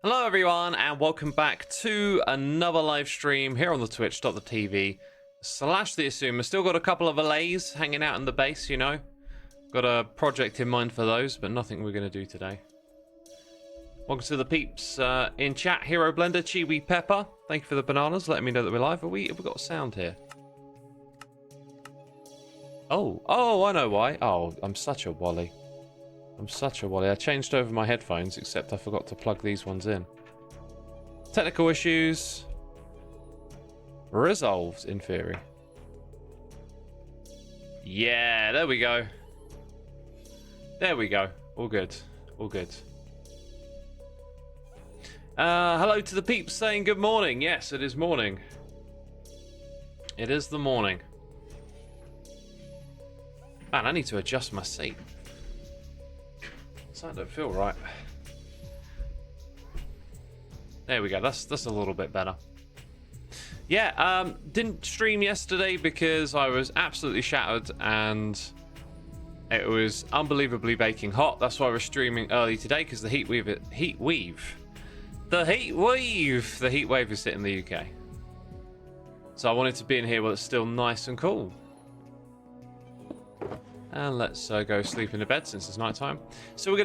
Hello everyone and welcome back to another live stream here on the twitch.tv/the Xisuma. Still got a couple of allays hanging out in the base, you know. Got a project in mind for those, but nothing we're going to do today. Welcome to the peeps in chat. Hero Blender, Chiwi Pepper. Thank you for the bananas, letting me know that we're live. Have we got sound here? Oh, I know why. Oh, I'm such a wally. I changed over my headphones, except I forgot to plug these ones in. Technical issues resolved, in theory. Yeah, there we go. All good. Hello to the peeps saying good morning. Yes, it is morning. It is the morning. Man, I need to adjust my seat. That don't feel right. There we go. That's a little bit better. Yeah, didn't stream yesterday because I was absolutely shattered and it was unbelievably baking hot. That's why we're streaming early today, because the heat wave is hitting the UK. So I wanted to be in here while it's still nice and cool. And let's go sleep in the bed since it's night time. So we're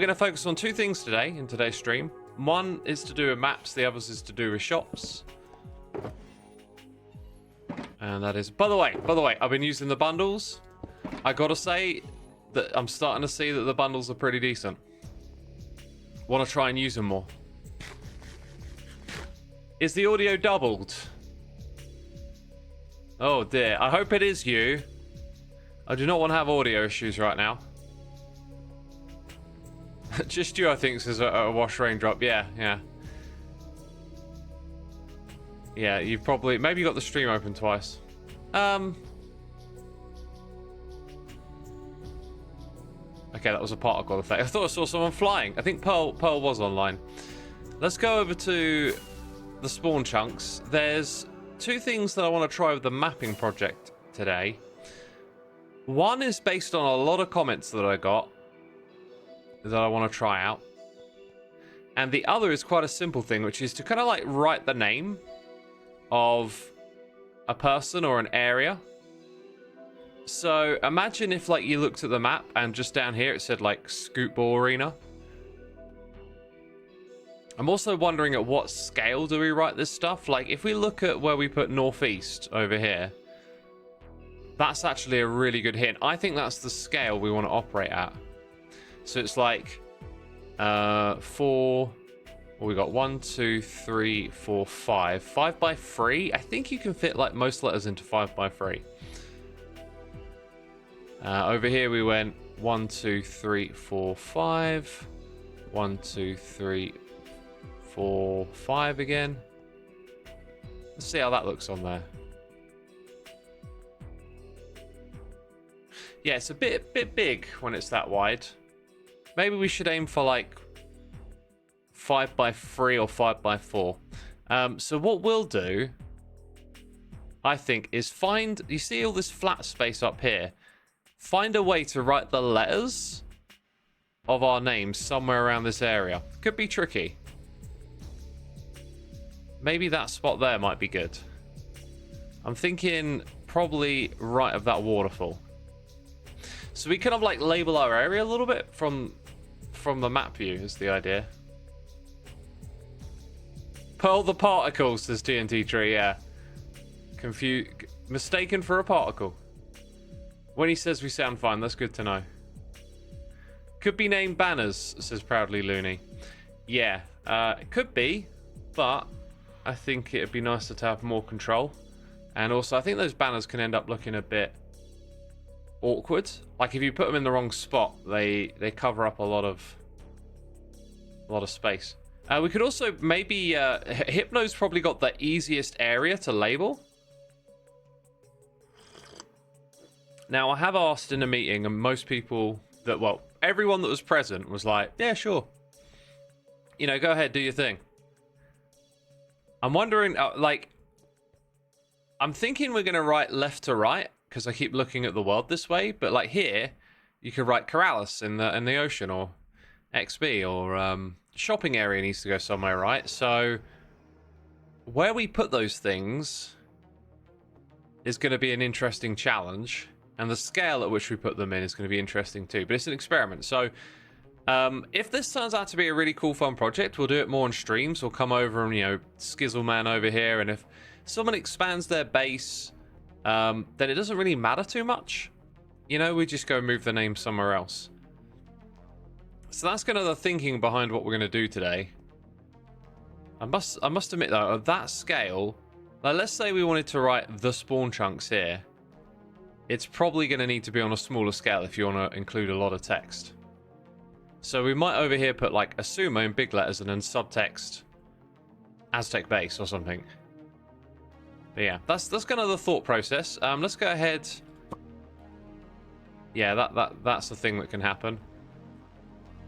gonna focus on two things today in today's stream. One is to do with maps, the other is to do with shops. And that is, by the way, I've been using the bundles. I gotta say that I'm starting to see that the bundles are pretty decent. Want to try and use them more. Is the audio doubled? Oh dear, I hope it is you. I do not want to have audio issues right now. Just you, I think, says a wash raindrop. Yeah. Yeah, you've probably... Maybe you got the stream open twice. Okay, that was a particle effect. I thought I saw someone flying. I think Pearl was online. Let's go over to the spawn chunks. There's two things that I want to try with the mapping project today. One is based on a lot of comments that I got that I want to try out. And the other is quite a simple thing, which is to kind of like write the name of a person or an area. So imagine if like you looked at the map and just down here it said like Scootball Arena. I'm also wondering at what scale do we write this stuff? Like if we look at where we put Northeast over here, that's actually a really good hint. I think that's the scale we want to operate at. So it's like 4. Well, we got 1, 2, 3, 4, 5. 5 by 3. I think you can fit like most letters into 5 by 3. Over here we went 1, 2, 3, 4, 5. 1, 2, 3, 4, 5 again. Let's see how that looks on there. Yeah, it's a bit big when it's that wide. Maybe we should aim for like 5 by 3 or 5 by 4. So what we'll do, I think, is find... You see all this flat space up here? Find a way to write the letters of our names somewhere around this area. Could be tricky. Maybe that spot there might be good. I'm thinking probably right of that waterfall. So we kind of like label our area a little bit from the map view is the idea. Pearl the particle, says TNT Tree, yeah. Mistaken for a particle. When he says we sound fine, that's good to know. Could be named banners, says Proudly Looney. Yeah, it could be, but I think it'd be nicer to have more control. And also, I think those banners can end up looking a bit awkward. Like if you put them in the wrong spot, they cover up a lot of space. We could also maybe Hypno's probably got the easiest area to label. Now I have asked in a meeting, and most people that, well, everyone that was present was like, yeah, sure, you know, go ahead, do your thing. I'm wondering, like, I'm thinking we're gonna write left to right, because I keep looking at the world this way, but like here, you could write Corrales in the ocean, or XP or shopping area needs to go somewhere, right? So where we put those things is going to be an interesting challenge, and the scale at which we put them in is going to be interesting too. But it's an experiment, so if this turns out to be a really cool, fun project, we'll do it more on streams. We'll come over and, you know, Skizzleman over here, and if someone expands their base, then it doesn't really matter too much. You know, we just go move the name somewhere else. So that's kind of the thinking behind what we're going to do today. I must admit though, at that scale, like let's say we wanted to write the spawn chunks here, it's probably going to need to be on a smaller scale if you want to include a lot of text. So we might over here put like Xisuma in big letters and then subtext Aztec base or something. But yeah, that's kind of the thought process. Let's go ahead. Yeah, that's the thing that can happen.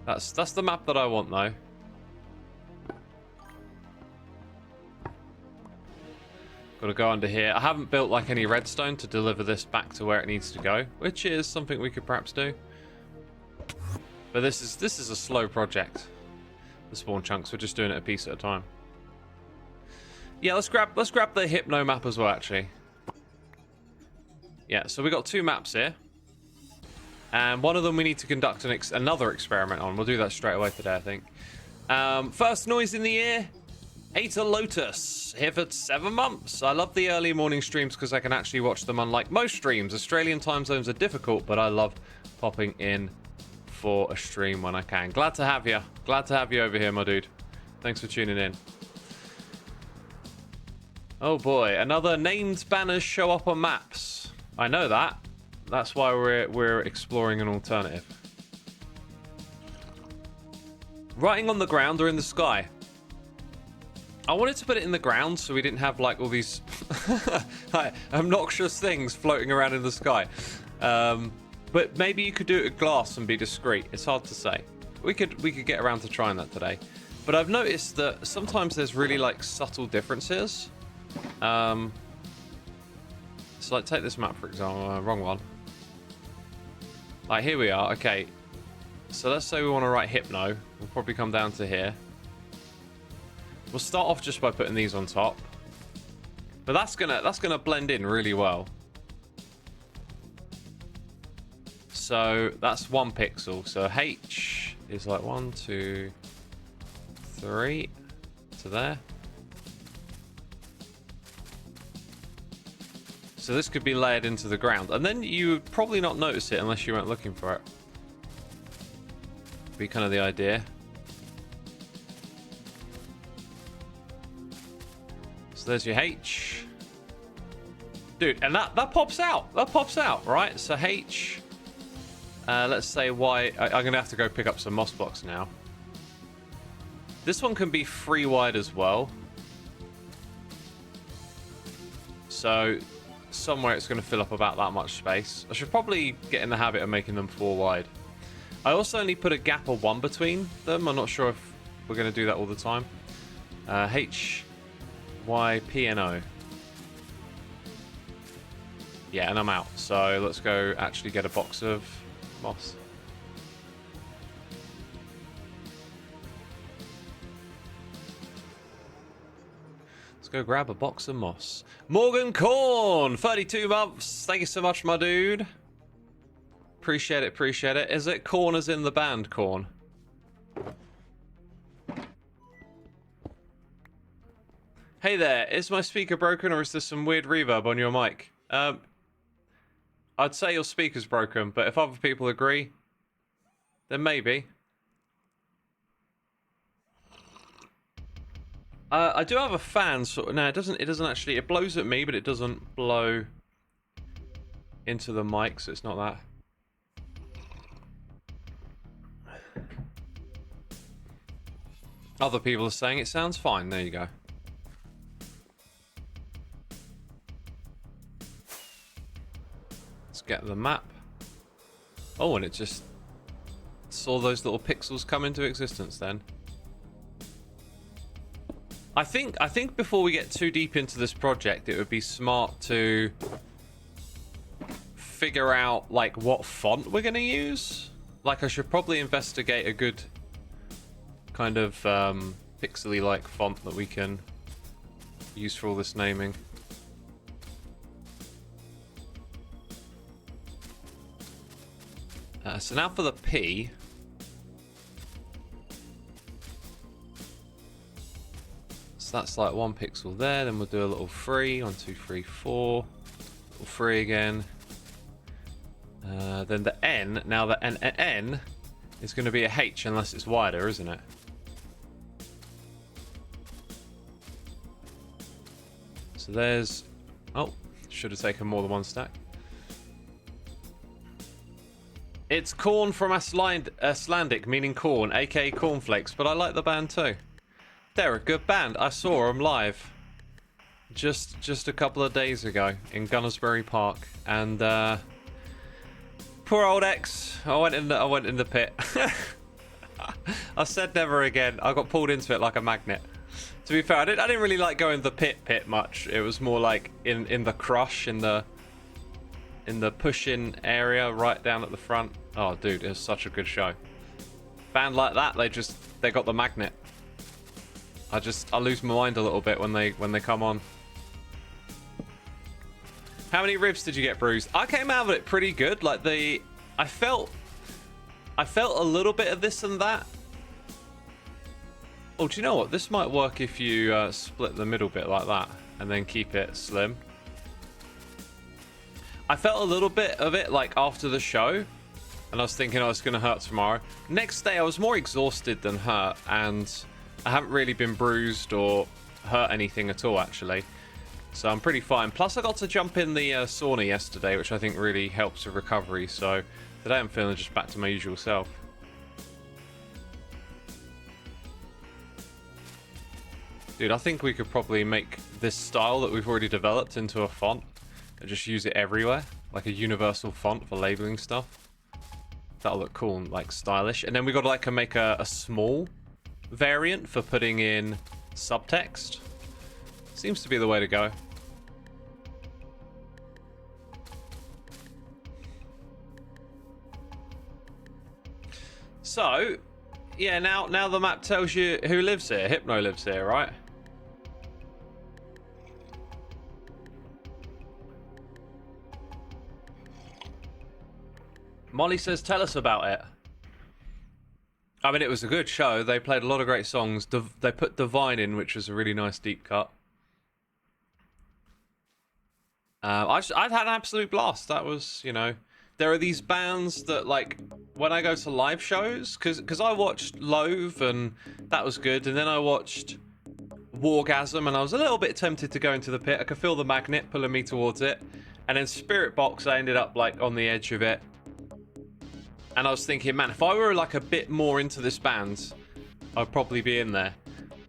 That's the map that I want though. Got to go under here. I haven't built like any redstone to deliver this back to where it needs to go, which is something we could perhaps do. But this is a slow project. The spawn chunks, we're just doing it a piece at a time. Yeah, let's grab the Hypno map as well, actually. Yeah, so we got two maps here, and one of them we need to conduct another experiment on. We'll do that straight away today, I think. First noise in the ear. Hater Lotus here for 7 months. I love the early morning streams because I can actually watch them unlike most streams. Australian time zones are difficult, but I love popping in for a stream when I can. Glad to have you. Glad to have you over here, my dude. Thanks for tuning in. Oh boy, another named banners show up on maps. I know that. That's why we're exploring an alternative. Writing on the ground or in the sky? I wanted to put it in the ground so we didn't have like all these obnoxious things floating around in the sky. But maybe you could do it with glass and be discreet. It's hard to say. We could get around to trying that today. But I've noticed that sometimes there's really like subtle differences. So like take this map for example. Wrong one. Like here we are. Okay. So let's say we want to write Hypno. We'll probably come down to here. We'll start off just by putting these on top. But that's gonna blend in really well. So that's 1 pixel. So H is like 1, 2, 3 to there. So this could be layered into the ground. And then you would probably not notice it unless you weren't looking for it. Be kind of the idea. So there's your H. Dude, and that pops out. That pops out, right? So H. Let's say Y. I'm going to have to go pick up some moss blocks now. This one can be 3 wide as well. So somewhere it's going to fill up about that much space. I should probably get in the habit of making them 4 wide. I also only put a gap of 1 between them. I'm not sure if we're going to do that all the time. H, Y, P, and O. Yeah, and I'm out. So let's go actually get a box of moss. Let's go grab a box of moss. Morgan Corn, 32 months. Thank you so much, my dude. Appreciate it, appreciate it. Is it Corn as in the band Corn? Hey there, is my speaker broken or is there some weird reverb on your mic? I'd say your speaker's broken, but if other people agree, then maybe. I do have a fan, so no, it doesn't actually, it blows at me, but it doesn't blow into the mic, so it's not that. Other people are saying it sounds fine. There you go. Let's get the map. Oh, and it just saw those little pixels come into existence then. I think before we get too deep into this project, it would be smart to figure out like what font we're going to use. Like I should probably investigate a good kind of pixely-like font that we can use for all this naming. So now for the P. So that's like 1 pixel there. Then we'll do a little 3. 1, 2, 3, 4. Little 3 again. Then the N. Now the N is going to be a H unless it's wider, isn't it? So there's... Oh, should have taken more than 1 stack. It's corn from Icelandic, meaning corn, aka cornflakes, but I like the band too. They're a good band. I saw them live just a couple of days ago in Gunnersbury Park, and poor old X. I went in the pit. I said never again. I got pulled into it like a magnet. To be fair, I didn't really like going the pit much. It was more like in the crush, in the push-in area right down at the front. Oh, dude, it was such a good show. Band like that, they got the magnet. I lose my mind a little bit when they come on. How many ribs did you get bruised? I came out of it pretty good. Like I felt a little bit of this and that. Oh, do you know what? This might work if you split the middle bit like that and then keep it slim. I felt a little bit of it like after the show, and I was thinking, oh, it's going to hurt tomorrow. Next day, I was more exhausted than hurt, and I haven't really been bruised or hurt anything at all, actually. So I'm pretty fine. Plus, I got to jump in the sauna yesterday, which I think really helps with recovery. So today I'm feeling just back to my usual self. Dude, I think we could probably make this style that we've already developed into a font and just use it everywhere, like a universal font for labeling stuff. That'll look cool and like stylish. And then we got to like make a small variant for putting in subtext. Seems to be the way to go. So, yeah, now the map tells you who lives here. Hypno lives here, right? Molly says, tell us about it. I mean, it was a good show. They played a lot of great songs. They put Divine in, which was a really nice deep cut. I'd had an absolute blast. That was, you know, there are these bands that, like, when I go to live shows, because I watched Loathe and that was good, and then I watched Wargasm and I was a little bit tempted to go into the pit. I could feel the magnet pulling me towards it, and then Spirit Box, I ended up like on the edge of it. And I was thinking, man, if I were like a bit more into this band, I'd probably be in there.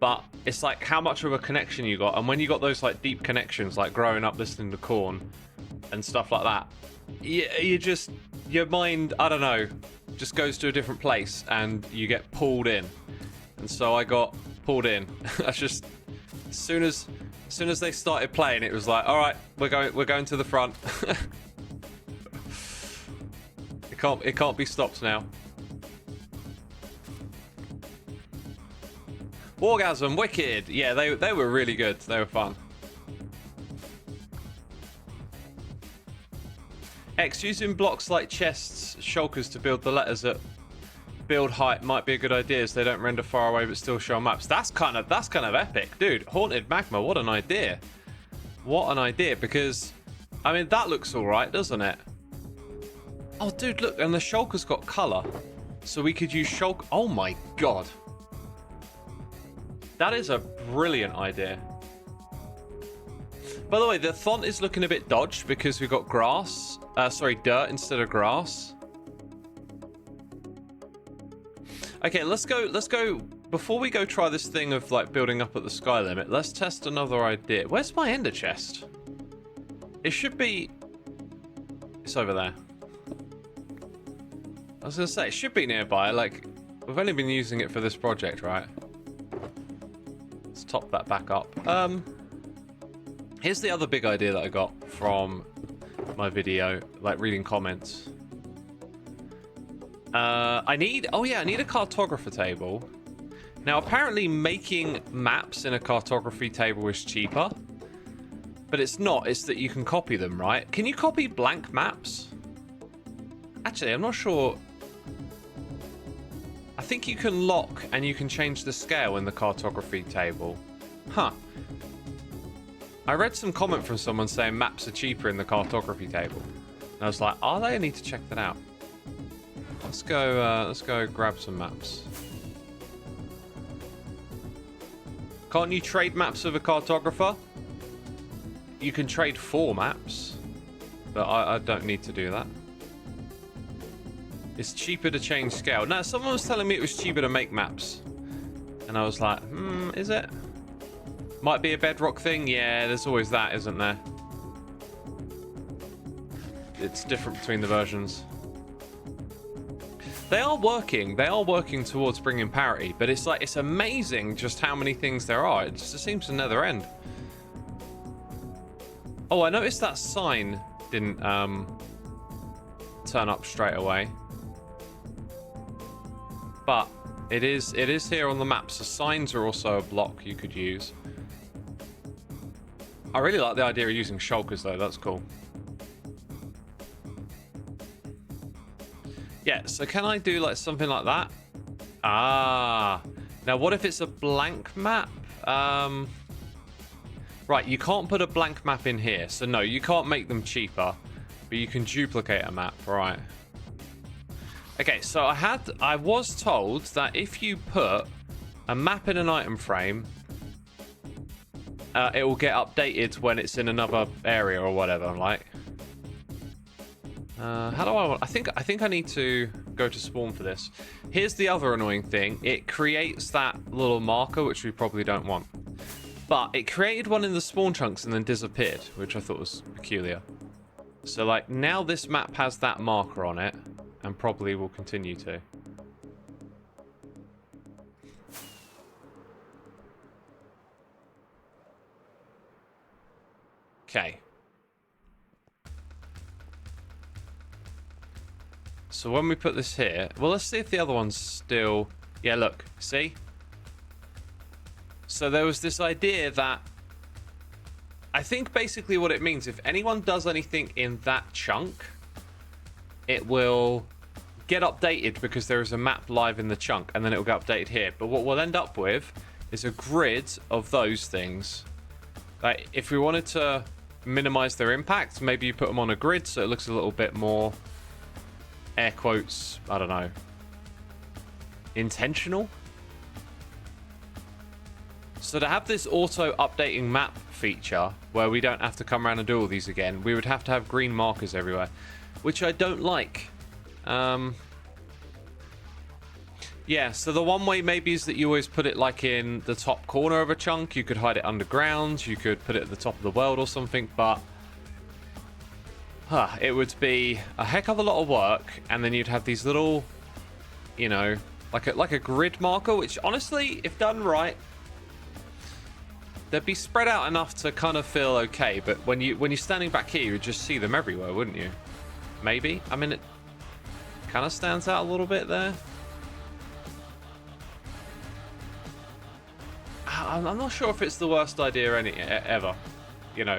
But it's like how much of a connection you got. And when you got those like deep connections, like growing up listening to Korn and stuff like that, you just, your mind, I don't know, just goes to a different place and you get pulled in. And so I got pulled in. That's just, as soon as they started playing, it was like, all right, we're going to the front. It can't be stopped now. Wargasm, wicked. Yeah, they were really good. They were fun. X, using blocks like chests, shulkers to build the letters at build height might be a good idea, as they don't render far away but still show maps. That's kind of epic, dude. Haunted Magma, what an idea. What an idea, because I mean that looks all right, doesn't it? Oh, dude, look, and the shulker's got color, so we could use shulker. Oh my god, that is a brilliant idea. By the way, the font is looking a bit dodged because we got grass. Dirt instead of grass. Okay, let's go. Before we go try this thing of like building up at the sky limit, let's test another idea. Where's my ender chest? It should be. It's over there. I was gonna say, it should be nearby. Like, we've only been using it for this project, right? Let's top that back up. Here's the other big idea that I got from my video, like reading comments. I need a cartographer table. Now, apparently making maps in a cartography table is cheaper. But it's not. It's that you can copy them, right? Can you copy blank maps? Actually, I'm not sure. I think you can lock and you can change the scale in the cartography table. Huh. I read some comment from someone saying maps are cheaper in the cartography table. And I was like, are they? I need to check that out. Let's go grab some maps. Can't you trade maps with a cartographer? You can trade 4 maps, but I don't need to do that. It's cheaper to change scale. No, someone was telling me it was cheaper to make maps. And I was like, is it? Might be a Bedrock thing. Yeah, there's always that, isn't there? It's different between the versions. They are working towards bringing parity, but it's like, it's amazing just how many things there are. It just seems to never end. Oh, I noticed that sign didn't turn up straight away. But it is here on the map, so signs are also a block you could use. I really like the idea of using shulkers though, that's cool. Yeah, so can I do like something like that? Ah, now what if it's a blank map? Right, you can't put a blank map in here, so no, you can't make them cheaper, but you can duplicate a map, right? Okay, so I was told that if you put a map in an item frame, it will get updated when it's in another area or whatever. Like, how do I think I need to go to spawn for this. Here's the other annoying thing: it creates that little marker, which we probably don't want. But it created one in the spawn chunks and then disappeared, which I thought was peculiar. So like now this map has that marker on it, and probably will continue to. Okay. So when we put this here, well, let's see if the other one's still... Yeah, look, see? So there was this idea that... I think basically what it means, if anyone does anything in that chunk, it will get updated because there is a map live in the chunk, and then it will get updated here. But what we'll end up with is a grid of those things. Like, if we wanted to minimize their impact, maybe you put them on a grid so it looks a little bit more, air quotes, I don't know, intentional. So to have this auto updating map feature where we don't have to come around and do all these again, we would have to have green markers everywhere, which I don't like. Yeah, so the one way maybe is that you always put it like in the top corner of a chunk. You could hide it underground, you could put it at the top of the world or something, but it would be a heck of a lot of work, and then you'd have these little, you know, like a grid marker, which honestly, if done right, they'd be spread out enough to kind of feel okay. But when you're standing back here, you would just see them everywhere, wouldn't you? Maybe. I mean, it kind of stands out a little bit there. I'm not sure if it's the worst idea ever, you know.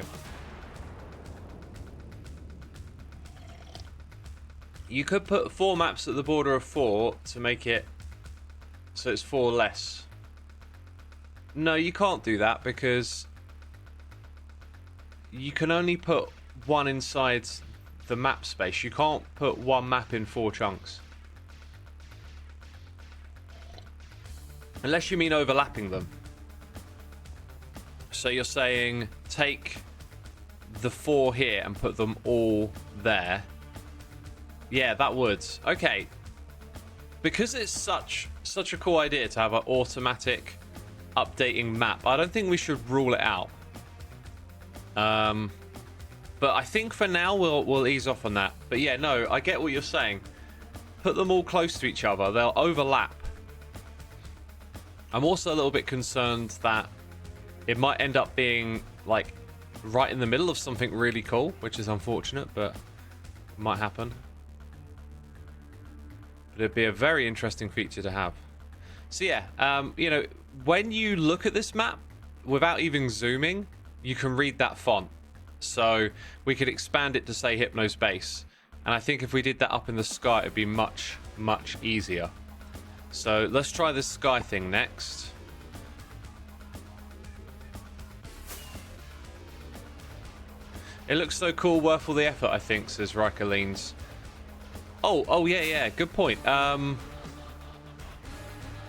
You could put 4 maps at the border of 4 to make it so it's 4 less. No, you can't do that because you can only put 1 inside the map space. You can't put 1 map in 4 chunks. Unless you mean overlapping them. So you're saying take the 4 here and put them all there. Yeah, that would. Okay. Because it's such a cool idea to have an automatic updating map, I don't think we should rule it out. But I think for now we'll ease off on that. But yeah, no, I get what you're saying. Put them all close to each other. They'll overlap. I'm also a little bit concerned that it might end up being like right in the middle of something really cool, which is unfortunate, but it might happen. But it'd be a very interesting feature to have. So yeah, you know, when you look at this map without even zooming, you can read that font. So we could expand it to say Hypnospace. And I think if we did that up in the sky, it'd be much, much easier. So let's try this sky thing next. It looks so cool, worth all the effort, I think, says Rikerleans. Oh yeah, good point.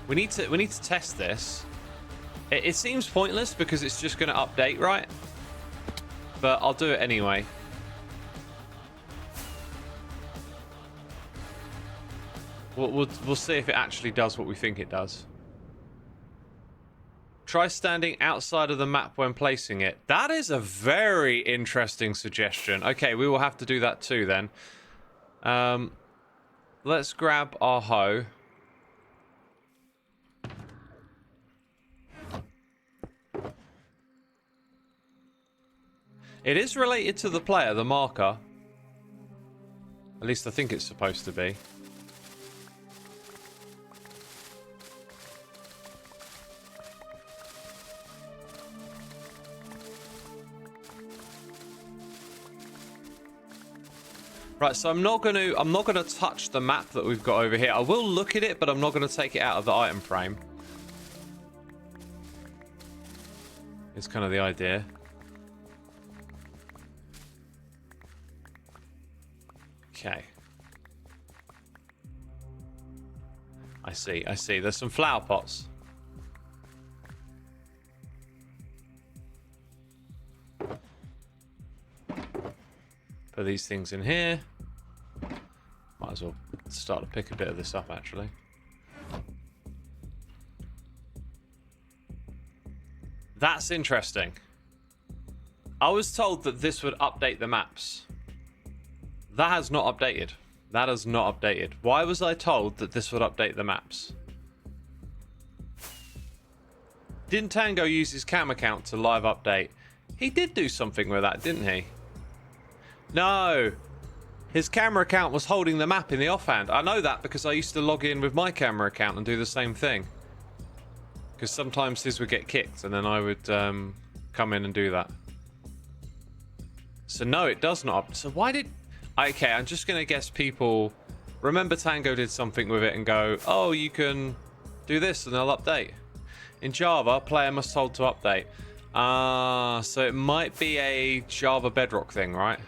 We need to test this. It seems pointless because it's just going to update, right? But I'll do it anyway. We'll see if it actually does what we think it does. Try standing outside of the map when placing it. That is a very interesting suggestion. Okay, we will have to do that too then. Let's grab our hoe. It is related to the player, the marker. At least I think it's supposed to be. Right, so I'm not gonna touch the map that we've got over here. I will look at it, but I'm not gonna take it out of the item frame. It's kind of the idea. Okay. I see. There's some flower pots. Put these things in here. Might as well start to pick a bit of this up, actually. That's interesting. I was told that this would update the maps. That has not updated. That has not updated. Why was I told that this would update the maps? Didn't Tango use his cam account to live update? He did do something with that, didn't he? No. His camera account was holding the map in the offhand. I know that because I used to log in with my camera account and do the same thing. Because sometimes his would get kicked and then I would come in and do that. So no, it does not. So why did... Okay, I'm just going to guess people remember Tango did something with it and go, oh, you can do this and they'll update. In Java, player must hold to update. So it might be a Java Bedrock thing, right?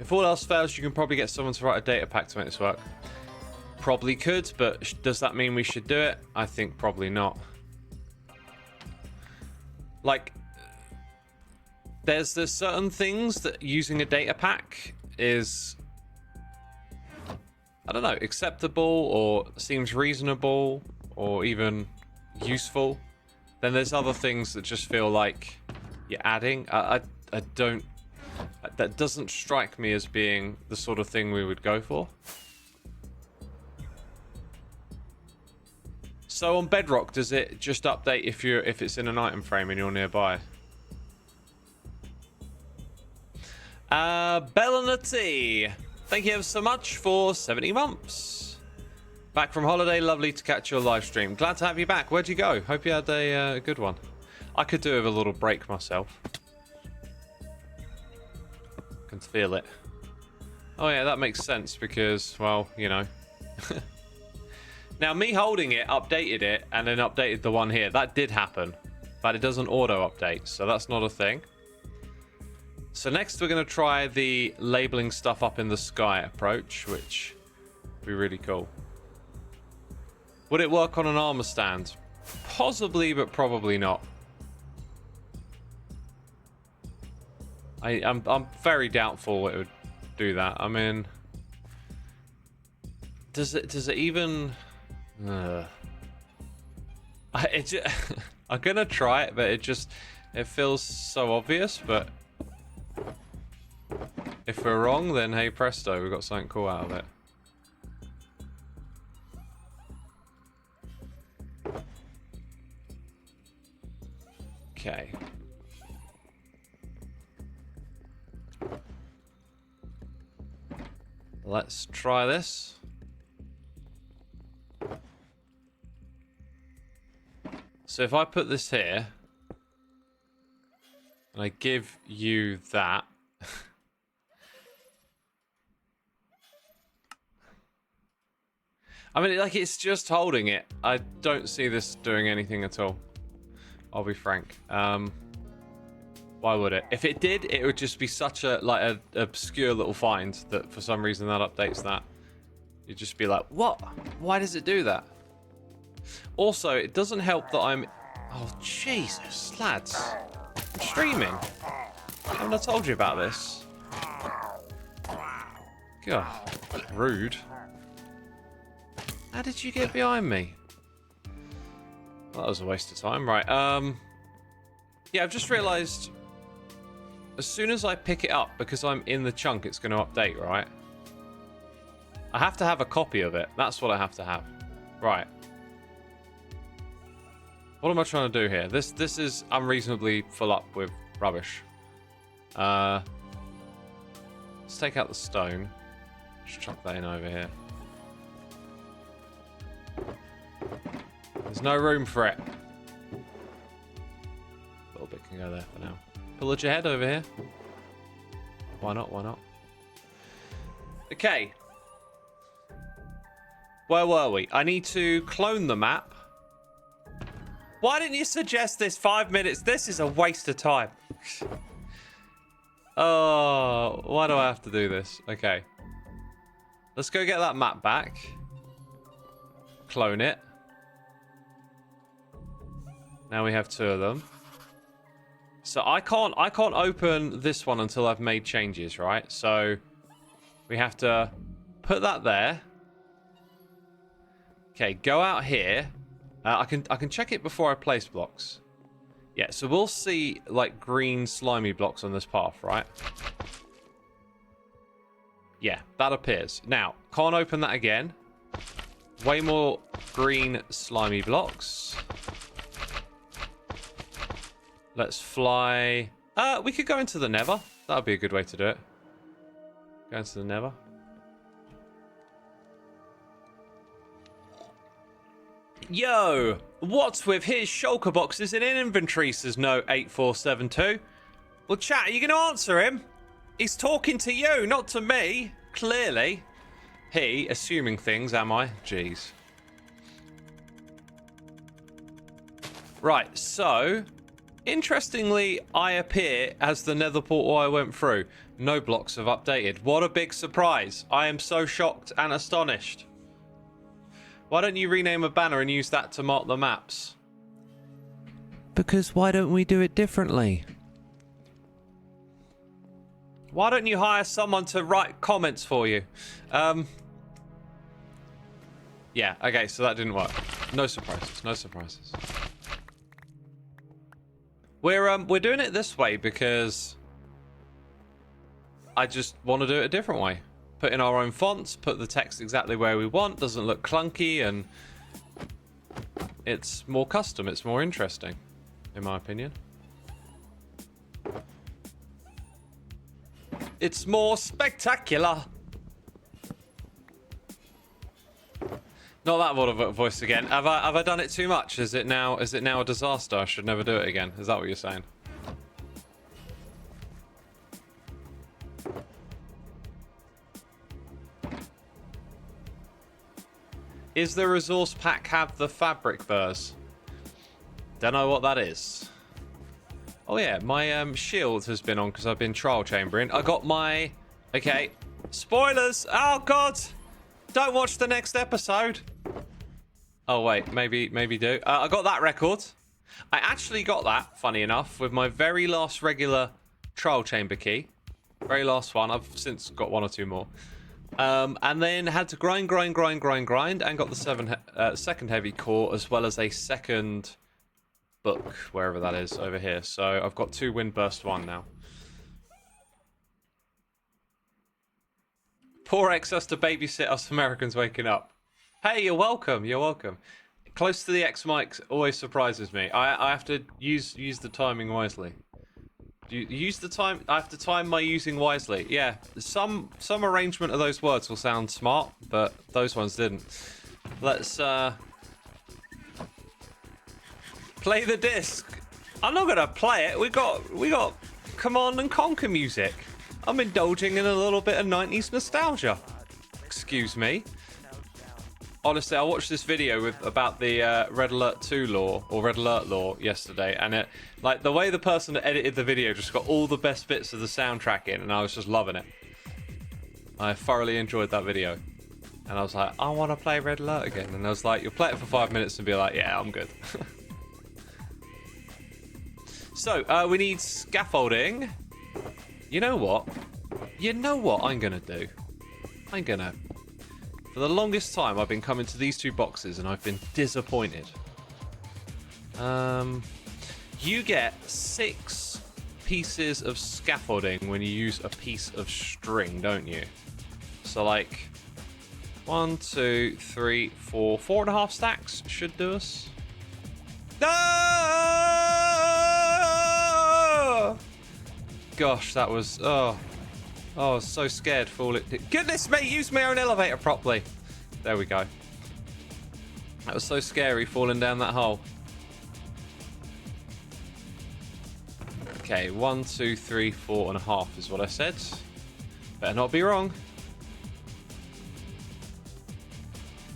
If all else fails, you can probably get someone to write a data pack to make this work. Probably could, but does that mean we should do it? I think probably not. Like... There's certain things that using a data pack is, I don't know, acceptable or seems reasonable or even useful. Then there's other things that just feel like you're adding. I don't, that doesn't strike me as being the sort of thing we would go for. So on Bedrock, does it just update if it's in an item frame and you're nearby? Bellanati, thank you ever so much for 70 months. Back from holiday, lovely to catch your live stream. Glad to have you back. Where'd you go? Hope you had a good one. I could do with a little break myself. Can feel it. Oh yeah, that makes sense because, well, you know. Now me holding it updated it and then updated the one here. That did happen, but it doesn't auto update, so that's not a thing. So next we're going to try the labeling stuff up in the sky approach, which would be really cool. Would it work on an armor stand? Possibly, but probably not. I'm very doubtful it would do that. I mean, does it even? I'm gonna try it, but it feels so obvious. But if we're wrong, then hey presto, we got something cool out of it. Okay. Let's try this. So if I put this here, and I give you that. I mean, like, it's just holding it. I don't see this doing anything at all. I'll be frank. Why would it? If it did, it would just be such a, like, a obscure little find that for some reason that updates that. You'd just be like, what? Why does it do that? Also, it doesn't help that I'm... Oh, Jesus, lads. I'm streaming. Haven't I told you about this? God, rude. How did you get behind me? Well, that was a waste of time. Right, yeah, I've just realised as soon as I pick it up, because I'm in the chunk, it's going to update, right? I have to have a copy of it. That's what I have to have. Right. What am I trying to do here? This is unreasonably full up with rubbish. Let's take out the stone. Just chuck that in over here. There's no room for it. A little bit can go there for now. Pillage your head over here. Why not? Why not? Okay. Where were we? I need to clone the map. Why didn't you suggest this 5 minutes? This is a waste of time. Oh, why do I have to do this? Okay. Let's go get that map back. Clone it. Now we have 2 of them. So I can't open this one until I've made changes, right? So we have to put that there. Okay, go out here. I can check it before I place blocks. Yeah, so we'll see like green slimy blocks on this path, right? Yeah, that appears. Now, can't open that again. Way more green slimy blocks. Let's fly. We could go into the Nether. That would be a good way to do it. Go into the Nether. Yo, what's with his shulker boxes in inventory, says No8472. Well, chat, are you going to answer him? He's talking to you, not to me. Clearly. He, assuming things, am I? Jeez. Right, so... Interestingly, I appear as the nether portal I went through. No blocks have updated. What a big surprise. I am so shocked and astonished. Why don't you rename a banner and use that to mark the maps? Because why don't we do it differently? Why don't you hire someone to write comments for you? Yeah, okay, so that didn't work. No surprises, no surprises. We're doing it this way because I just want to do it a different way. Put in our own fonts, put the text exactly where we want, doesn't look clunky, and it's more custom, it's more interesting, in my opinion. It's more spectacular. Not that voice again. Have I done it too much? Is it now a disaster? I should never do it again. Is that what you're saying? Is the resource pack have the fabric verse? Don't know what that is. Oh yeah, my shield has been on because I've been trial chambering. I got my... Okay. Spoilers! Oh god! Don't watch the next episode. Oh wait, maybe do. I got that record. I actually got that, funny got with my very last regular trial chamber key. Very last one. I've since got 1 or 2 more. And then had to grind, and got the second heavy core as well as a second book, wherever that is, over here. So I've got 2 Windburst 1 now. Poor X has to babysit us Americans waking up. Hey, you're welcome. You're welcome. Close to the X mic always surprises me. I have to use the timing wisely. Do you use the time? I have to time my using wisely. Yeah, some arrangement of those words will sound smart, but those ones didn't. Let's Play the disc. I'm not gonna play it. We got Command and Conquer music. I'm indulging in a little bit of 90s nostalgia. Excuse me. Honestly, I watched this video about the Red Alert 2 law, or Red Alert law, yesterday, and it, like, the way the person that edited the video just got all the best bits of the soundtrack in, and I was just loving it. I thoroughly enjoyed that video. And I was like, I want to play Red Alert again. And I was like, you'll play it for 5 minutes and be like, yeah, I'm good. So, we need scaffolding. You know what? You know what I'm going to do? I'm going to... For the longest time, I've been coming to these two boxes and I've been disappointed. You get 6 pieces of scaffolding when you use a piece of string, don't you? So, like... 1, 2, 3, 4, 4.5 stacks should do us. No! Gosh, that was... Oh, I was so scared falling. Goodness me, use my own elevator properly. There we go. That was so scary falling down that hole. Okay, 1, 2, 3, 4.5 is what I said. Better not be wrong.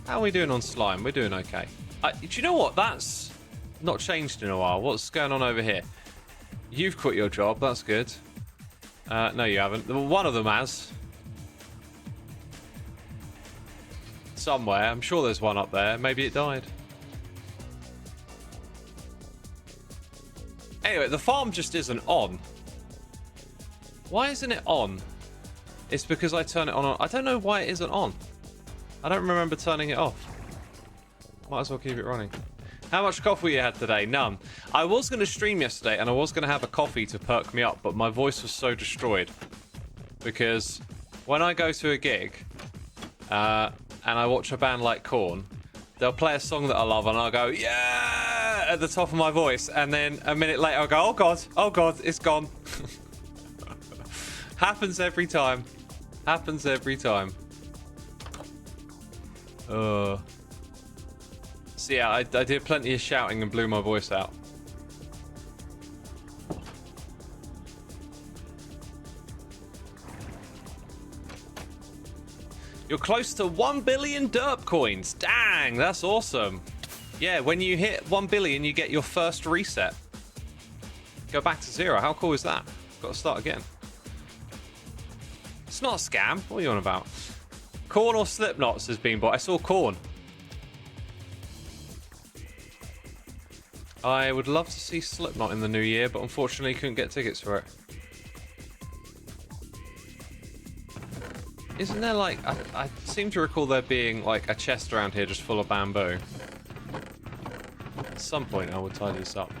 How are we doing on slime? We're doing okay. Do you know what? That's not changed in a while. What's going on over here? You've quit your job. That's good. No, you haven't. One of them has. Somewhere. I'm sure there's one up there. Maybe it died. Anyway, the farm just isn't on. Why isn't it on? It's because I turn it on. I don't know why it isn't on. I don't remember turning it off. Might as well keep it running. How much coffee you had today? None. I was going to stream yesterday and I was going to have a coffee to perk me up, but my voice was so destroyed. Because when I go to a gig and I watch a band like Korn, they'll play a song that I love and I'll go, yeah, at the top of my voice. And then a minute later I'll go, oh God, it's gone. Happens every time. Happens every time. So yeah, I did plenty of shouting and blew my voice out. You're close to 1 billion derp coins. Dang, that's awesome. Yeah, when you hit 1 billion, you get your first reset. Go back to 0. How cool is that? Got to start again. It's not a scam. What are you on about? Corn or Slipknots has been bought. I saw Corn. I would love to see Slipknot in the new year, but unfortunately couldn't get tickets for it. Isn't there like... I seem to recall there being like a chest around here just full of bamboo. At some point I will tidy this up.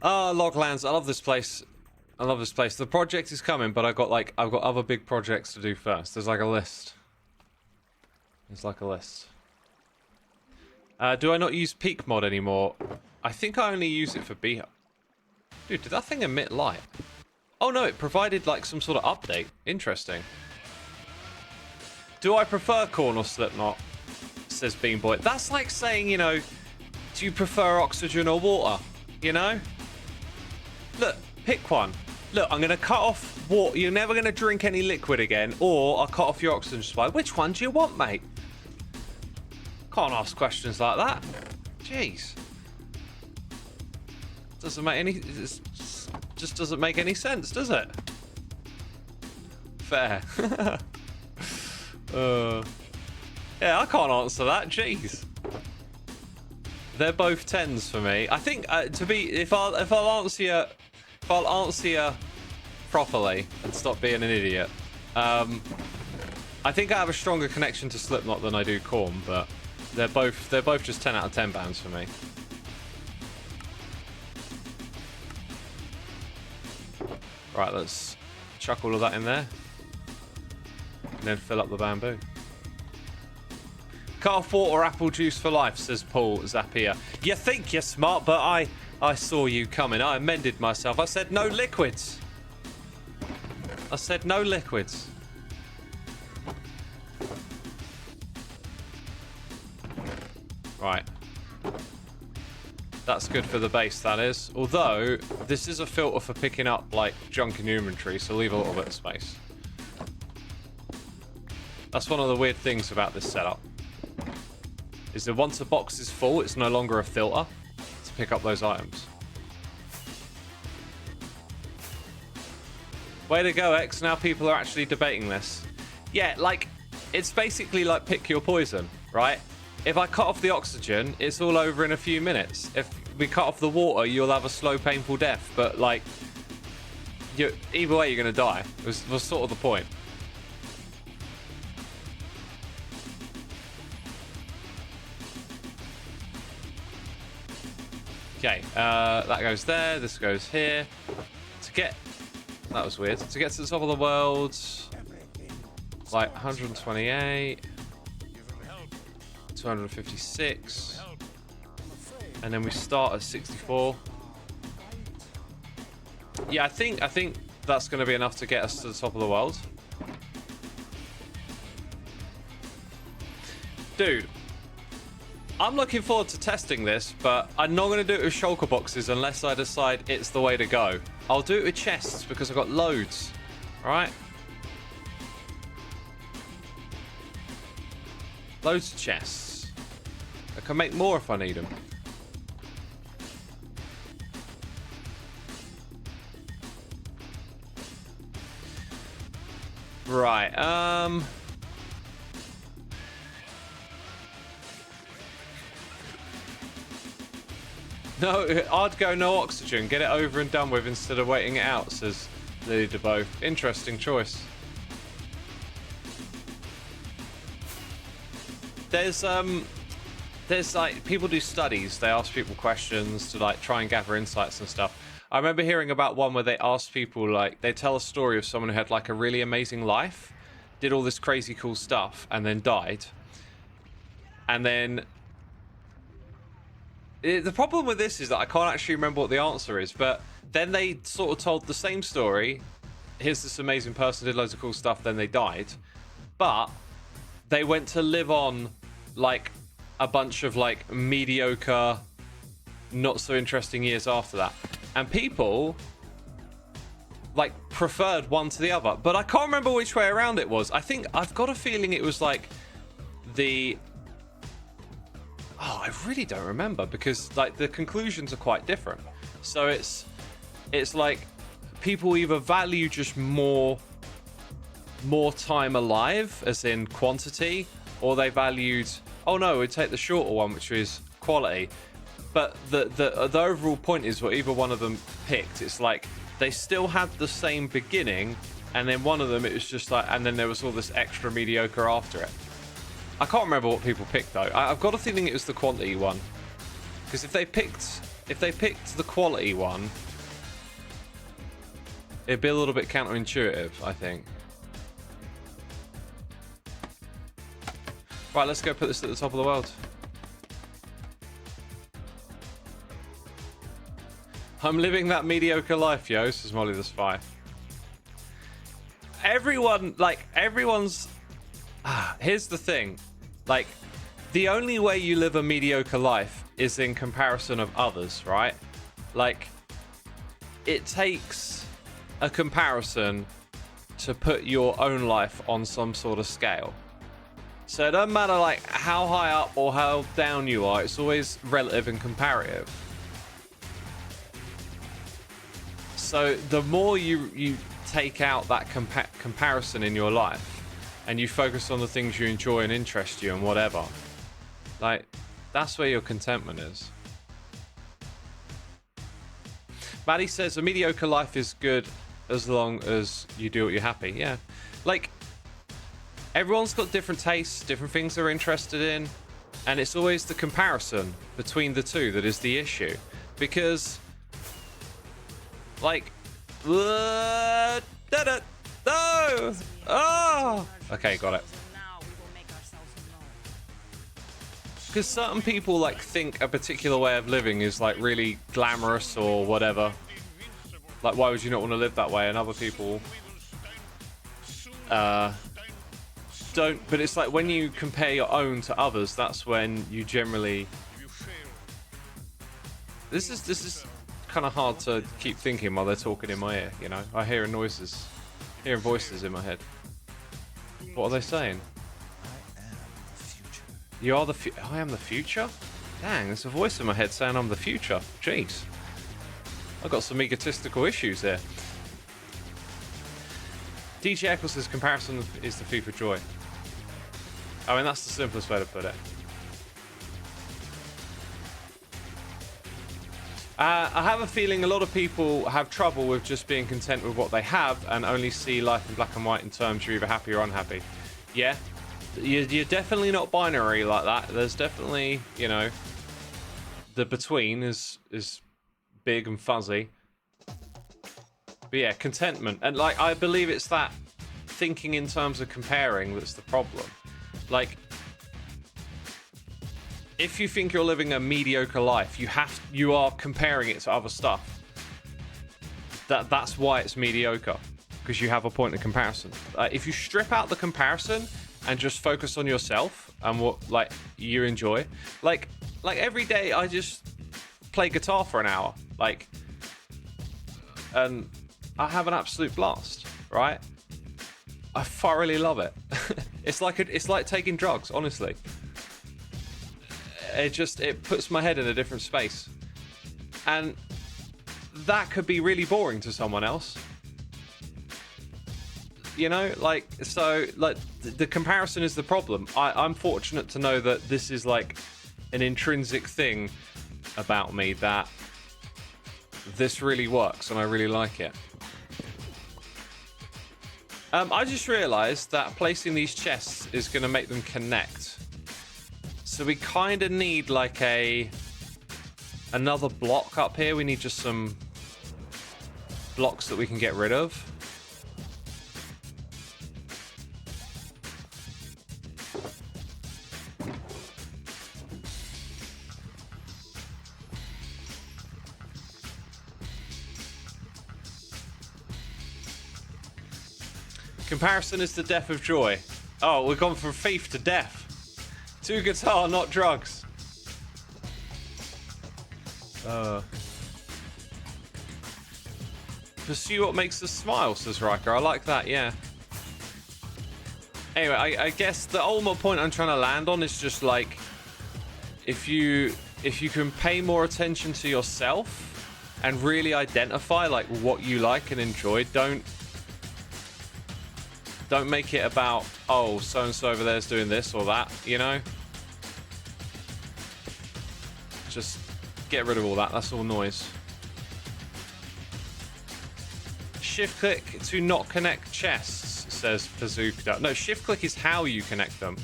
Ah, Loglands. I love this place. I love this place. The project is coming, but I've got other big projects to do first. There's like a list. There's like a list. Do I not use peak mod anymore? I think I only use it for B. Dude, did that thing emit light? Oh no, it provided like some sort of update. Interesting. Do I prefer Korn or Slipknot? Says Beanboy. That's like saying, you know, do you prefer oxygen or water? You know? Look, pick one. Look, I'm going to cut off water. You're never going to drink any liquid again, or I'll cut off your oxygen supply. Which one do you want, mate? Can't ask questions like that. Jeez. Doesn't make any... It just doesn't make any sense, does it? Fair. Yeah, I can't answer that. Jeez. They're both 10s for me. I think if I'll answer you properly and stop being an idiot. I think I have a stronger connection to Slipknot than I do Korn, but they're both just 10 out of 10 bands for me. Right, let's chuck all of that in there. And then fill up the bamboo. Cut off water or apple juice for life, says Paul Zapier. You think you're smart, but I saw you coming. I amended myself. I said no liquids. I said no liquids. Right. That's good for the base, that is. Although, this is a filter for picking up, like, junk in your inventory, so leave a little bit of space. That's one of the weird things about this setup. Is that once a box is full, it's no longer a filter to pick up those items. Way to go, X. Now people are actually debating this. Yeah, like, it's basically like pick your poison, right? If I cut off the oxygen, it's all over in a few minutes. If we cut off the water, you'll have a slow, painful death. But, like, either way, you're going to die. It was sort of the point. Okay, that goes there. This goes here. To get... That was weird. To get to the top of the world... Like, 128... 256, and then we start at 64. Yeah, I think that's going to be enough to get us to the top of the world. Dude, I'm looking forward to testing this, but I'm not going to do it with shulker boxes unless I decide it's the way to go. I'll do it with chests because I've got loads. All right. Loads of chests. I can make more if I need them. Right, No, I'd go no oxygen. Get it over and done with instead of waiting it out, says Lily DeBow. Interesting choice. There's like, people do studies, they ask people questions to like try and gather insights and stuff. I remember hearing about one where they asked people, like, they tell a story of someone who had like a really amazing life, did all this crazy cool stuff, and then died. And then the problem with this is that I can't actually remember what the answer is, but then they sort of told the same story. Here's this amazing person, did loads of cool stuff, then they died. But they went to live on like a bunch of like mediocre, not so interesting years after that. And people like preferred one to the other, but I can't remember which way around it was. I think I've got a feeling it was like the... Oh, I really don't remember because like the conclusions are quite different. So it's like people either value just more time alive, as in quantity, or they valued, oh no, we'd take the shorter one, which is quality. But the overall point is what either one of them picked. It's like they still had the same beginning, and then one of them it was just like, and then there was all this extra mediocre after it. I can't remember what people picked though. I've got a feeling it was the quantity one, because if they picked the quality one, it'd be a little bit counterintuitive, I think. Right, let's go put this at the top of the world. I'm living that mediocre life, yo, says Molly the Spy. Everyone's... here's the thing. Like, the only way you live a mediocre life is in comparison of others, right? Like, it takes a comparison to put your own life on some sort of scale. So it doesn't matter like how high up or how down you are, it's always relative and comparative. So the more you take out that comparison in your life, and you focus on the things you enjoy and interest you and whatever, like, that's where your contentment is. Maddie says a mediocre life is good as long as you do what you're happy. Yeah, like, everyone's got different tastes, different things they're interested in, and it's always the comparison between the two that is the issue. Because, like, no! Oh! Okay, got it. Because certain people like think a particular way of living is like really glamorous or whatever. Like, why would you not want to live that way? And other people don't. But it's like when you compare your own to others, that's when you generally This is kind of hard to keep thinking while they're talking in my ear. You know, I hear noises, hearing voices in my head. What are they saying? I am the future. You are the I am the future? Dang, there's a voice in my head saying I'm the future. Jeez. I've got some egotistical issues there. DJ Eccles says comparison is the thief of joy. I mean, that's the simplest way to put it. I have a feeling a lot of people have trouble with just being content with what they have and only see life in black and white in terms you're either happy or unhappy. Yeah, you're definitely not binary like that. There's definitely, you know, the between is big and fuzzy. But yeah, contentment. And like, I believe it's that thinking in terms of comparing that's the problem. Like, if you think you're living a mediocre life, you are comparing it to other stuff. That's why it's mediocre, because you have a point of comparison. If you strip out the comparison and just focus on yourself and what like you enjoy, like every day I just play guitar for an hour, like, and I have an absolute blast, right? I thoroughly love it. It's like taking drugs, honestly. It puts my head in a different space, and that could be really boring to someone else, you know, like, so like the comparison is the problem. I'm fortunate to know that this is like an intrinsic thing about me, that this really works and I really like it. I just realized that placing these chests is going to make them connect. So we kind of need like another block up here. We need just some blocks that we can get rid of. Comparison is the death of joy. Oh, we've gone from thief to death. To guitar, not drugs. Pursue what makes us smile, says Riker. I like that, yeah. Anyway, I guess the ultimate point I'm trying to land on is just like, if you can pay more attention to yourself and really identify like what you like and enjoy, don't make it about, oh, so and so over there's doing this or that, you know? Just get rid of all that. That's all noise. Shift click to not connect chests, says Pazooka. No, shift click is how you connect them.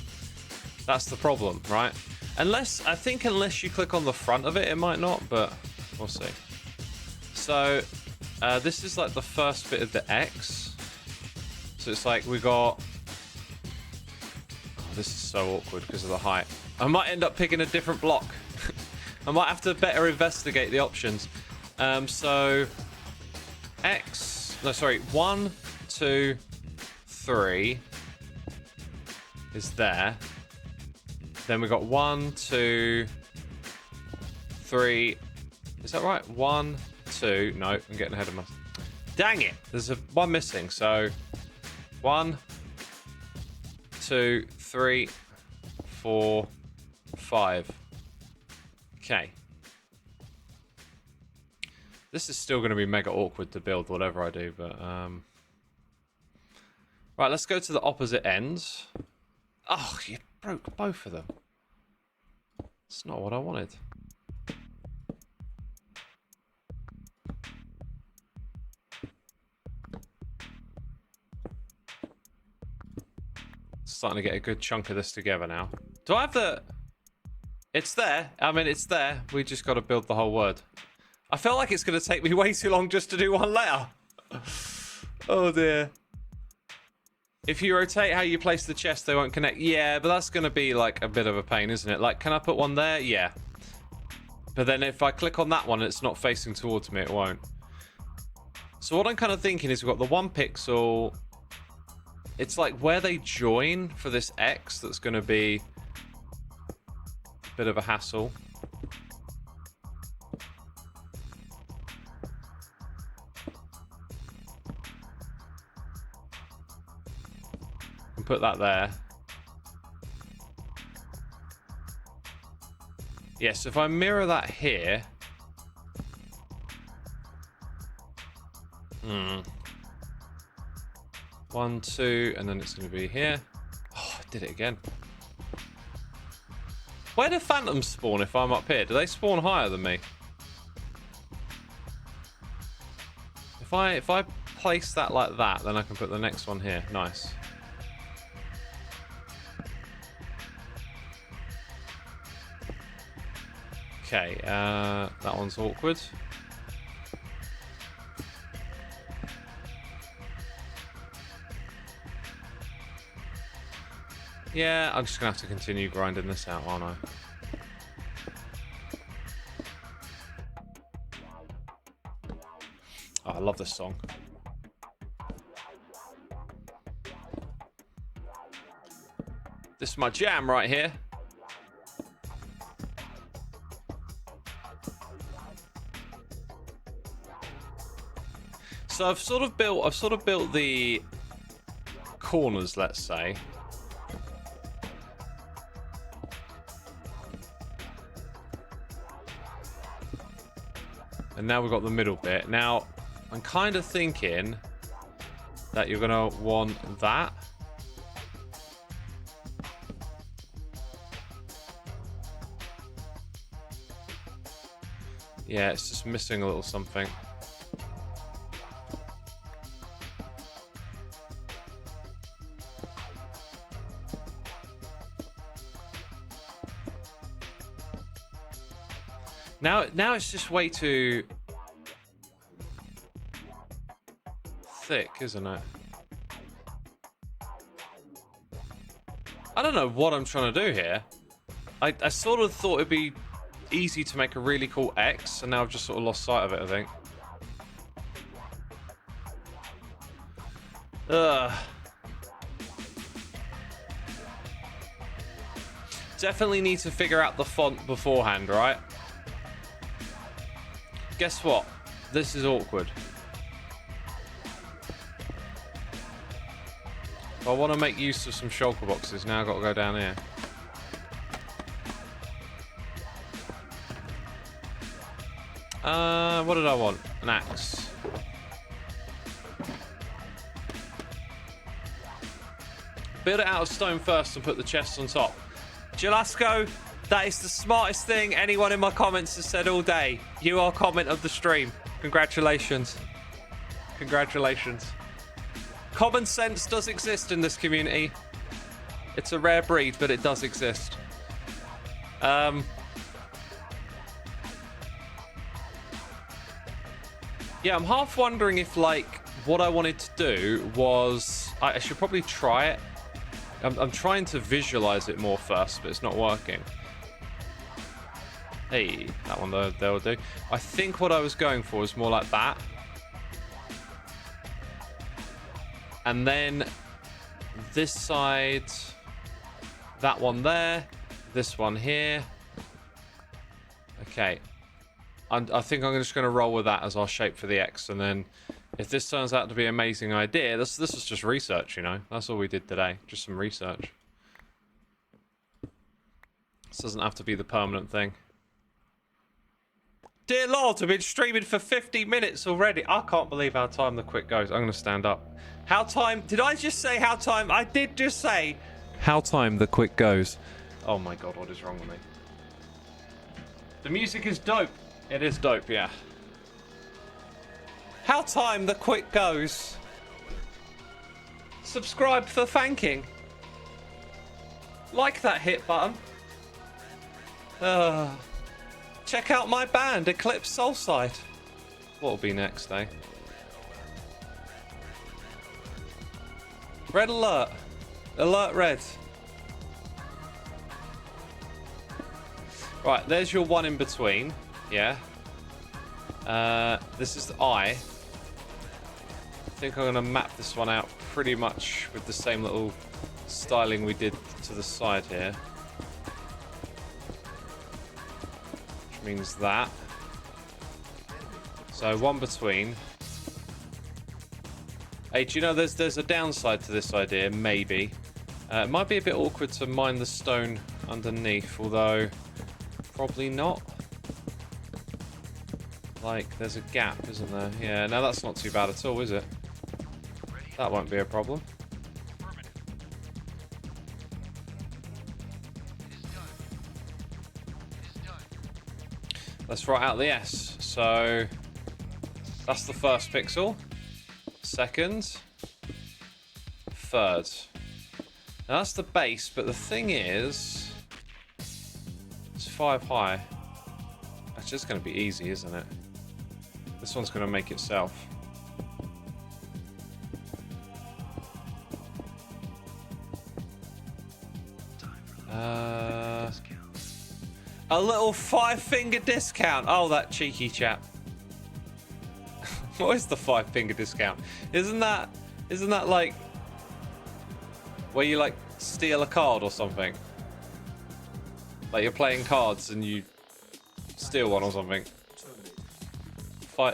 That's the problem, right? Unless you click on the front of it, it might not, but we'll see. So this is like the first bit of the X. So it's like we got... Oh, this is so awkward because of the height. I might end up picking a different block. I might have to better investigate the options. So X, no, sorry, 1, 2, 3 is there. Then we got 1, 2, 3. Is that right? 1, 2. No, I'm getting ahead of myself. Dang it! There's one missing. So 1, 2, 3, 4, 5. Okay. This is still going to be mega awkward to build, whatever I do, but right, let's go to the opposite ends. Oh, you broke both of them. It's not what I wanted. Starting to get a good chunk of this together now. Do I have the... It's there. I mean, it's there. We just got to build the whole word. I feel like it's going to take me way too long just to do one letter. Oh, dear. If you rotate how you place the chest, they won't connect. Yeah, but that's going to be like a bit of a pain, isn't it? Like, can I put one there? Yeah. But then if I click on that one and it's not facing towards me, it won't. So what I'm kind of thinking is we've got the 1 pixel. It's like where they join for this X that's going to be a bit of a hassle. put that there. Yes, if I mirror that here. 1, 2, and then it's going to be here. Oh, I did it again. Where do phantoms spawn if I'm up here? Do they spawn higher than me? If I place that like that, then I can put the next one here. Nice. Okay, that one's awkward. Yeah, I'm just gonna have to continue grinding this out, aren't I? Oh, I love this song. This is my jam right here. So I've sort of built the corners, let's say. And now we've got the middle bit. Now, I'm kind of thinking that you're gonna want that. Yeah, it's just missing a little something. Now it's just way too thick, isn't it? I don't know what I'm trying to do here. I sort of thought it'd be easy to make a really cool X, and now I've just sort of lost sight of it, I think. Ugh. Definitely need to figure out the font beforehand, right? Guess what? This is awkward. If I want to make use of some shulker boxes, now I've got to go down here. What did I want? An axe. Build it out of stone first and put the chest on top. Jalasco, that is the smartest thing anyone in my comments has said all day. You are comment of the stream. Congratulations. Congratulations. Common sense does exist in this community. It's a rare breed, but it does exist. Yeah, I'm half wondering if, like, what I wanted to do was... I should probably try it. I'm trying to visualize it more first, but it's not working. Hey, that one they'll do. I think what I was going for is more like that. And then this side, that one there, this one here. Okay. I think I'm just going to roll with that as our shape for the X, and then if this turns out to be an amazing idea, this is just research, you know. That's all we did today, just some research. This doesn't have to be the permanent thing. Dear Lord, I've been streaming for 50 minutes already. I can't believe how time the quick goes. I'm going to stand up. How time... Did I just say how time... I did just say how time the quick goes. Oh my God, what is wrong with me? The music is dope. It is dope, yeah. How time the quick goes. Subscribe for thanking. Like that hit button. Check out my band, Eclipse Soulside. What'll be next, eh? Red alert. Alert red. Right, there's your one in between. Yeah. This is the eye. I think I'm going to map this one out pretty much with the same little styling we did to the side here. Which means that. So one between. Hey, do you know there's a downside to this idea? Maybe. It might be a bit awkward to mine the stone underneath, although probably not. Like, there's a gap, isn't there? Yeah, no, that's not too bad at all, is it? That won't be a problem. Let's write out the S. So that's the first pixel. Second. Third. Now that's the base, but the thing is, it's 5 high. That's just going to be easy, isn't it? This one's going to make itself. A little 5-finger discount. Oh, that cheeky chap. What is the 5-finger discount? Isn't that like where you like steal a card or something? Like you're playing cards and you steal one or something.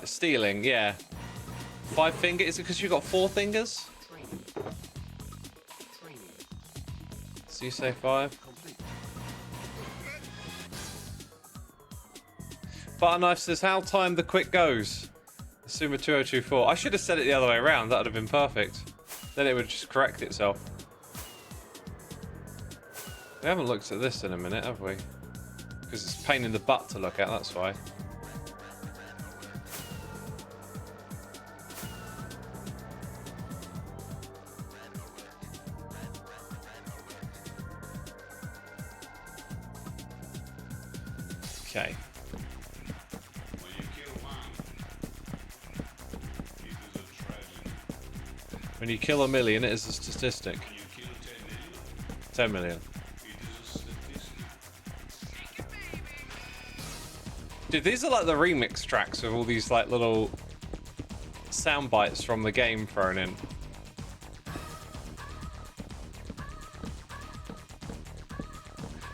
Stealing, yeah. 5-finger. Is it because you got 4 fingers? So you say 5. Butter Knife says, how time the quick goes. Xisuma 2024. I should have said it the other way around. That would have been perfect. Then it would just correct itself. We haven't looked at this in a minute, have we? Because it's a pain in the butt to look at, that's why. Okay. When you kill 1 million, it is a statistic. 10 million. Dude, these are like the remix tracks with all these like little sound bites from the game thrown in.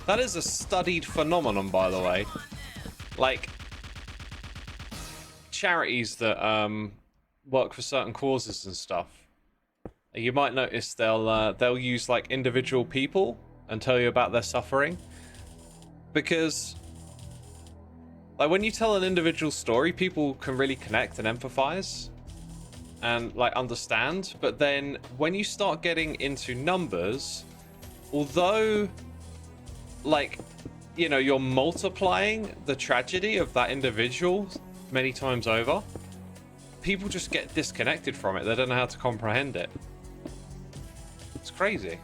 That is a studied phenomenon, by the way. Like charities that work for certain causes and stuff. You might notice they'll use like individual people and tell you about their suffering, because like when you tell an individual story, people can really connect and empathize and like understand. But then when you start getting into numbers, although like, you know, you're multiplying the tragedy of that individual many times over, people just get disconnected from it. They don't know how to comprehend it. It's crazy.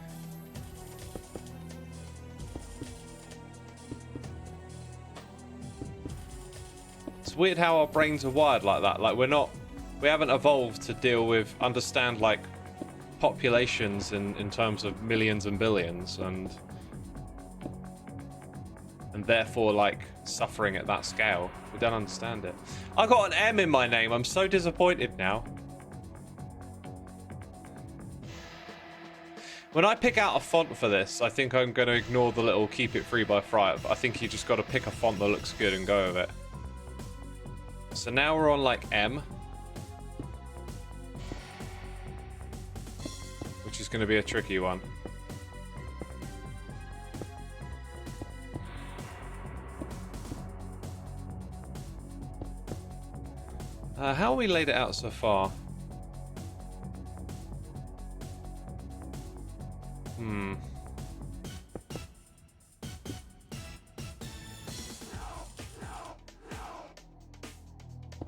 It's weird how our brains are wired like that. Like we haven't evolved to deal with, understand like populations in terms of millions and billions and therefore like suffering at that scale. We don't understand it. I got an M in my name. I'm so disappointed now. When I pick out a font for this, I think I'm going to ignore the little keep it free by Friar. I think you just got to pick a font that looks good and go with it. So now we're on like M, which is going to be a tricky one. How have we laid it out so far?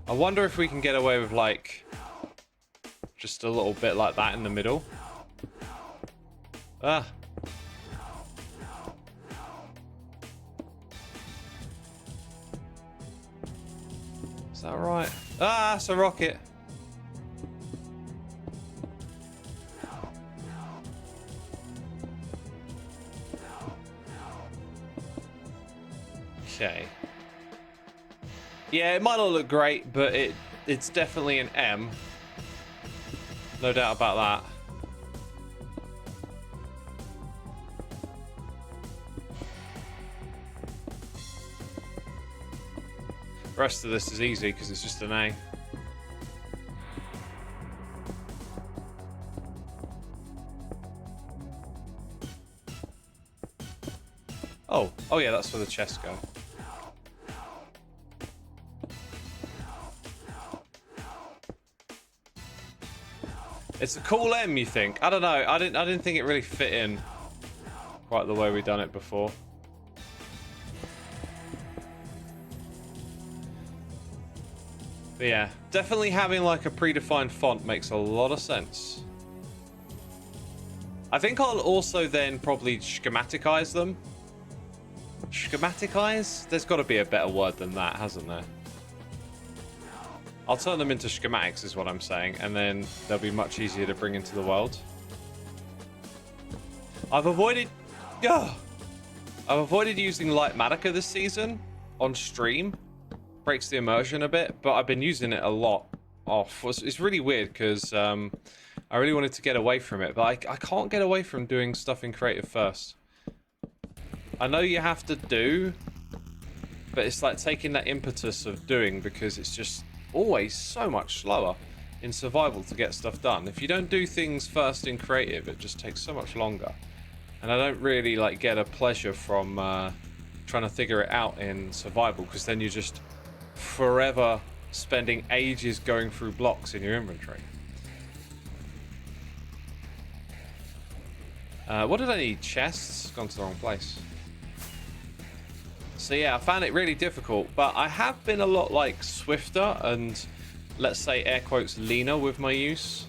I wonder if we can get away with like just a little bit like that in the middle. Ah. Is that right? Ah, it's a rocket. Okay. Yeah, it might not look great, but it's definitely an M. No doubt about that. The rest of this is easy because it's just an A. Oh, yeah, that's where the chests go. It's a cool M, you think? I don't know. I didn't think it really fit in quite the way we've done it before. But yeah, definitely having like a predefined font makes a lot of sense. I think I'll also then probably schematicize them. Schematicize? There's got to be a better word than that, hasn't there? I'll turn them into schematics is what I'm saying, and then they'll be much easier to bring into the world. I've avoided using Lightmatica this season on stream. Breaks the immersion a bit, but I've been using it a lot off. It's really weird because I really wanted to get away from it, but I can't get away from doing stuff in creative first. I know you have to do, but it's like taking that impetus of doing because it's just always so much slower in survival to get stuff done. If you don't do things first in creative, it just takes so much longer. And I don't really like get a pleasure from trying to figure it out in survival, because then you're just forever spending ages going through blocks in your inventory. What did I need? Chests? Gone to the wrong place. So yeah, I found it really difficult, but I have been a lot like swifter and, let's say, air quotes, leaner with my use.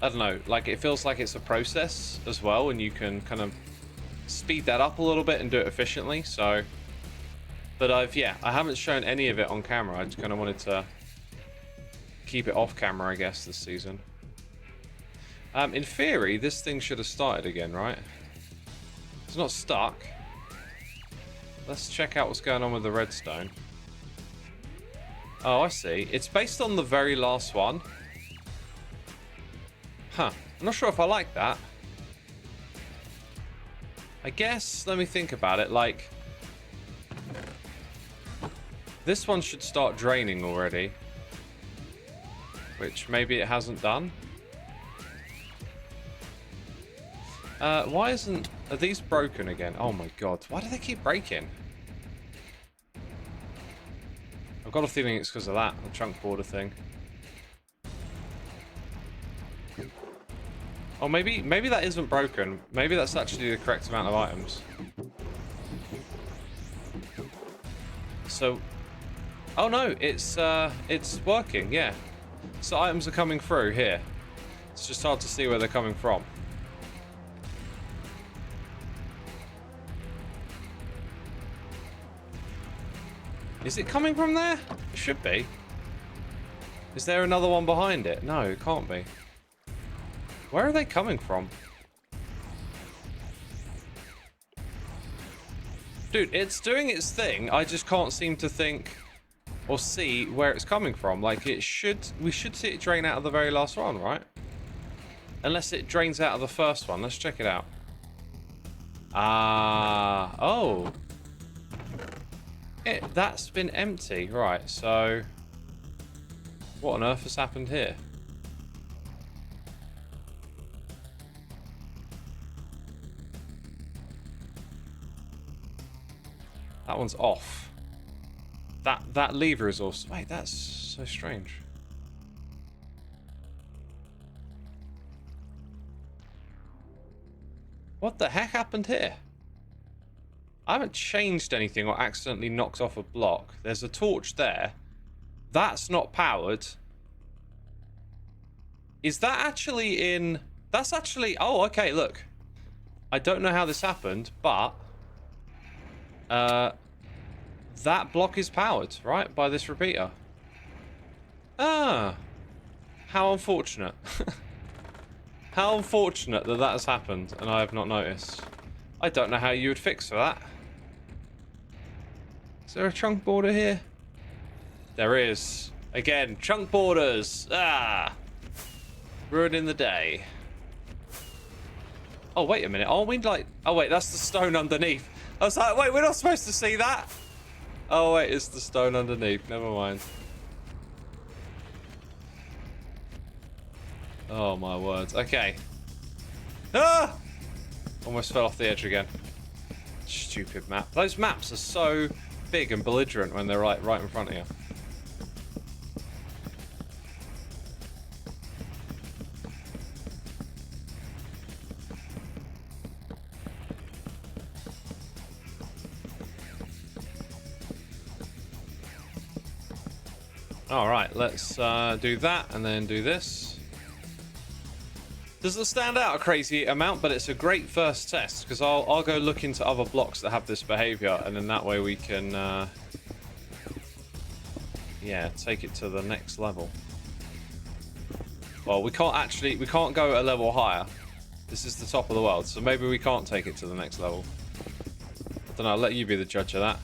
I don't know, like it feels like it's a process as well, and you can kind of speed that up a little bit and do it efficiently. So, but I haven't shown any of it on camera. I just kind of wanted to keep it off camera, I guess, this season. In theory, this thing should have started again, right? It's not stuck. Let's check out what's going on with the redstone. Oh, I see. It's based on the very last one. Huh. I'm not sure if I like that. I guess, let me think about it, like... This one should start draining already. Which maybe it hasn't done. Why isn't... Are these broken again? Oh my god. Why do they keep breaking? I've got a feeling it's because of that, the chunk border thing. Oh, maybe that isn't broken. Maybe that's actually the correct amount of items. So... Oh no, it's working, yeah. So items are coming through here. It's just hard to see where they're coming from. Is it coming from there? It should be. Is there another one behind it? No, it can't be. Where are they coming from? Dude, it's doing its thing. I just can't seem to think or see where it's coming from. Like, it should... We should see it drain out of the very last one, right? Unless it drains out of the first one. Let's check it out. Ah... Oh... That's been empty. Right, so... What on earth has happened here? That one's off. That lever is also... Wait, that's so strange. What the heck happened here? I haven't changed anything or accidentally knocked off a block. There's a torch there. That's not powered. Is that actually in... That's actually... Oh, okay, look. I don't know how this happened, but... that block is powered, right? By this repeater. Ah. How unfortunate. How unfortunate that that has happened and I have not noticed. I don't know how you would fix for that. Is there a chunk border here? There is. Again, chunk borders. Ah. Ruining the day. Oh, wait a minute. Aren't we like... Oh, wait, that's the stone underneath. I was like, wait, we're not supposed to see that. Oh, wait, it's the stone underneath. Never mind. Oh, my words. Okay. Ah! Almost fell off the edge again. Stupid map. Those maps are so big and belligerent when they're right in front of you. Alright, let's do that and then do this. Doesn't stand out a crazy amount, but it's a great first test because I'll go look into other blocks that have this behavior, and then that way we can yeah, take it to the next level. Well, we can't go a level higher. This is the top of the world, so maybe we can't take it to the next level. I don't know, I'll let you be the judge of that.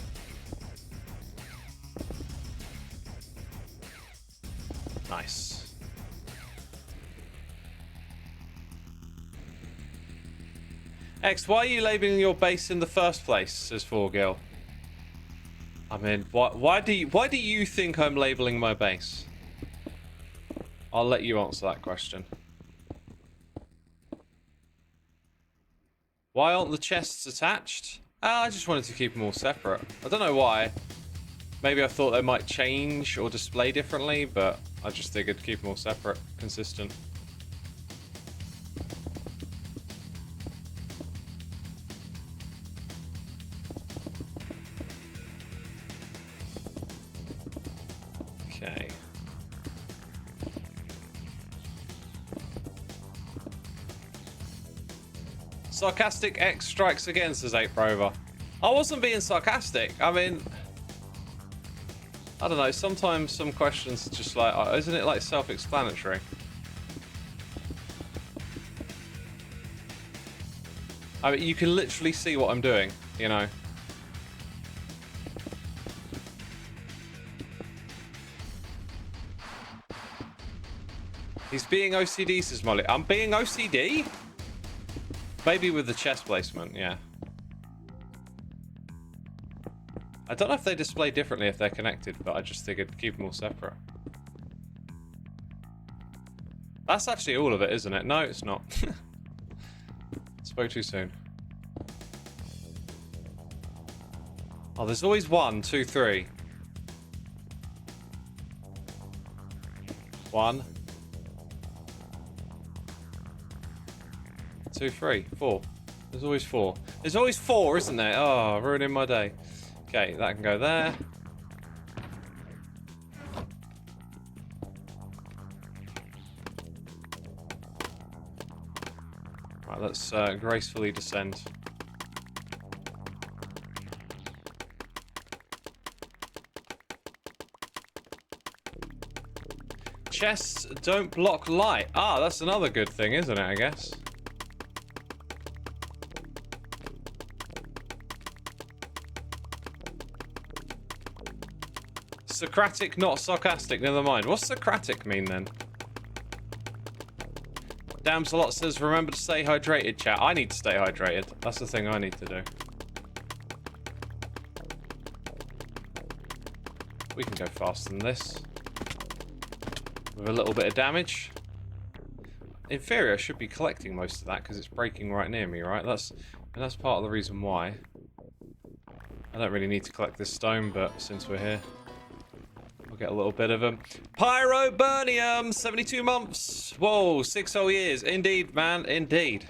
Nice. X, why are you labeling your base in the first place? Says 4Gil. I mean, why do you think I'm labeling my base? I'll let you answer that question. Why aren't the chests attached? I just wanted to keep them all separate. I don't know why. Maybe I thought they might change or display differently, but I just figured keep them all separate, consistent. Okay. Sarcastic X strikes again, says 8Prover. I wasn't being sarcastic. I mean, I don't know, sometimes some questions are just like, isn't it like self-explanatory? I mean, you can literally see what I'm doing, you know. He's being OCD, says Molly. I'm being OCD? Maybe with the chest placement, yeah. I don't know if they display differently if they're connected, but I just figured keep them all separate. That's actually all of it, isn't it? No, it's not. Spoke too soon. Oh, there's always 1, 2, 3. 1, 2, 3, 4. There's always 4. There's always 4, isn't there? Oh, ruining my day. Okay, that can go there. Right, let's gracefully descend. Chests don't block light. Ah, that's another good thing, isn't it, I guess? Socratic, not sarcastic, never mind. What's Socratic mean then? Damselot says, remember to stay hydrated, chat. I need to stay hydrated. That's the thing I need to do. We can go faster than this. With a little bit of damage. In theory, I should be collecting most of that because it's breaking right near me, right? That's part of the reason why. I don't really need to collect this stone, but since we're here, we'll get a little bit of them. Pyroburnium, 72 months. Whoa, 6 whole years. Indeed, man, indeed.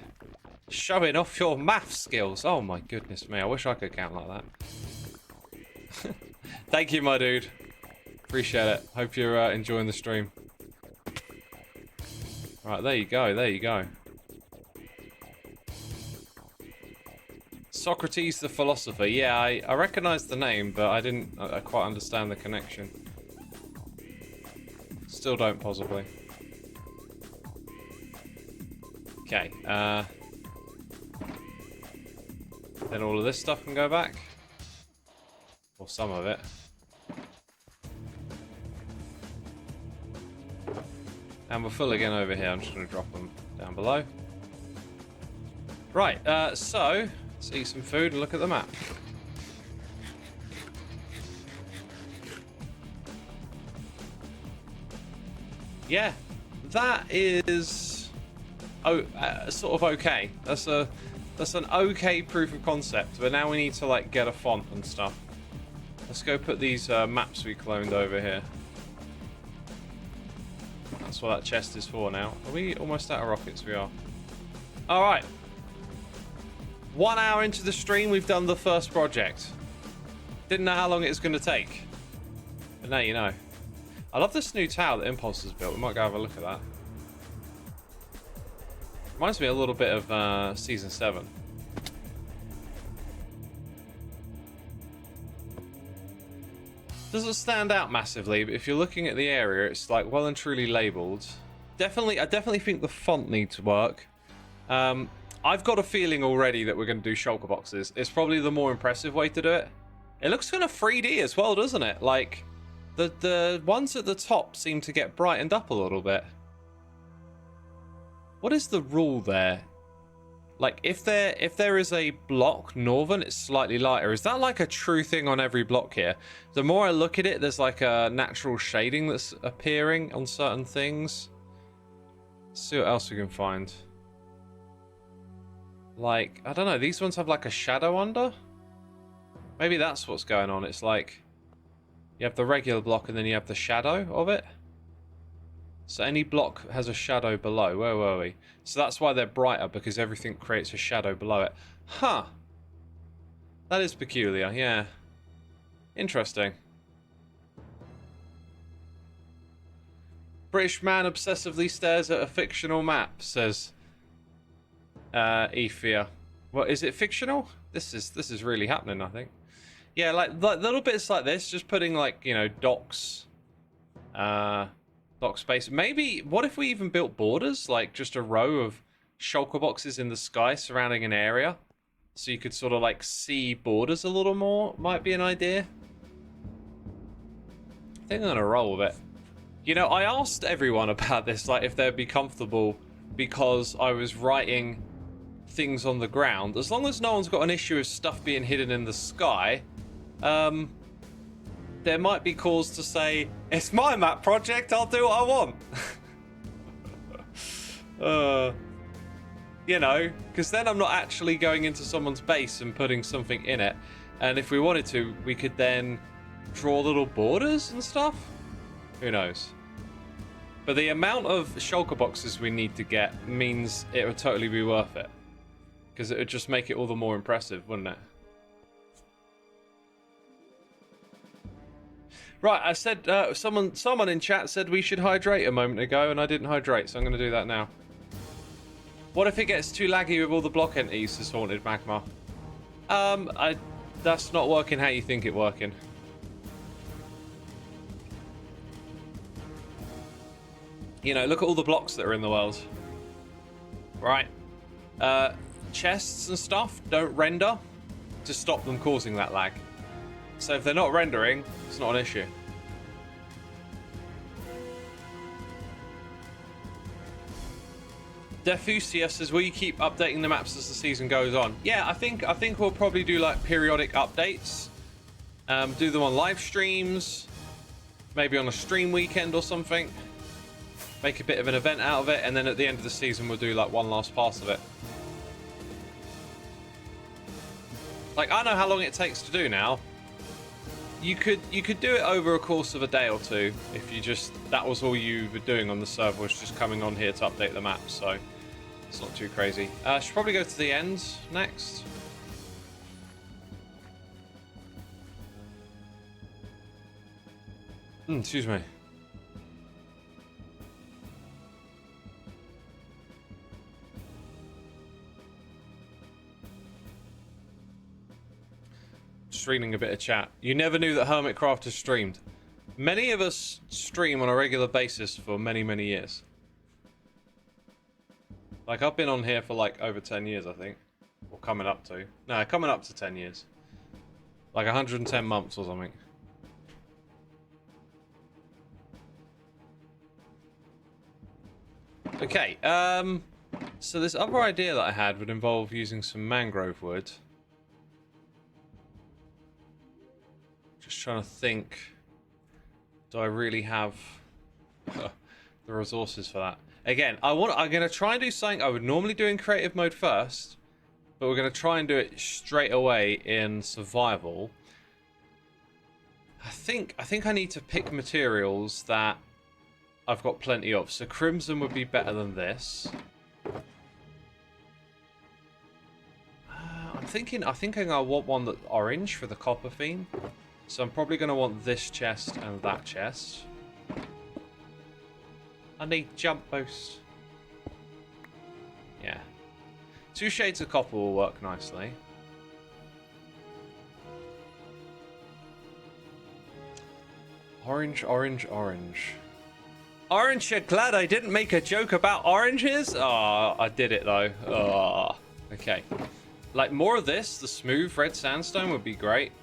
Showing off your math skills. Oh my goodness me, I wish I could count like that. Thank you, my dude. Appreciate it. Hope you're enjoying the stream. Right, there you go, there you go. Socrates the philosopher. Yeah, I recognise the name, but I didn't quite understand the connection. Still don't, possibly. Okay, then all of this stuff can go back. Or some of it. And we're full again over here. I'm just going to drop them down below. Right, so let's eat some food and look at the map. Yeah, that is sort of okay. That's a That's an okay proof of concept, but now we need to like get a font and stuff. Let's go put these maps we cloned over here. That's what that chest is for now. Are we almost out of rockets? We are. Alright. 1 hour into the stream, we've done the first project. Didn't know how long it was going to take. But now you know. I love this new tower that Impulse has built. We might go have a look at that. Reminds me a little bit of Season 7. Doesn't stand out massively, but if you're looking at the area, it's like well and truly labelled. I definitely think the font needs work. I've got a feeling already that we're going to do shulker boxes. It's probably the more impressive way to do it. It looks kind of 3D as well, doesn't it? Like, the ones at the top seem to get brightened up a little bit. What is the rule there? Like, if there is a block northern, it's slightly lighter. Is that like a true thing on every block here? The more I look at it, there's like a natural shading that's appearing on certain things. Let's see what else we can find. Like, I don't know, these ones have like a shadow under? Maybe that's what's going on. It's like, you have the regular block and then you have the shadow of it. So any block has a shadow below. Where were we? So that's why they're brighter, because everything creates a shadow below it. Huh. That is peculiar, yeah. Interesting. British man obsessively stares at a fictional map, says Ephia. What, is it fictional? This is really happening, I think. Yeah, like little bits like this, just putting like, you know, docks. Dock space. Maybe, what if we even built borders? Like just a row of shulker boxes in the sky surrounding an area. So you could sort of like see borders a little more. Might be an idea. I think I'm going to roll with it. You know, I asked everyone about this, like if they'd be comfortable, because I was writing things on the ground. As long as no one's got an issue with stuff being hidden in the sky, there might be cause to say, it's my map project, I'll do what I want. You know, because then I'm not actually going into someone's base and putting something in it. And if we wanted to, we could then draw little borders and stuff. Who knows? But the amount of shulker boxes we need to get means it would totally be worth it. Because it would just make it all the more impressive, wouldn't it? Right, I said, someone in chat said we should hydrate a moment ago, and I didn't hydrate, so I'm going to do that now. What if it gets too laggy with all the block entities, says Haunted Magma? That's not working how you think it working. You know, look at all the blocks that are in the world. Right. Chests and stuff don't render to stop them causing that lag. So if they're not rendering, it's not an issue. Defusia says, will you keep updating the maps as the season goes on? Yeah, I think we'll probably do like periodic updates. Do them on live streams, maybe on a stream weekend or something. Make a bit of an event out of it, and then at the end of the season we'll do like one last pass of it. Like, I know how long it takes to do now. You could do it over a course of a day or two if you just, that was all you were doing on the server, was just coming on here to update the map, so it's not too crazy. Should probably go to the end next. Excuse me. Just reading a bit of chat. You never knew that Hermitcraft has streamed. Many of us stream on a regular basis for many, many years. Like, I've been on here for like over 10 years, I think. Or coming up to. No, coming up to 10 years. Like 110 months or something. Okay, so this other idea that I had would involve using some mangrove wood. Just trying to think, do I really have the resources for that? Again, I'm going to try and do something I would normally do in creative mode first, but we're going to try and do it straight away in survival. I think I need to pick materials that I've got plenty of. So crimson would be better than this. I think I want one that's orange for the copper theme. So I'm probably going to want this chest and that chest. I need jump boost. Yeah. 2 shades of copper will work nicely. Orange, orange, orange. Orange, you're glad I didn't make a joke about oranges? Oh, I did it though. Oh, okay. Like more of this, the smooth red sandstone would be great.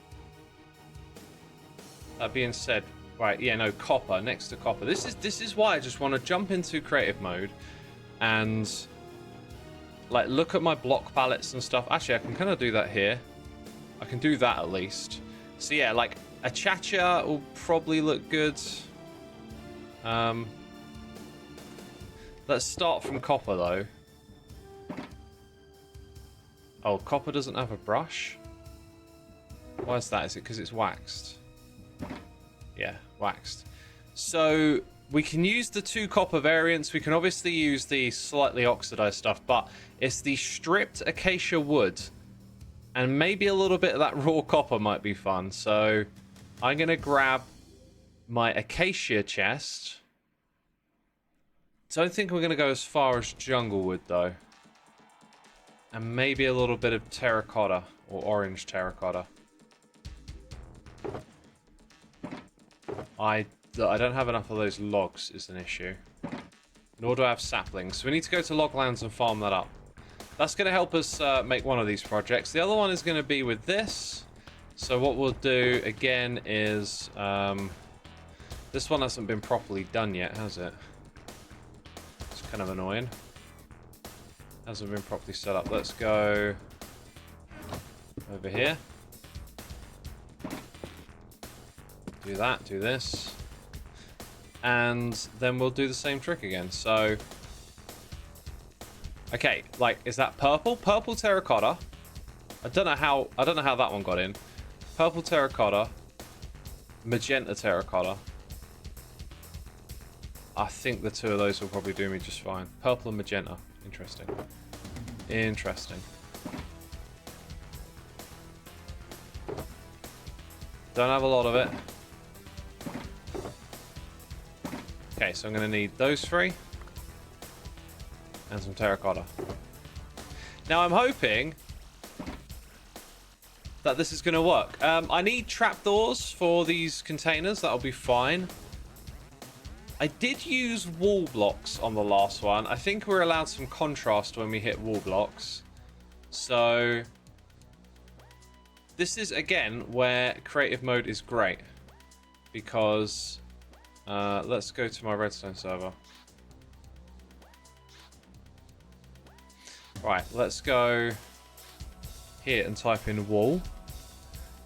That being said, right, yeah, no, copper, next to copper. This is why I just want to jump into creative mode and like look at my block palettes and stuff. Actually, I can kind of do that here. I can do that at least. So yeah, like a cha-cha will probably look good. Let's start from copper though. Oh, copper doesn't have a brush? Why is that? Is it because it's waxed? Yeah, waxed. So we can use the 2 copper variants. We can obviously use the slightly oxidized stuff, but it's the stripped acacia wood. And maybe a little bit of that raw copper might be fun. So I'm going to grab my acacia chest. Don't think we're going to go as far as jungle wood though. And maybe a little bit of terracotta or orange terracotta. I don't have enough of those logs is an issue. Nor do I have saplings. So we need to go to loglands and farm that up. That's going to help us make one of these projects. The other one is going to be with this. So what we'll do again is... this one hasn't been properly done yet, has it? It's kind of annoying. Hasn't been properly set up. Let's go over here. Do that, do this. And then we'll do the same trick again. So, okay, like, is that purple? Purple terracotta. I don't know how that one got in. Purple terracotta. Magenta terracotta. I think the 2 of those will probably do me just fine. Purple and magenta. Interesting. Interesting. Don't have a lot of it. Okay, so I'm going to need those 3. And some terracotta. Now I'm hoping that this is going to work. I need trapdoors for these containers. That'll be fine. I did use wall blocks on the last one. I think we're allowed some contrast when we hit wall blocks. So this is, again, where creative mode is great. Because let's go to my redstone server. Right, let's go here and type in wall.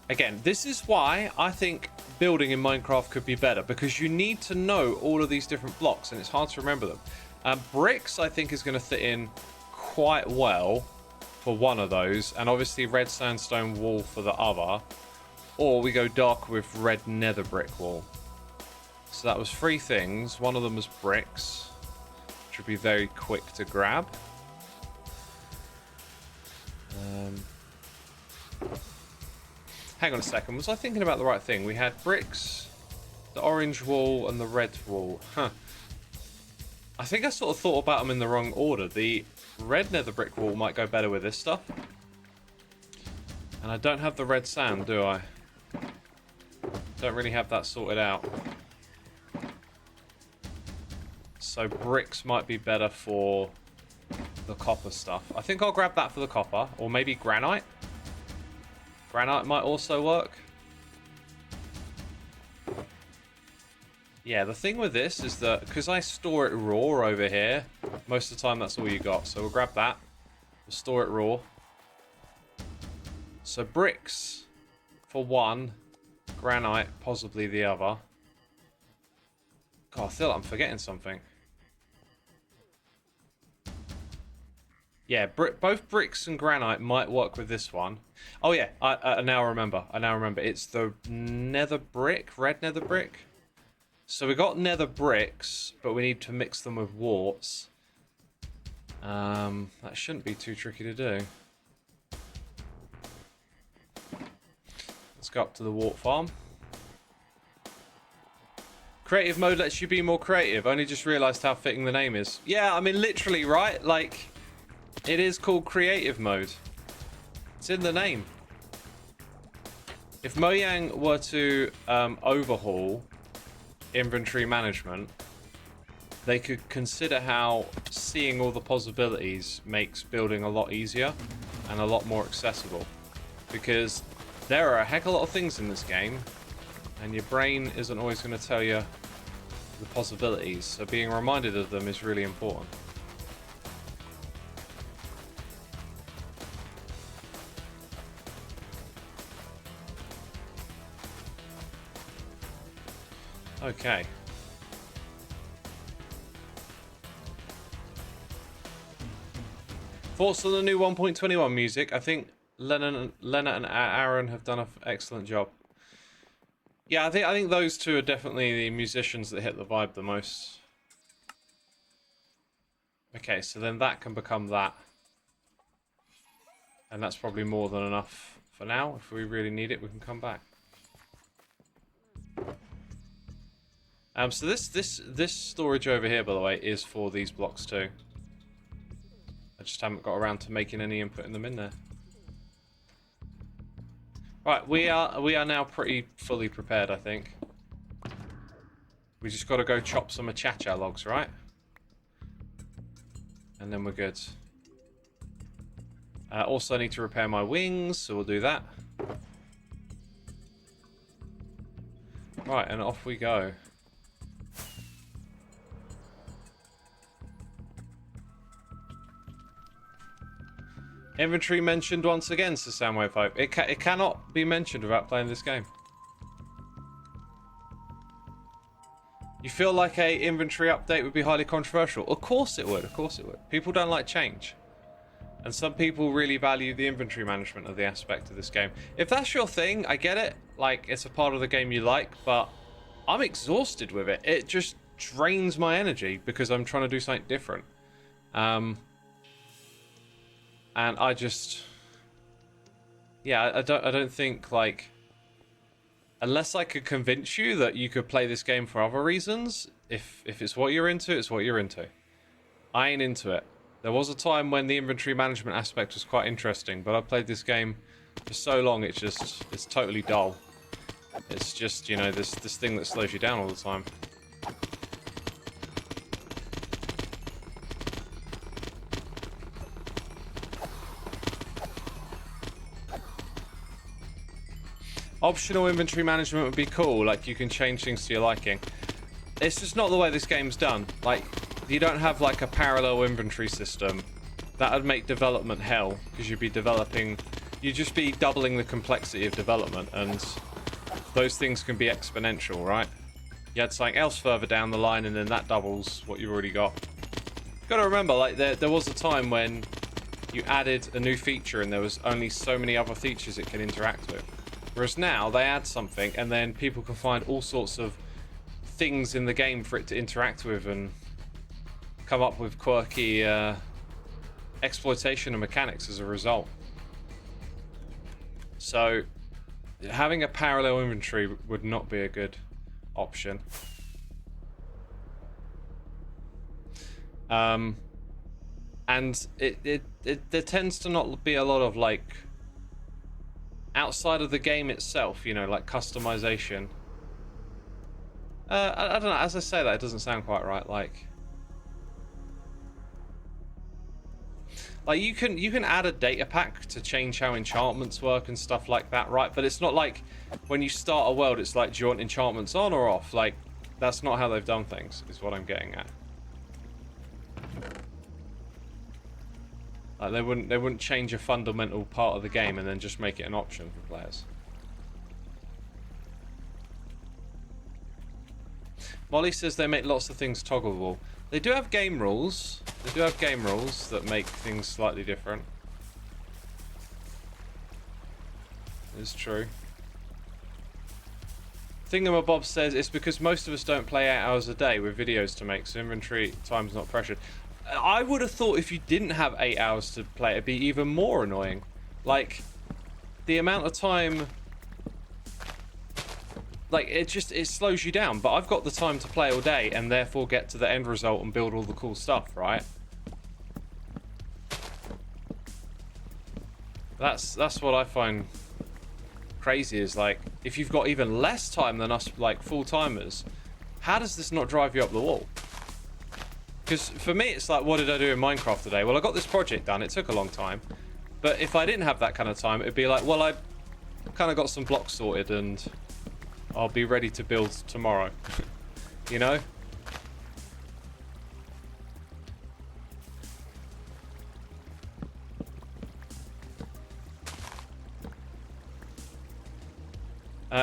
Again, this is why I think building in Minecraft could be better, because you need to know all of these different blocks and it's hard to remember them. Bricks, I think, is going to fit in quite well for one of those, and obviously red sandstone wall for the other, or we go dark with red nether brick wall. So that was 3 things. One of them was bricks, which would be very quick to grab. Hang on a second, was I thinking about the right thing? We had bricks, the orange wall, and the red wall. Huh. I think I sort of thought about them in the wrong order. The red nether brick wall might go better with this stuff. And I don't have the red sand, do I? Don't really have that sorted out. So bricks might be better for the copper stuff. I think I'll grab that for the copper, or maybe granite. Granite might also work. Yeah, the thing with this is that because I store it raw over here, most of the time that's all you got. So we'll grab that. We'll store it raw. So bricks for one, granite possibly the other. God, I feel like I'm forgetting something. Yeah, both bricks and granite might work with this one. Oh yeah, I now remember. I now remember. It's the nether brick, red nether brick. So we got nether bricks, but we need to mix them with warts. That shouldn't be too tricky to do. Let's go up to the wart farm. Creative mode lets you be more creative. Only just realised how fitting the name is. Yeah, I mean, literally, right? Like, it is called creative mode. It's in the name. If Mojang were to overhaul inventory management, they could consider how seeing all the possibilities makes building a lot easier and a lot more accessible. Because there are a heck of a lot of things in this game, and your brain isn't always going to tell you the possibilities, so being reminded of them is really important. Okay. Thoughts on the new 1.21 music? I think Lennart and Aaron have done an excellent job. Yeah, I think those two are definitely the musicians that hit the vibe the most. Okay, so then that can become that. And that's probably more than enough for now. If we really need it, we can come back. So this storage over here, by the way, is for these blocks too. I just haven't got around to making any and putting them in there. Right, we are now pretty fully prepared, I think. We just got to go chop some achacha logs, right? And then we're good. Also, I need to repair my wings, so we'll do that. Right, and off we go. Inventory mentioned once again, says Soundwave5. It cannot be mentioned without playing this game. You feel like a inventory update would be highly controversial? Of course it would, of course it would. People don't like change. And some people really value the inventory management of the aspect of this game. If that's your thing, I get it. Like, it's a part of the game you like, but I'm exhausted with it. It just drains my energy because I'm trying to do something different. And I just, yeah, I don't think, like, unless I could convince you that you could play this game for other reasons, if it's what you're into, it's what you're into. I ain't into it. There was a time when the inventory management aspect was quite interesting, but I played this game for so long, it's totally dull. It's just, you know, this thing that slows you down all the time. Optional inventory management would be cool, like you can change things to your liking. It's just not the way this game's done. Like, you don't have like a parallel inventory system. That would make development hell, because you'd just be doubling the complexity of development, and those things can be exponential, right? You had something else further down the line, and then that doubles what you've already got. You've got to remember, like, there was a time when you added a new feature, and there was only so many other features it can interact with. Whereas now, they add something, and then people can find all sorts of things in the game for it to interact with, and come up with quirky exploitation and mechanics as a result. So, having a parallel inventory would not be a good option. And there tends to not be a lot of, like, outside of the game itself, you know, like customization. I don't know, as I say that, it doesn't sound quite right. Like you can add a data pack to change how enchantments work and stuff like that, right? But it's not like when you start a world, it's like, do you want enchantments on or off? Like, that's not how they've done things, is what I'm getting at. Like, they wouldn't change a fundamental part of the game and then just make it an option for players. Molly says they make lots of things toggleable. They do have game rules. They do have game rules that make things slightly different. It's true. Thingamabob says it's because most of us don't play 8 hours a day with videos to make, so inventory time's not pressured. I would have thought if you didn't have 8 hours to play, it'd be even more annoying. Like, the amount of time... Like, it slows you down. But I've got the time to play all day and therefore get to the end result and build all the cool stuff, right? That's what I find crazy is, like, if you've got even less time than us, like, full-timers, how does this not drive you up the wall? Because for me, it's like, what did I do in Minecraft today? Well, I got this project done. It took a long time. But if I didn't have that kind of time, it'd be like, well, I kind of got some blocks sorted and I'll be ready to build tomorrow. You know?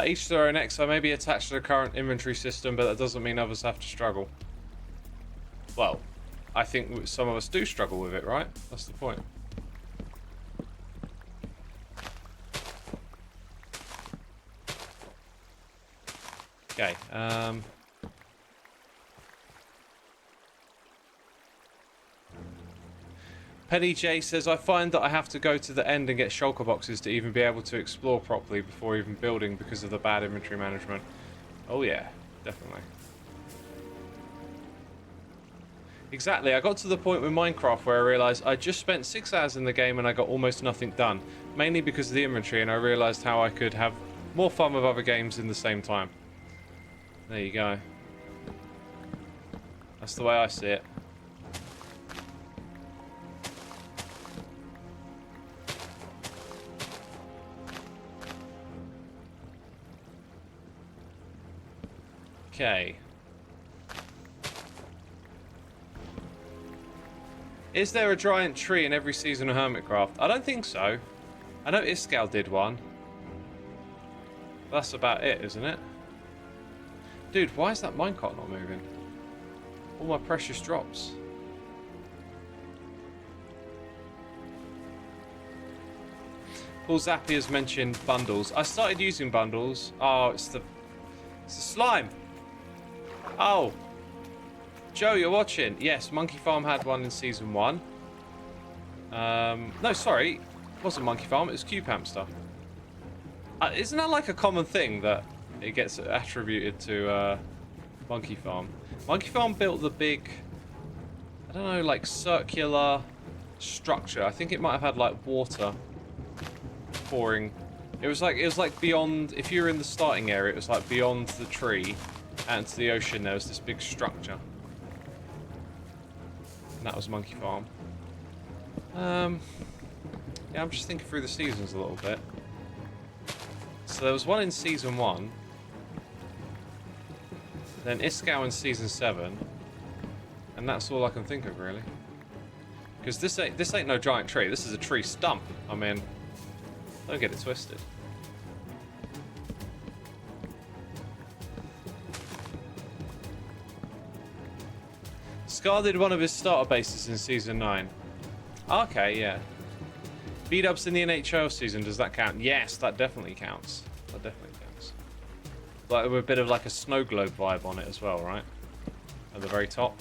Each to their own X, I may be attached to the current inventory system, but that doesn't mean others have to struggle. Well, I think some of us do struggle with it, right? That's the point. Okay, Penny J says, I find that I have to go to the end and get shulker boxes to even be able to explore properly before even building because of the bad inventory management. Oh yeah, definitely. Exactly, I got to the point with Minecraft where I realised I just spent 6 hours in the game and I got almost nothing done. Mainly because of the inventory, and I realised how I could have more fun with other games in the same time. There you go. That's the way I see it. Okay. Is there a giant tree in every season of Hermitcraft? I don't think so. I know Iskal did one. That's about it, isn't it? Dude, why is that minecart not moving? All my precious drops. Paul Zappi has mentioned bundles. I started using bundles. Oh, it's the slime. Oh. Joe, you're watching. Yes, Monkey Farm had one in season 1. No, sorry. It wasn't Monkey Farm, it was Cube Hamster. Isn't that like a common thing that it gets attributed to Monkey Farm? Monkey Farm built the big, I don't know, like circular structure. I think it might have had like water pouring. It was like beyond, if you were in the starting area, it was like beyond the tree and to the ocean there was this big structure. And that was Monkey Farm. Yeah, I'm just thinking through the seasons a little bit. So there was one in season 1. Then Iskal in season 7. And that's all I can think of, really. Because this ain't no giant tree. This is a tree stump. I mean, don't get it twisted. Scar did one of his starter bases in season 9. Okay, yeah. B-dubs in the NHL season, does that count? Yes, that definitely counts. That definitely counts. Like with a bit of like a snow globe vibe on it as well, right? At the very top.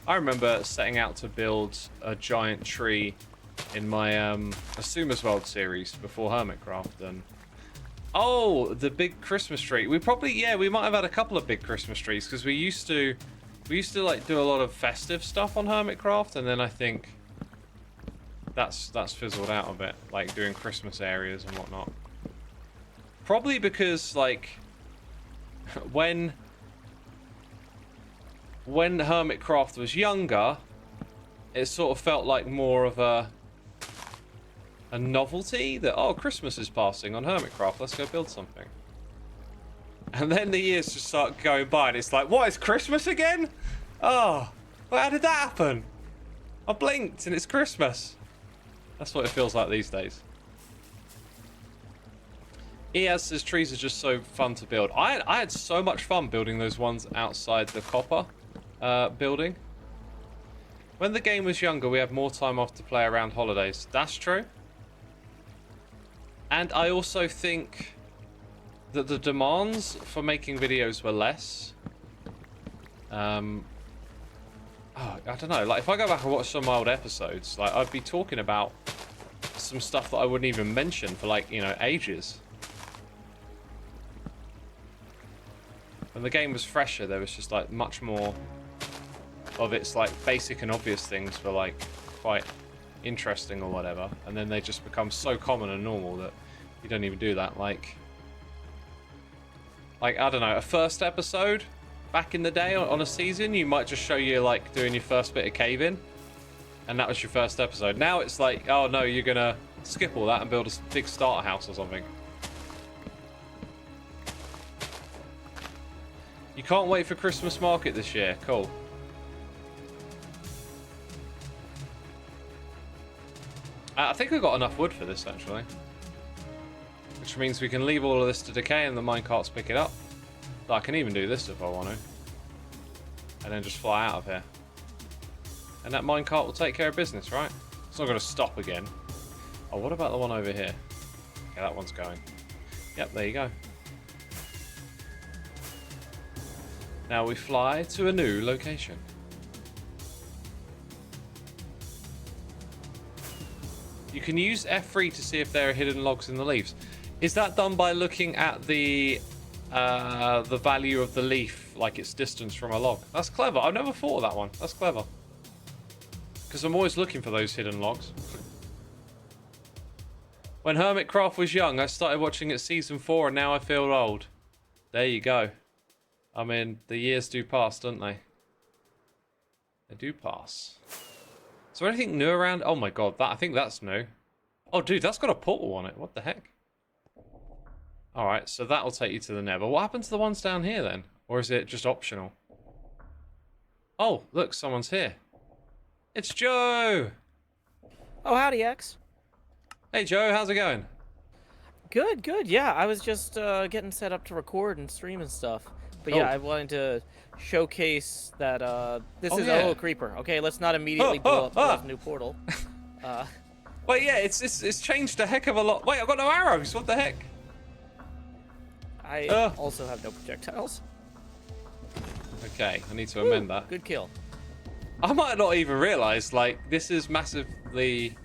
I remember setting out to build a giant tree in my Xisuma's World series before Hermitcraft, and oh, the big Christmas tree. We might have had a couple of big Christmas trees because we used to like do a lot of festive stuff on Hermitcraft, and then I think that's fizzled out a bit, like doing Christmas areas and whatnot. Probably because like when Hermitcraft was younger, it sort of felt like more of a novelty that, oh, Christmas is passing on Hermitcraft, let's go build something. And then the years just start going by and it's like, what, is Christmas again? Oh, well, how did that happen? I blinked and it's Christmas. That's what it feels like these days. ES says trees are just so fun to build. I had so much fun building those ones outside the copper building. When the game was younger, we had more time off to play around holidays. That's true. And I also think that the demands for making videos were less. Oh, I don't know. Like, if I go back and watch some old episodes, like, I'd be talking about some stuff that I wouldn't even mention for, like, you know, ages. When the game was fresher, there was just, like, much more of its, like, basic and obvious things were, like, quite interesting or whatever. And then they just become so common and normal that you don't even do that. Like, I don't know, a first episode back in the day on a season, you might just show you, like, doing your first bit of cave-in. And that was your first episode. Now it's like, oh no, you're gonna skip all that and build a big starter house or something. You can't wait for Christmas market this year. Cool. I think we've got enough wood for this, actually. Which means we can leave all of this to decay and the minecarts pick it up. So I can even do this if I want to. And then just fly out of here. And that minecart will take care of business, right? It's not going to stop again. Oh, what about the one over here? Okay, that one's going. Yep, there you go. Now we fly to a new location. You can use F3 to see if there are hidden logs in the leaves. Is that done by looking at the value of the leaf, like its distance from a log? That's clever. I've never thought of that one. That's clever. Because I'm always looking for those hidden logs. When Hermitcraft was young, I started watching it season 4 and now I feel old. There you go. I mean, the years do pass, don't they? They do pass. Is there anything new around? Oh my god, I think that's new. Oh dude, that's got a portal on it. What the heck? Alright, so that'll take you to the Nether. What happened to the ones down here then? Or is it just optional? Oh, look, someone's here. It's Joe! Oh, howdy, X. Hey Joe, how's it going? Good, good. Yeah, I was just getting set up to record and stream and stuff. But yeah, I wanted to showcase that this is yeah. a creeper. Okay, let's not immediately blow up Pearl's new portal. Wait, yeah, it's changed a heck of a lot. Wait, I've got no arrows. What the heck? I also have no projectiles. Okay, I need to amend that. Good kill. I might not even realize, like, this is massively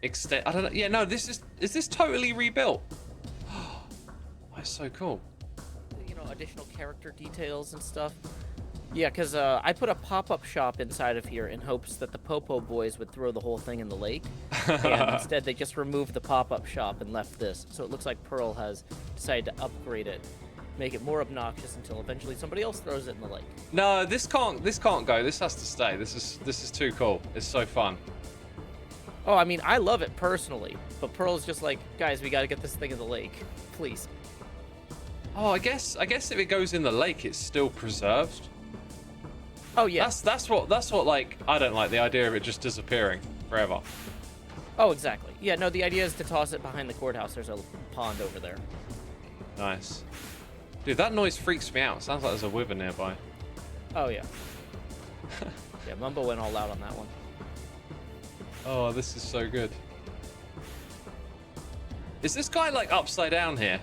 extend. I don't know. Yeah, no, is this totally rebuilt? Oh, that's so cool. You know, additional character details and stuff. Yeah, because I put a pop-up shop inside of here in hopes that the Popo boys would throw the whole thing in the lake. And instead, they just removed the pop-up shop and left this. So it looks like Pearl has decided to upgrade it, make it more obnoxious until eventually somebody else throws it in the lake. No, this can't go. This has to stay. This is too cool. It's so fun. Oh, I mean, I love it personally, but Pearl's just like, guys, we gotta get this thing in the lake, please. Oh, I guess if it goes in the lake, it's still preserved. Oh yeah. That's what like I don't like the idea of it just disappearing forever. Oh, exactly. Yeah, no, the idea is to toss it behind the courthouse. There's a pond over there. Nice. Dude, that noise freaks me out. Sounds like there's a wither nearby. Oh yeah. Yeah, Mumbo went all out on that one. Oh, this is so good. Is this guy like upside down here?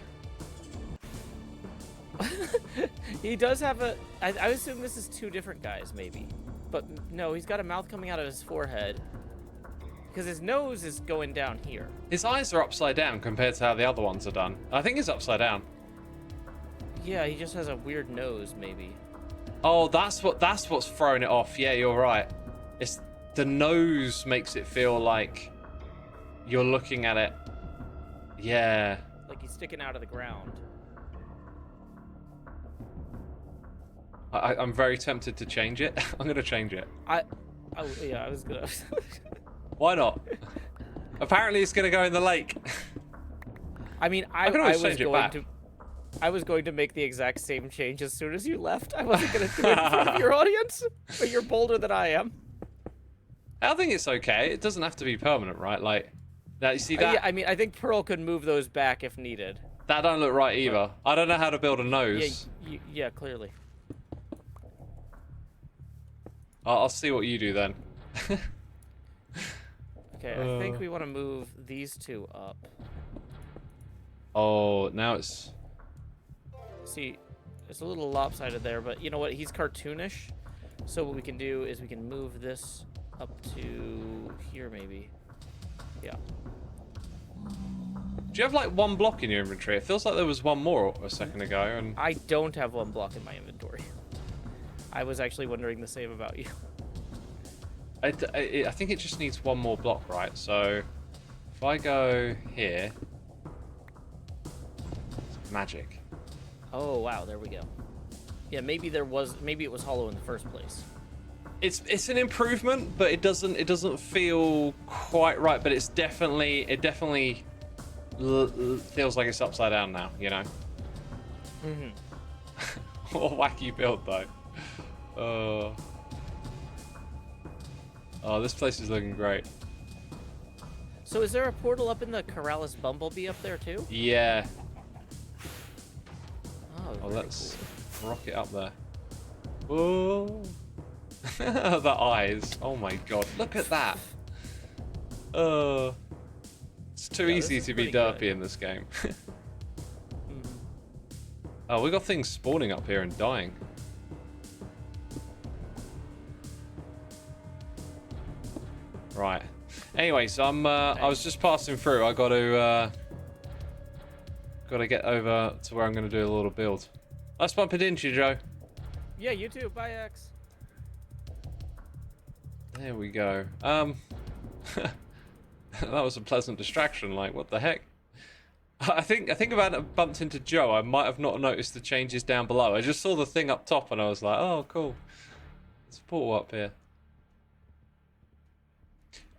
He does have a... I assume this is two different guys, maybe. But no, he's got a mouth coming out of his forehead. Because his nose is going down here. His eyes are upside down compared to how the other ones are done. I think he's upside down. Yeah, he just has a weird nose, maybe. Oh, that's what's throwing it off. Yeah, you're right. It's the nose makes it feel like you're looking at it. Yeah. Like he's sticking out of the ground. I'm very tempted to change it. I'm gonna change it. Yeah, I was gonna. Why not? Apparently, it's gonna go in the lake. I mean, I was going to make the exact same change as soon as you left. I wasn't gonna do it in front of your audience, but you're bolder than I am. I think it's okay. It doesn't have to be permanent, right? Like, Now you see that? Yeah, I mean, I think Pearl could move those back if needed. That don't look right either. I don't know how to build a nose. Yeah, clearly. I'll see what you do then. Okay, I think we want to move these two up. Oh, now it's... See, it's a little lopsided there, but you know what? He's cartoonish. So what we can do is we can move this up to here, maybe. Yeah. Do you have like one block in your inventory? It feels like there was one more a second ago. And I don't have one block in my inventory. I was actually wondering the same about you. I think it just needs one more block, right? So if I go here, magic. Oh wow, there we go. Yeah, maybe it was hollow in the first place. It's an improvement, but it doesn't feel quite right. But it definitely feels like it's upside down now. You know. What a wacky build though. Oh, this place is looking great. So is there a portal up in the Corrales Bumblebee up there too? Yeah. Oh, Let's rock it up there. Whoa. The eyes. Oh my god. Look at that. It's too easy to be derpy in this game. Oh, we got things spawning up here and dying. Right. Anyways, I was just passing through. I got to get over to where I'm going to do a little build. Nice bumping into you, Joe. Yeah, you too. Bye, X. There we go. That was a pleasant distraction. Like, what the heck? I think if I hadn't bumped into Joe, I might have not noticed the changes down below. I just saw the thing up top, and I was like, "Oh, cool. There's a portal up here."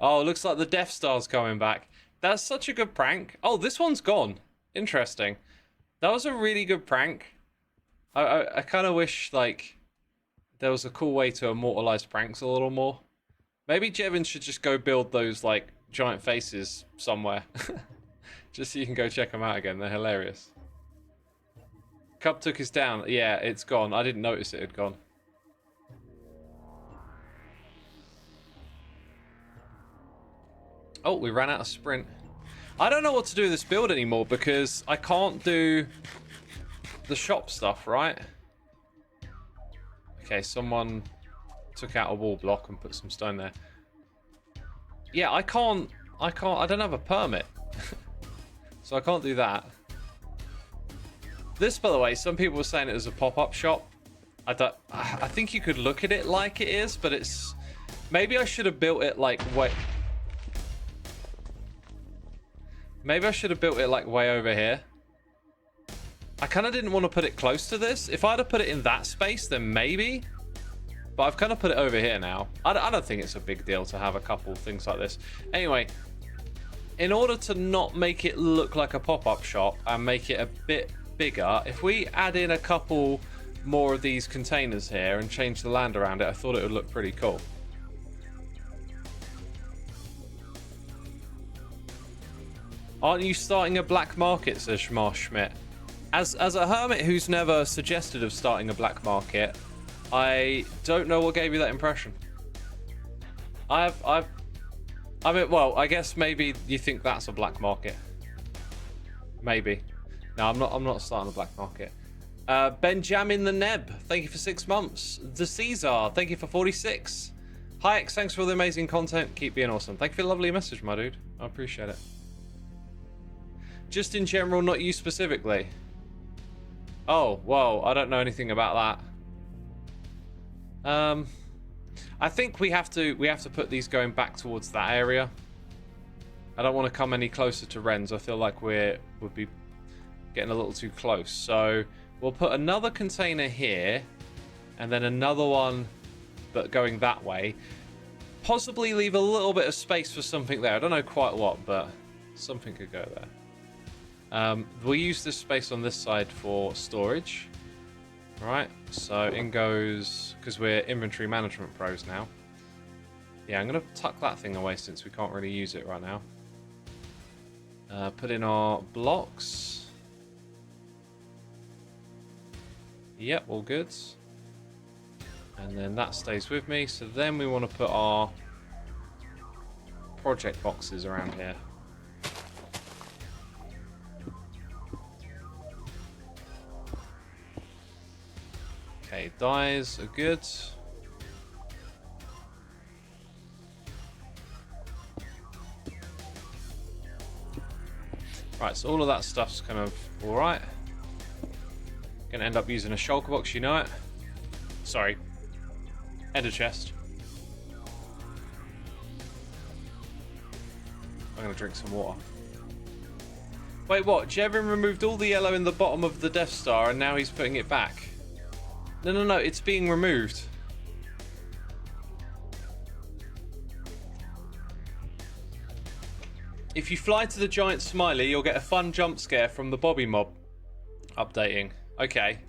Oh, looks like the Death Star's coming back. That's such a good prank. Oh, this one's gone. Interesting. That was a really good prank. I kind of wish like there was a cool way to immortalize pranks a little more. Maybe Jevin should just go build those like giant faces somewhere. Just so you can go check them out again. They're hilarious. Cub took us down. Yeah, it's gone. I didn't notice it had gone. Oh, we ran out of sprint. I don't know what to do with this build anymore because I can't do the shop stuff, right? Okay, someone took out a wall block and put some stone there. Yeah, I don't have a permit. So I can't do that. This, by the way, some people were saying it was a pop-up shop. I think you could look at it like it is, but it's... Maybe I should have built it like... Maybe I should have built it like way over here. I kind of didn't want to put it close to this. If I'd have put it in that space, then maybe. But I've kind of put it over here now. I don't think it's a big deal to have a couple things like this. Anyway, in order to not make it look like a pop-up shop and make it a bit bigger, if we add in a couple more of these containers here and change the land around it, I thought it would look pretty cool. Aren't you starting a black market, says Schmar Schmidt. As a hermit who's never suggested of starting a black market, I don't know what gave you that impression. I mean, well, I guess maybe you think that's a black market. Maybe. No, I'm not starting a black market. Benjamin the Neb, thank you for 6 months. The Caesar, thank you for 46. Hi X, thanks for all the amazing content. Keep being awesome. Thank you for the lovely message, my dude. I appreciate it. Just in general, not you specifically. Oh, whoa, I don't know anything about that. I think we have to put these going back towards that area. I don't want to come any closer to Ren's. I feel like would be getting a little too close. So we'll put another container here, and then another one, but going that way. Possibly leave a little bit of space for something there. I don't know quite what, but something could go there. We'll use this space on this side for storage. Right, so in goes, because we're inventory management pros now. Yeah, I'm going to tuck that thing away since we can't really use it right now. Put in our blocks. Yep, all good. And then that stays with me. So then we want to put our project boxes around here. Okay, dyes are good. Right, so all of that stuff's kind of alright. Gonna end up using a shulker box, you know it. Sorry. Ender chest. I'm gonna drink some water. Wait, what? Jevin removed all the yellow in the bottom of the Death Star and now he's putting it back? No, it's being removed. If you fly to the giant smiley, you'll get a fun jump scare from the Bobby Mob updating. Okay.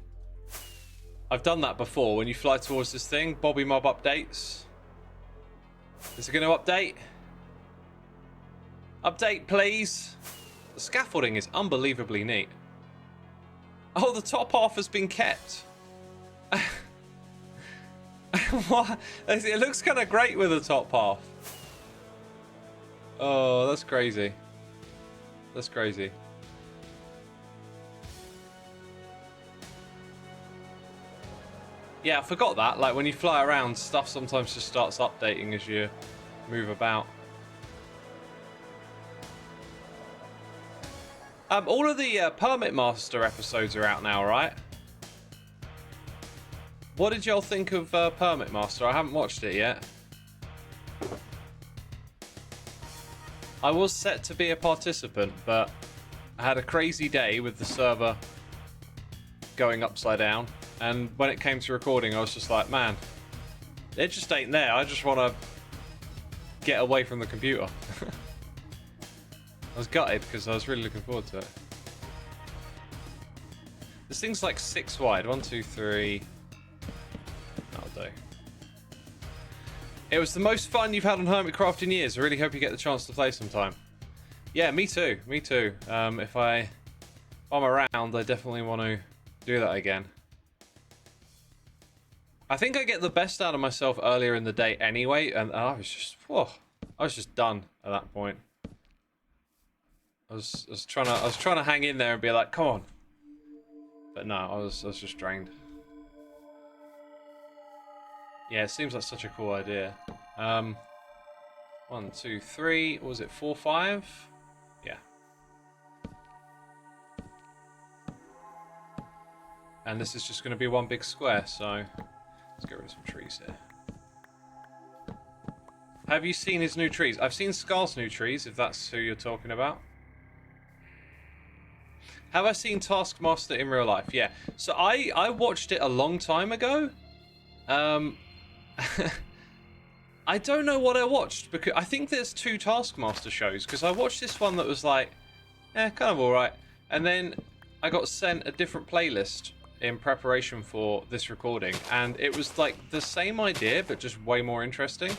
I've done that before. When you fly towards this thing, Bobby Mob updates. Is it going to update? Update, please. The scaffolding is unbelievably neat. Oh, the top half has been kept. What? It looks kind of great with the top half. Oh, that's crazy. That's crazy. Yeah, I forgot that. Like, when you fly around, stuff sometimes just starts updating as you move about. All of the Permit Master episodes are out now, right? What did y'all think of Permit Master? I haven't watched it yet. I was set to be a participant, but I had a crazy day with the server going upside down. And when it came to recording, I was just like, man, it just ain't there. I just want to get away from the computer. I was gutted because I was really looking forward to it. This thing's like 6 wide. 1, 2, 3. That'll do. It was the most fun you've had on Hermitcraft in years. I really hope you get the chance to play sometime. Yeah, me too. Me too. If I'm around, I definitely want to do that again. I think I get the best out of myself earlier in the day anyway, and I was just done at that point. I was trying to hang in there and be like, come on. But no, I was just drained. Yeah, it seems like such a cool idea. 1, 2, 3. What was it? 4, 5? Yeah. And this is just going to be one big square, so let's get rid of some trees here. Have you seen his new trees? I've seen Scar's new trees, if that's who you're talking about. Have I seen Taskmaster in real life? Yeah. So I watched it a long time ago. I don't know what I watched, because I think there's 2 Taskmaster shows, because I watched this one that was like, kind of alright. And then I got sent a different playlist in preparation for this recording, and it was like the same idea, but just way more interesting,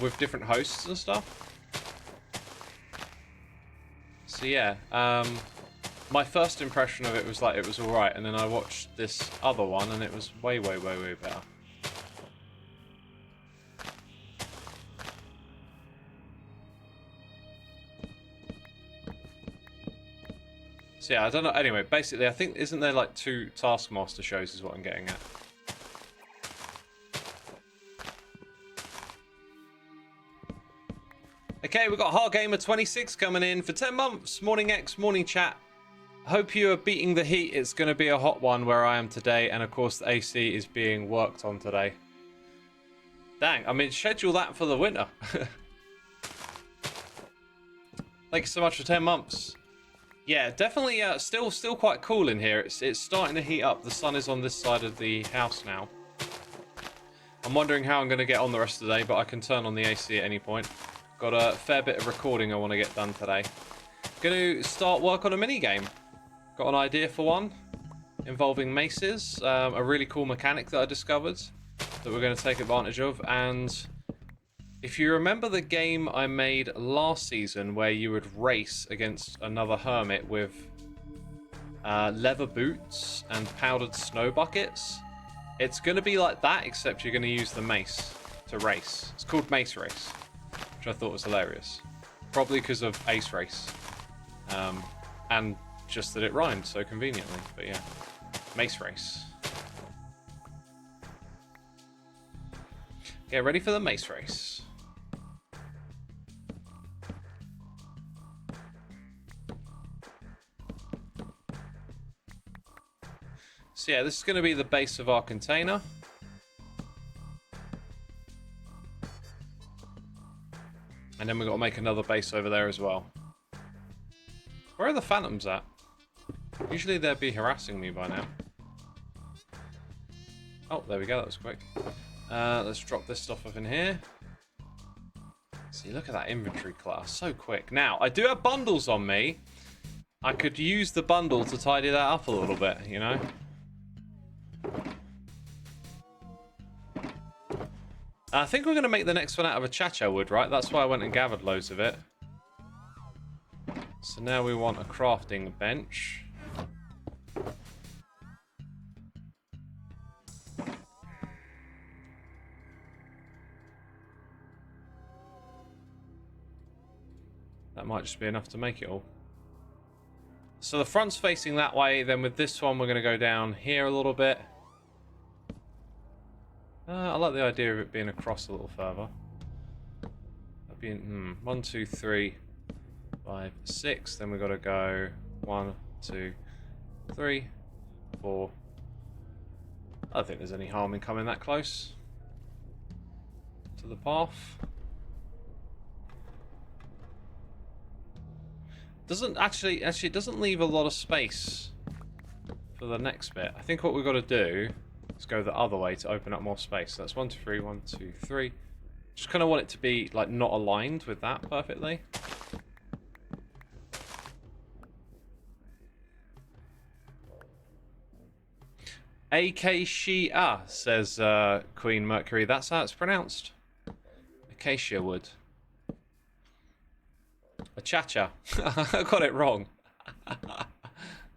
with different hosts and stuff. So yeah, my first impression of it was like, it was alright, and then I watched this other one, and it was way better. So yeah, I don't know. Anyway, basically, I think, isn't there like 2 Taskmaster shows is what I'm getting at. Okay, we've got HardGamer26 coming in for 10 months. Morning X, morning chat. Hope you are beating the heat. It's going to be a hot one where I am today. And of course, the AC is being worked on today. Dang, I mean, schedule that for the winter. Thank you so much for 10 months. Yeah, definitely still quite cool in here. It's starting to heat up. The sun is on this side of the house now. I'm wondering how I'm going to get on the rest of the day, but I can turn on the AC at any point. Got a fair bit of recording I want to get done today. Going to start work on a mini game. Got an idea for one involving maces. A really cool mechanic that I discovered that we're going to take advantage of, and If you remember the game I made last season where you would race against another hermit with leather boots and powdered snow buckets, it's going to be like that, except you're going to use the mace to race. It's called Mace Race, which I thought was hilarious. Probably because of Ace Race. And just that it rhymed so conveniently. But yeah, Mace Race. Get ready for the Mace Race. So yeah, this is going to be the base of our container. And then we've got to make another base over there as well. Where are the phantoms at? Usually they'd be harassing me by now. Oh, there we go, that was quick. Let's drop this stuff up in here. See, look at that inventory class, so quick. Now, I do have bundles on me. I could use the bundle to tidy that up a little bit, you know? I think we're going to make the next one out of a cha-cha wood, right? That's why I went and gathered loads of it. So now we want a crafting bench. That might just be enough to make it all. So the front's facing that way. Then with this one, we're going to go down here a little bit. I like the idea of it being across a little further. That'd be 1, 2, 3, 5, 6. Then we've got to go 1, 2, 3, 4. I don't think there's any harm in coming that close to the path. Doesn't actually it doesn't leave a lot of space for the next bit. I think what we've got to do is go the other way to open up more space. So that's 1, 2, 3, 1, 2, 3. Just kind of want it to be like not aligned with that perfectly. Acacia, says Queen Mercury. That's how it's pronounced. Acacia wood. A cha-cha. I got it wrong.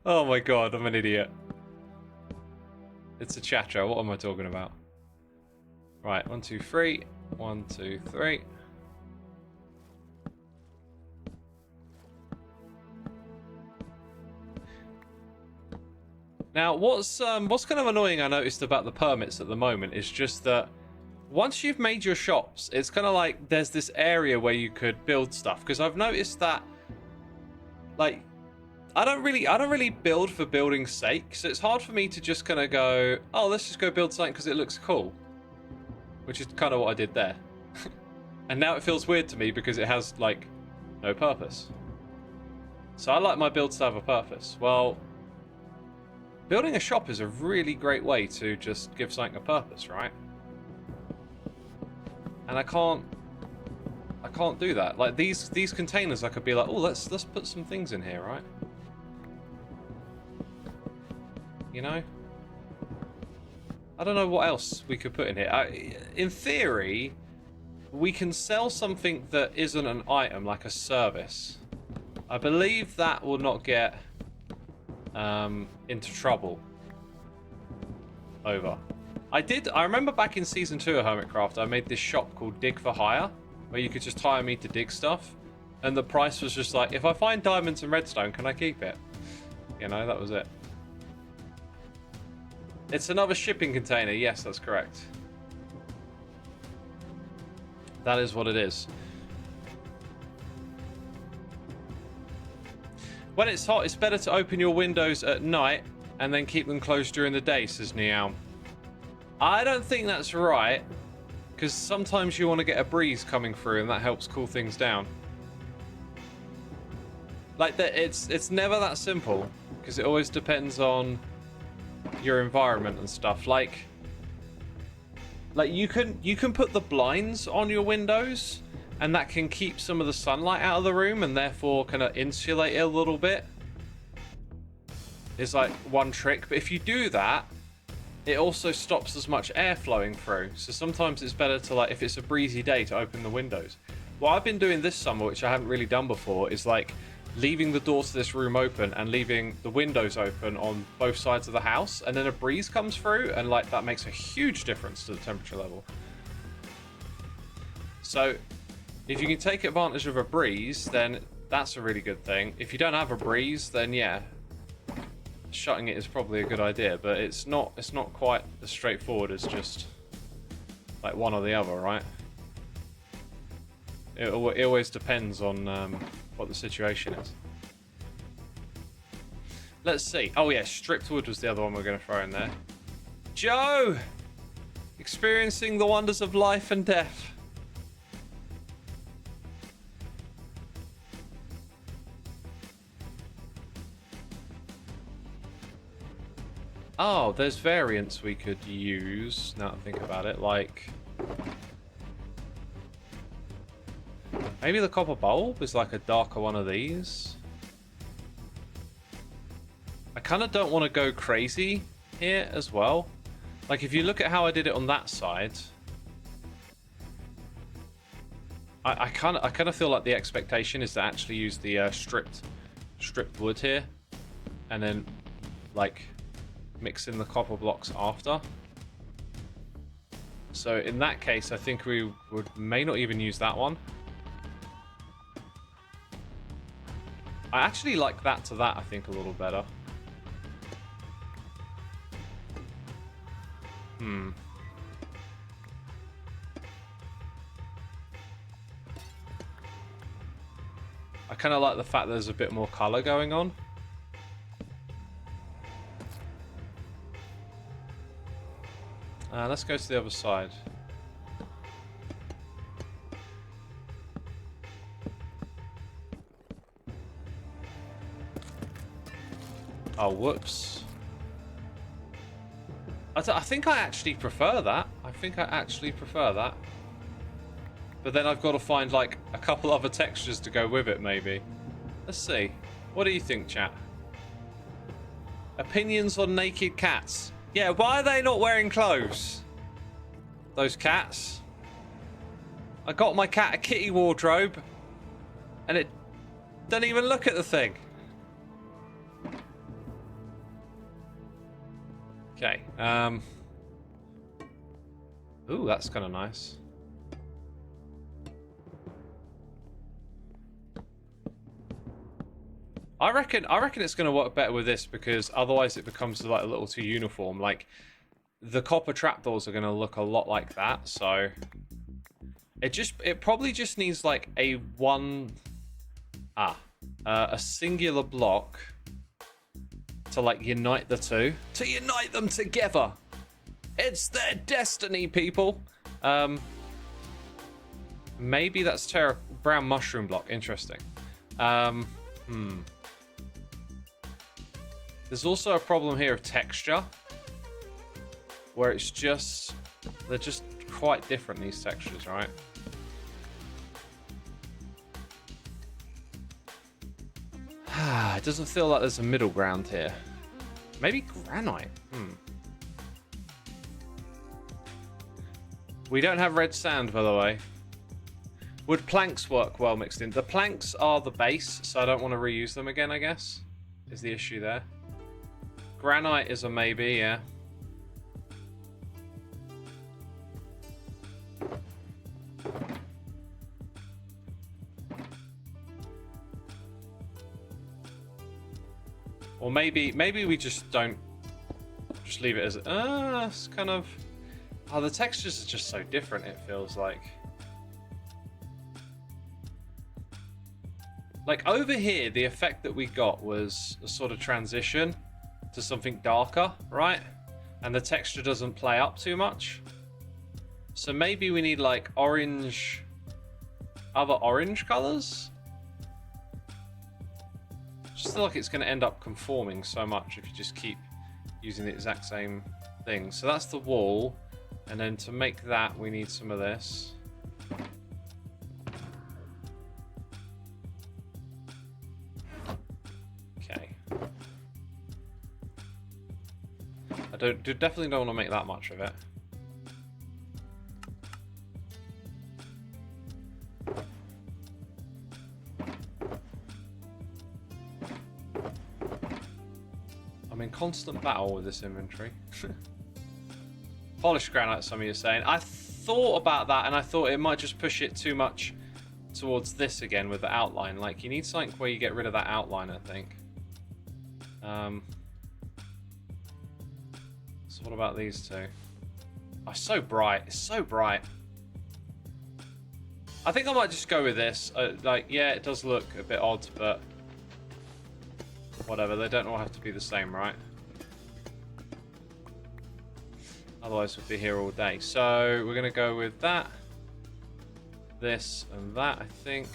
Oh my god, I'm an idiot. It's a cha-cha. What am I talking about? Right, 1, 2, 3. 1, 2, 3. Now, what's kind of annoying I noticed about the permits at the moment is just that once you've made your shops, it's kind of like there's this area where you could build stuff. Because I've noticed that, like, I don't really build for building's sake. So it's hard for me to just kind of go, oh, let's just go build something because it looks cool. Which is kind of what I did there. And now it feels weird to me because it has, like, no purpose. So I like my builds to have a purpose. Well, building a shop is a really great way to just give something a purpose, right? And I can't do that. Like these containers, I could be like, oh, let's put some things in here, right? You know? I don't know what else we could put in here. In theory, we can sell something that isn't an item, like a service. I believe that will not get into trouble. Over. I remember back in season 2 of Hermitcraft, I made this shop called Dig for Hire, where you could just hire me to dig stuff. And the price was just like, if I find diamonds and redstone, can I keep it? You know, that was it. It's another shipping container. Yes, that's correct. That is what it is. When it's hot, it's better to open your windows at night and then keep them closed during the day, says Niao. I don't think that's right, because sometimes you want to get a breeze coming through and that helps cool things down. Like, it's never that simple, because it always depends on your environment and stuff. Like you can put the blinds on your windows, and that can keep some of the sunlight out of the room and therefore kind of insulate it a little bit. It's like one trick. But if you do that, it also stops as much air flowing through. So sometimes it's better to, like, if it's a breezy day, to open the windows. What I've been doing this summer, which I haven't really done before, is like leaving the door to this room open and leaving the windows open on both sides of the house, and then a breeze comes through, and like that makes a huge difference to the temperature level. So if you can take advantage of a breeze, then that's a really good thing. If you don't have a breeze, then yeah, shutting it is probably a good idea, but it's not quite as straightforward as just like one or the other, right? It always depends on what the situation is. Let's see. Oh yeah, stripped wood was the other one we're going to throw in there. Joe! Experiencing the wonders of life and death. Oh, there's variants we could use, now that I think about it, like... maybe the copper bulb is like a darker one of these. I kind of don't want to go crazy here as well. Like, if you look at how I did it on that side, I kind of feel like the expectation is to actually use the stripped wood here, and then like mix in the copper blocks after. So in that case, I think we may not even use that one. I actually like that to that, I think, a little better. I kind of like the fact there's a bit more color going on. Let's go to the other side. Oh, whoops. I think I actually prefer that. But then I've got to find, like, a couple other textures to go with it, maybe. Let's see. What do you think, chat? Opinions on naked cats. Yeah, why are they not wearing clothes? Those cats. I got my cat a kitty wardrobe, and it doesn't even look at the thing. Okay. Ooh, that's kind of nice. I reckon it's going to work better with this, because otherwise it becomes like a little too uniform. Like, the copper trapdoors are going to look a lot like that, so it probably just needs like a singular block to like unite the two, to unite them together. It's their destiny, people. Maybe that's brown mushroom block. Interesting. There's also a problem here of texture, where it's just, they're just quite different, these textures, right? It doesn't feel like there's a middle ground here. Maybe granite. We don't have red sand, by the way. Would planks work well mixed in? The planks are the base, so I don't want to reuse them again, I guess, is the issue there. Granite is a maybe, yeah. Or maybe we just don't, just leave it as it's kind of, the textures are just so different, it feels like. Like over here, the effect that we got was a sort of transition to something darker, right? And the texture doesn't play up too much. So maybe we need like orange, other orange colors. Just feel like it's going to end up conforming so much if you just keep using the exact same thing. So that's the wall, and then to make that we need some of this. definitely don't want to make that much of it. I'm in constant battle with this inventory. Polished granite, some of you are saying. I thought about that, and I thought it might just push it too much towards this again with the outline. Like, you need something where you get rid of that outline, I think. So what about these two? Oh, it's so bright. It's so bright. I think I might just go with this. Like, yeah, it does look a bit odd, but whatever. They don't all have to be the same, right? Otherwise, we'd be here all day. So we're going to go with that, this, and that, I think.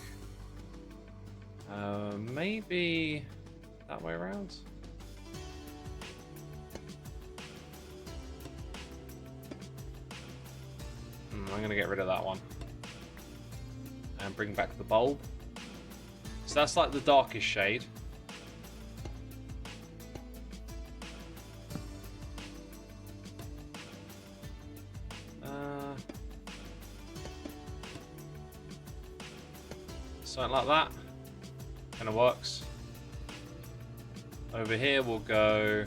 Maybe that way around. I'm going to get rid of that one. And bring back the bulb. So that's like the darkest shade. Something like that. Kind of works. Over here we'll go...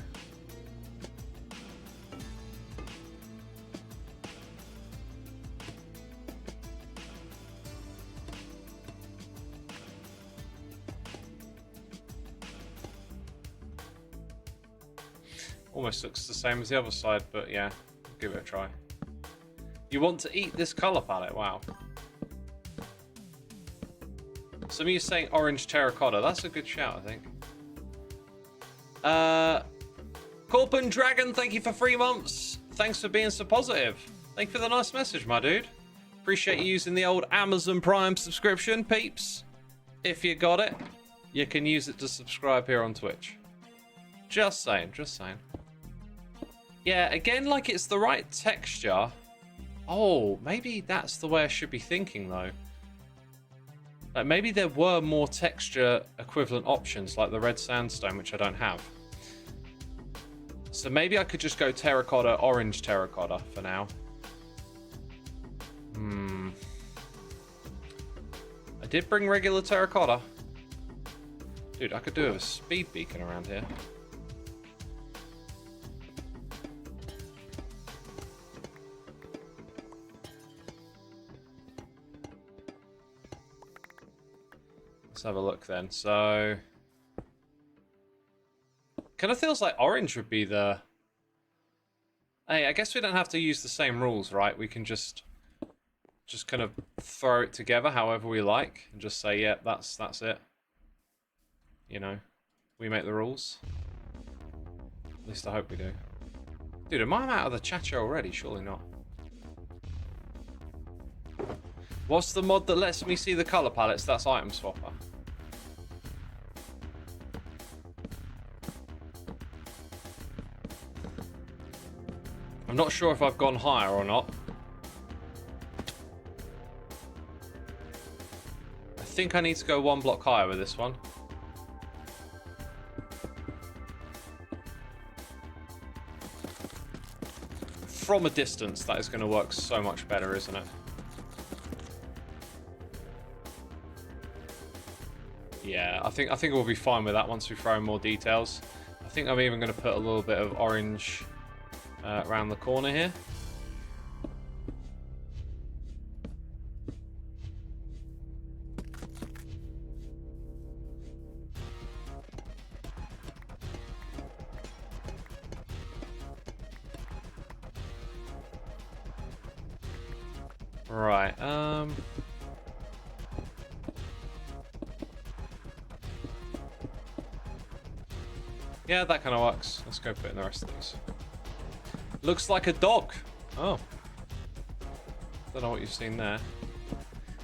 Almost looks the same as the other side, but yeah, give it a try. You want to eat this color palette? Wow. Some of you saying orange terracotta. That's a good shout, I think. Corpin Dragon, thank you for 3 months. Thanks for being so positive. Thank you for the nice message, my dude. Appreciate you using the old Amazon Prime subscription, peeps. If you got it, you can use it to subscribe here on Twitch. Just saying, just saying. Yeah, again, like it's the right texture. Oh, maybe that's the way I should be thinking, though. Like, maybe there were more texture equivalent options, like the red sandstone, which I don't have. So maybe I could just go terracotta, orange terracotta for now. I did bring regular terracotta. Dude, I could do a speed beacon around here. Let's have a look then. So, kind of feels like orange would be the... Hey, I guess we don't have to use the same rules, right? We can just kind of throw it together however we like and just say, yeah, that's it. You know, we make the rules. At least I hope we do. Dude, am I out of the chatter already? Surely not. What's the mod that lets me see the color palettes? That's Item Swapper. I'm not sure if I've gone higher or not. I think I need to go 1 block higher with this one. From a distance, that is going to work so much better, isn't it? Yeah, I think we'll be fine with that once we throw in more details. I think I'm even going to put a little bit of orange around the corner here. Right, yeah, that kind of works. Let's go put in the rest of these. Looks like a dog. Oh. Don't know what you've seen there.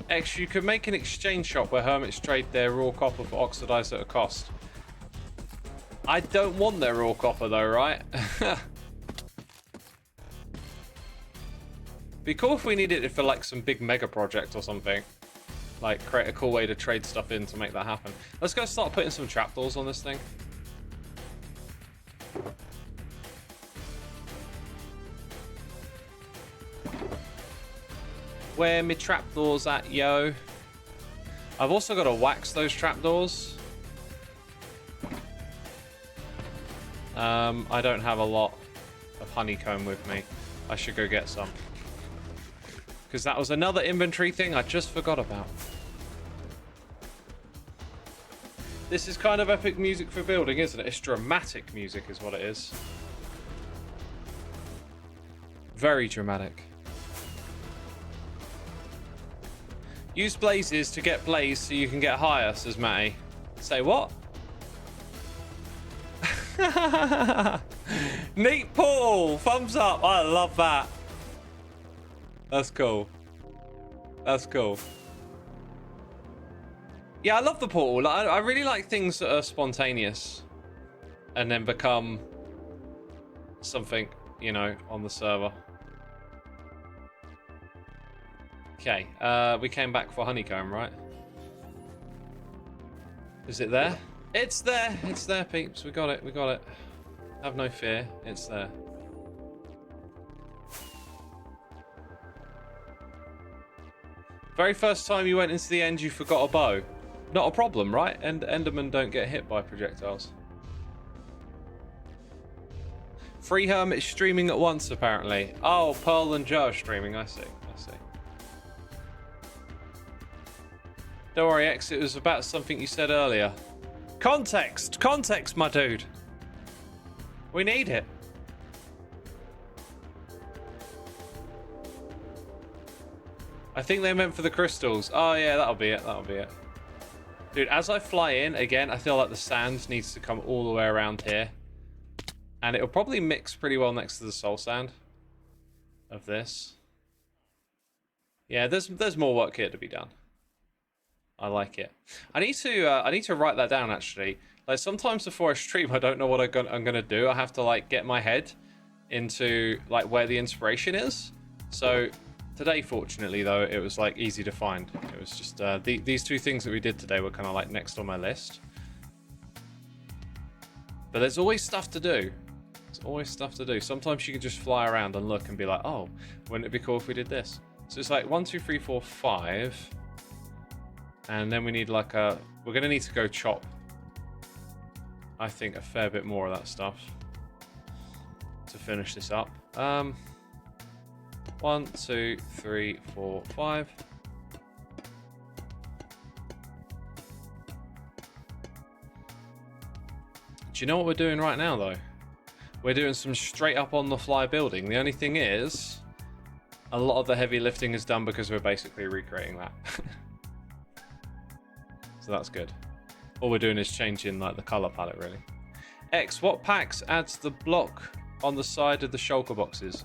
X, you could make an exchange shop where hermits trade their raw copper for oxidized at a cost. I don't want their raw copper though, right? Be cool if we needed it for like some big mega project or something. Like create a cool way to trade stuff in to make that happen. Let's go start putting some trapdoors on this thing. Where me trapdoors at, yo? I've also got to wax those trapdoors. I don't have a lot of honeycomb with me. I should go get some. Because that was another inventory thing I just forgot about. This is kind of epic music for building, isn't it? It's dramatic music is what it is. Very dramatic. Use blazes to get blaze so you can get higher, says Matty. Say what? Neat portal! Thumbs up! I love that. That's cool. That's cool. Yeah, I love the portal. I really like things that are spontaneous and then become something, you know, on the server. Okay, we came back for honeycomb, right? Is it there? It's there! It's there, peeps. We got it. We got it. Have no fear. It's there. Very first time you went into the end, you forgot a bow. Not a problem, right? And Endermen don't get hit by projectiles. Free Hermit streaming at once, apparently. Oh, Pearl and Joe are streaming. I see. I see. Don't worry, X. It was about something you said earlier. Context! Context, my dude! We need it. I think they meant for the crystals. Oh, yeah, that'll be it. That'll be it. Dude, as I fly in, again, I feel like the sand needs to come all the way around here. And it'll probably mix pretty well next to the soul sand of this. Yeah, there's more work here to be done. I like it. I need to write that down, actually. Like, sometimes before I stream, I don't know what I'm gonna do. I have to, like, get my head into, like, where the inspiration is. So today, fortunately, though, it was, like, easy to find. It was just these two things that we did today were kind of, like, next on my list. But there's always stuff to do. There's always stuff to do. Sometimes you can just fly around and look and be like, oh, wouldn't it be cool if we did this? So it's like 1, 2, 3, 4, 5. And then we need like a... We're going to need to go chop, I think, a fair bit more of that stuff to finish this up. 1, 2, 3, 4, 5. Do you know what we're doing right now, though? We're doing some straight up on the fly building. The only thing is, a lot of the heavy lifting is done because we're basically recreating that. So that's good. All we're doing is changing like the color palette, really. X, what packs adds the block on the side of the shulker boxes?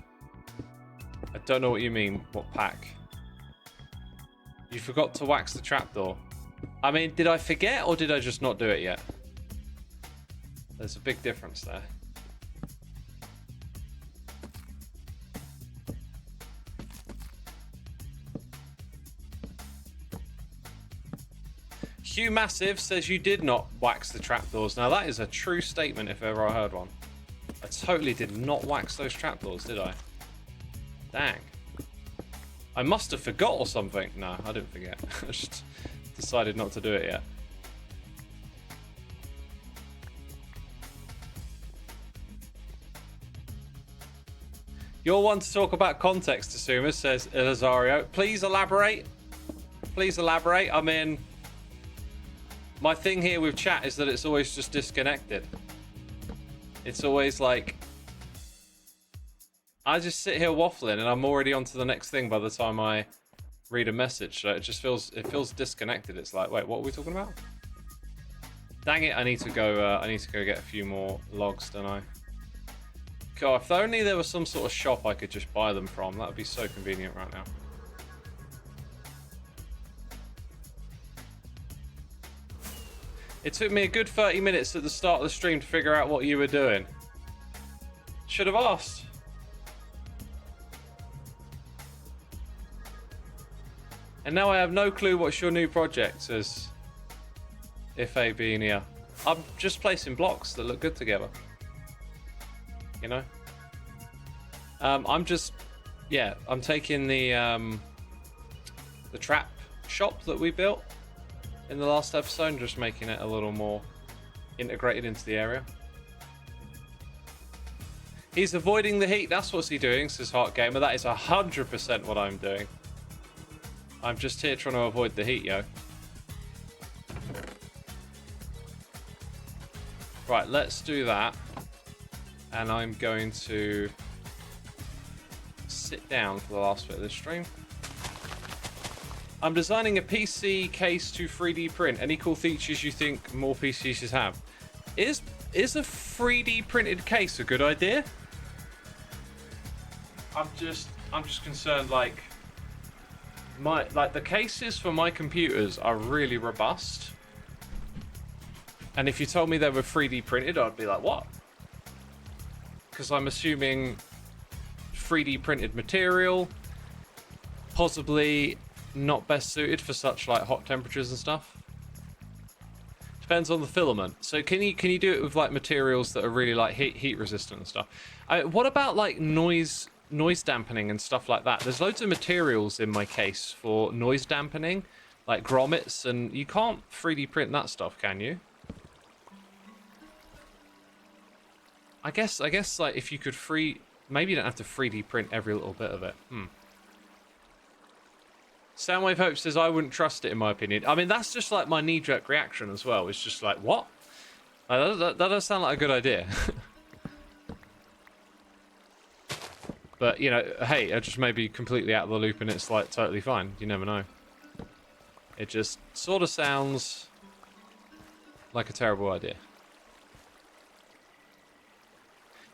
I don't know what you mean. What pack? You forgot to wax the trapdoor. I mean, did I forget or did I just not do it yet? There's a big difference there. Hugh Massive says you did not wax the trapdoors. Now that is a true statement if ever I heard one. I totally did not wax those trapdoors, did I? Dang. I must have forgot or something. No, I didn't forget. I just decided not to do it yet. You're one to talk about context, Xisuma, says Elizario. Please elaborate. Please elaborate. I mean, my thing here with chat is that it's always just disconnected. It's always like, I just sit here waffling and I'm already on to the next thing by the time I read a message. So it just feels disconnected. It's like, wait, what are we talking about? Dang it, I need to go get a few more logs, don't I? God, if only there was some sort of shop I could just buy them from. That would be so convenient right now. It took me a good 30 minutes at the start of the stream to figure out what you were doing. Should have asked. And now I have no clue what's your new project, says If A being here. I'm just placing blocks that look good together. You know? I'm taking the the trap shop that we built in the last episode, just making it a little more integrated into the area. He's avoiding the heat. That's what's he doing, says Heart Gamer. That is 100% what I'm doing. I'm just here trying to avoid the heat, yo. Right, let's do that. And I'm going to sit down for the last bit of this stream. I'm designing a PC case to 3D print. Any cool features you think more PCs should have? Is a 3D printed case a good idea? I'm just concerned, like the cases for my computers are really robust. And if you told me they were 3D printed, I'd be like, what? Because I'm assuming 3D printed material, possibly not best suited for such like hot temperatures and stuff. Depends on the filament. So can you do it with like materials that are really like heat resistant and stuff? What about like noise dampening and stuff like that? There's loads of materials in my case for noise dampening, like grommets, and you can't 3D print that stuff, can you? I guess like if you could maybe you don't have to 3D print every little bit of it. Soundwave Hope says I wouldn't trust it in my opinion. I mean, that's just like my knee-jerk reaction as well. It's just like, what? That does sound like a good idea. But, you know, hey, I just may be completely out of the loop and it's like totally fine. You never know. It just sort of sounds like a terrible idea.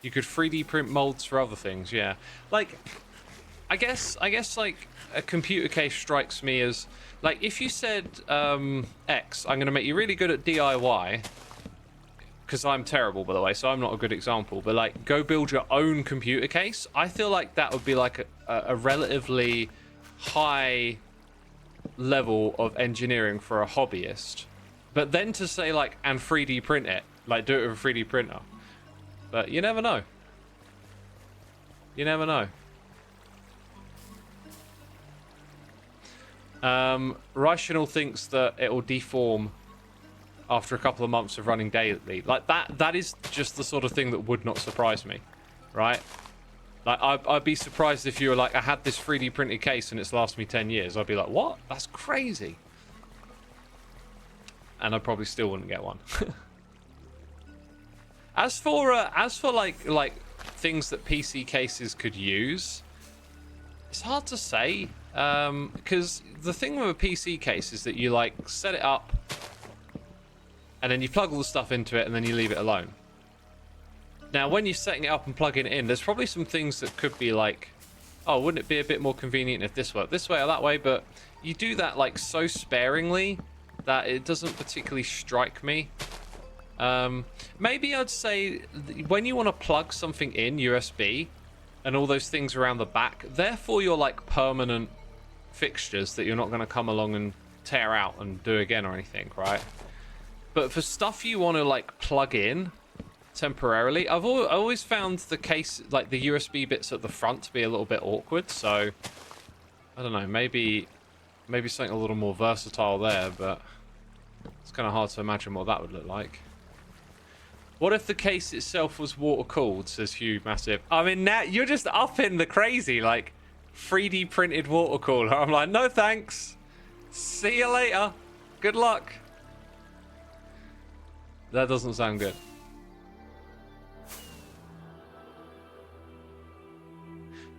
You could 3D print molds for other things, yeah. Like, I guess like a computer case strikes me as like if you said X, I'm gonna make you really good at DIY, because I'm terrible by the way, so I'm not a good example. But like, go build your own computer case. I feel like that would be like a relatively high level of engineering for a hobbyist. But then to say like and 3D print it, like do it with a 3D printer. But you never know. You never know. Rational thinks that it will deform after a couple of months of running daily. Like that is just the sort of thing that would not surprise me, right? Like I'd be surprised if you were like, I had this 3D printed case and it's lasted me 10 years. I'd be like, what? That's crazy. And I probably still wouldn't get one. As for like things that PC cases could use, it's hard to say. Because the thing with a PC case is that you like set it up and then you plug all the stuff into it and then you leave it alone. Now when you're setting it up and plugging it in, there's probably some things that could be like, oh, wouldn't it be a bit more convenient if this worked this way or that way? But you do that like so sparingly that it doesn't particularly strike me. Maybe I'd say when you want to plug something in USB and all those things around the back, therefore you're like permanent fixtures that you're not going to come along and tear out and do again or anything, right? But for stuff you want to like plug in temporarily, I always found the case, like the USB bits at the front, to be a little bit awkward. So I don't know, maybe something a little more versatile there, but it's kind of hard to imagine what that would look like. What if the case itself was water cooled, says Hugh Massive. I mean, now you're just up in the crazy, like 3D printed water cooler. I'm like, no thanks. See you later. Good luck. That doesn't sound good.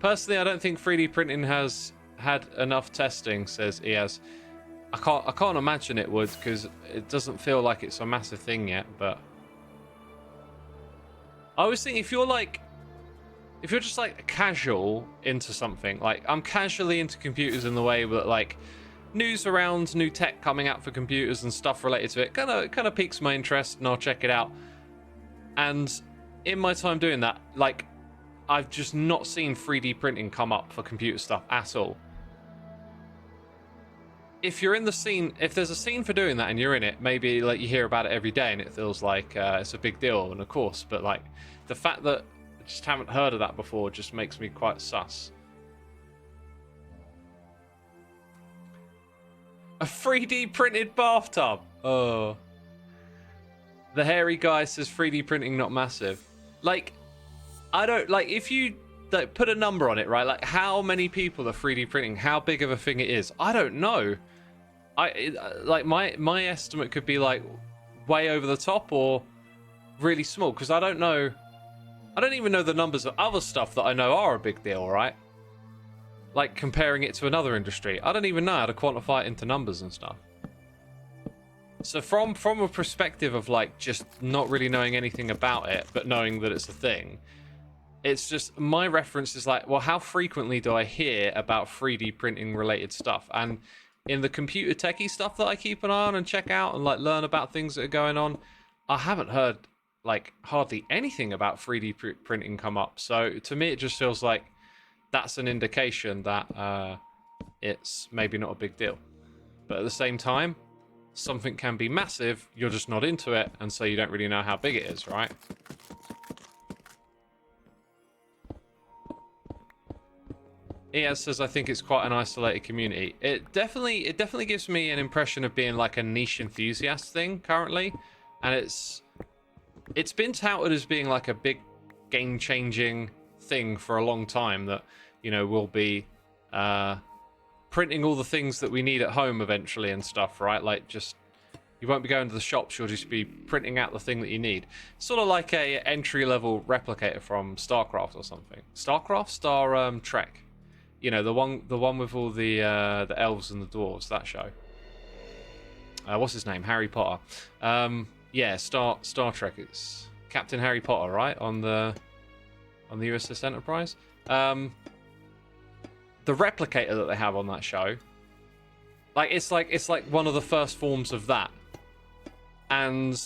Personally, I don't think 3D printing has had enough testing, says Iaz. I can't imagine it would, because it doesn't feel like it's a massive thing yet, but I always think if you're just like casual into something, like I'm casually into computers in the way that like news around new tech coming out for computers and stuff related to it kind of piques my interest and I'll check it out. And in my time doing that, like I've just not seen 3D printing come up for computer stuff at all. If you're in the scene, if there's a scene for doing that and you're in it, maybe like you hear about it every day and it feels like it's a big deal, and of course, but like the fact that I just haven't heard of that before just makes me quite sus. A 3D printed bathtub. Oh. The hairy guy says 3D printing not massive. Like, I don't like if you like, put a number on it, right? Like how many people are 3D printing, how big of a thing it is. I don't know. Like my estimate could be like way over the top or really small because I don't know. I don't even know the numbers of other stuff that I know are a big deal, right? Like comparing it to another industry. I don't even know how to quantify it into numbers and stuff. So from a perspective of like just not really knowing anything about it, but knowing that it's a thing, it's just my reference is like, well, how frequently do I hear about 3D printing related stuff? And in the computer techie stuff that I keep an eye on and check out and like learn about things that are going on, I haven't heard like hardly anything about 3D printing come up. So to me, it just feels like that's an indication that it's maybe not a big deal. But at the same time, something can be massive, you're just not into it, and so you don't really know how big it is, right? ES says, I think it's quite an isolated community. It definitely gives me an impression of being like a niche enthusiast thing currently, and it's been touted as being like a big game-changing thing for a long time that, you know, will be printing all the things that we need at home eventually and stuff, right? Like just you won't be going to the shops, you'll just be printing out the thing that you need. Sort of like a entry-level replicator from StarCraft or something. StarCraft? Star Trek. You know, the one with all the elves and the dwarves, that show. What's his name? Harry Potter. Yeah, Star Trek. It's Captain Harry Potter, right? On the USS Enterprise. The replicator that they have on that show, like it's like one of the first forms of that, and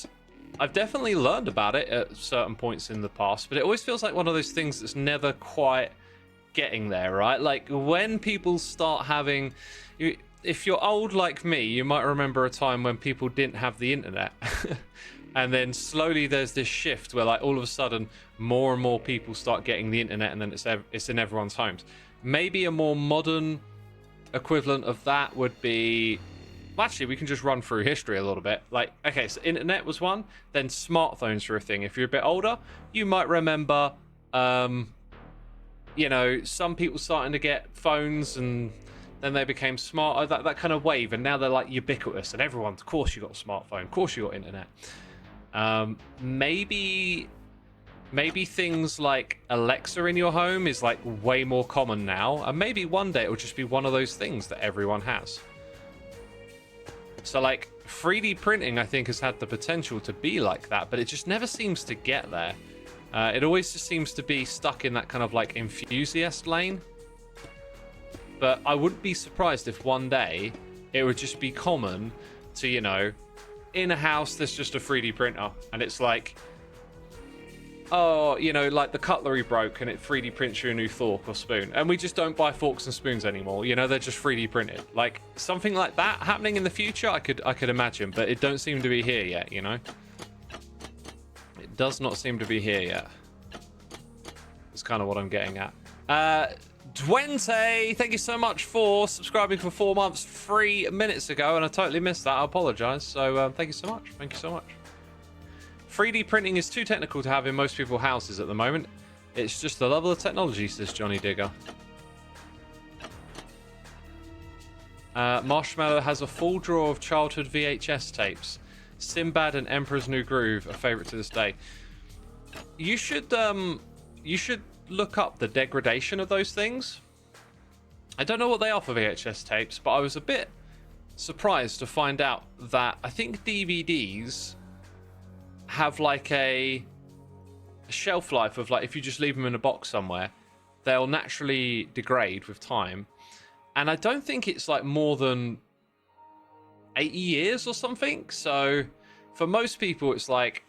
I've definitely learned about it at certain points in the past, but it always feels like one of those things that's never quite getting there, right? Like when people start having, if you're old like me, you might remember a time when people didn't have the internet. And then slowly there's this shift where like all of a sudden more and more people start getting the internet, and then it's in everyone's homes. Maybe a more modern equivalent of that would be... Well, actually, we can just run through history a little bit. Like, okay, so internet was one, then smartphones were a thing. If you're a bit older, you might remember, you know, some people starting to get phones and then they became smart, that kind of wave, and now they're like ubiquitous, and everyone's, of course you got a smartphone, of course you got internet. Maybe things like Alexa in your home is like way more common now, and maybe one day it will just be one of those things that everyone has. So like 3D printing, I think, has had the potential to be like that, but it just never seems to get there. It always just seems to be stuck in that kind of like enthusiast lane. But I wouldn't be surprised if one day it would just be common to, you know, in a house there's just a 3D printer, and it's like, oh, you know, like the cutlery broke and it 3D prints you a new fork or spoon, and we just don't buy forks and spoons anymore, you know, they're just 3D printed. Like something like that happening in the future, I could imagine, but it don't seem to be here yet, you know. It does not seem to be here yet. That's kind of what I'm getting at. Duente, thank you so much for subscribing for 4 months 3 minutes ago, and I totally missed that. I apologize. So thank you so much. Thank you so much. 3D printing is too technical to have in most people's houses at the moment. It's just the level of technology, says Johnny Digger. Marshmallow has a full drawer of childhood VHS tapes. Sinbad and Emperor's New Groove, a favorite to this day. You should look up the degradation of those things. I don't know what they are for VHS tapes, but I was a bit surprised to find out that I think DVDs have like a shelf life of like, if you just leave them in a box somewhere, they'll naturally degrade with time. And I don't think it's like more than 80 years or something. So for most people, it's like,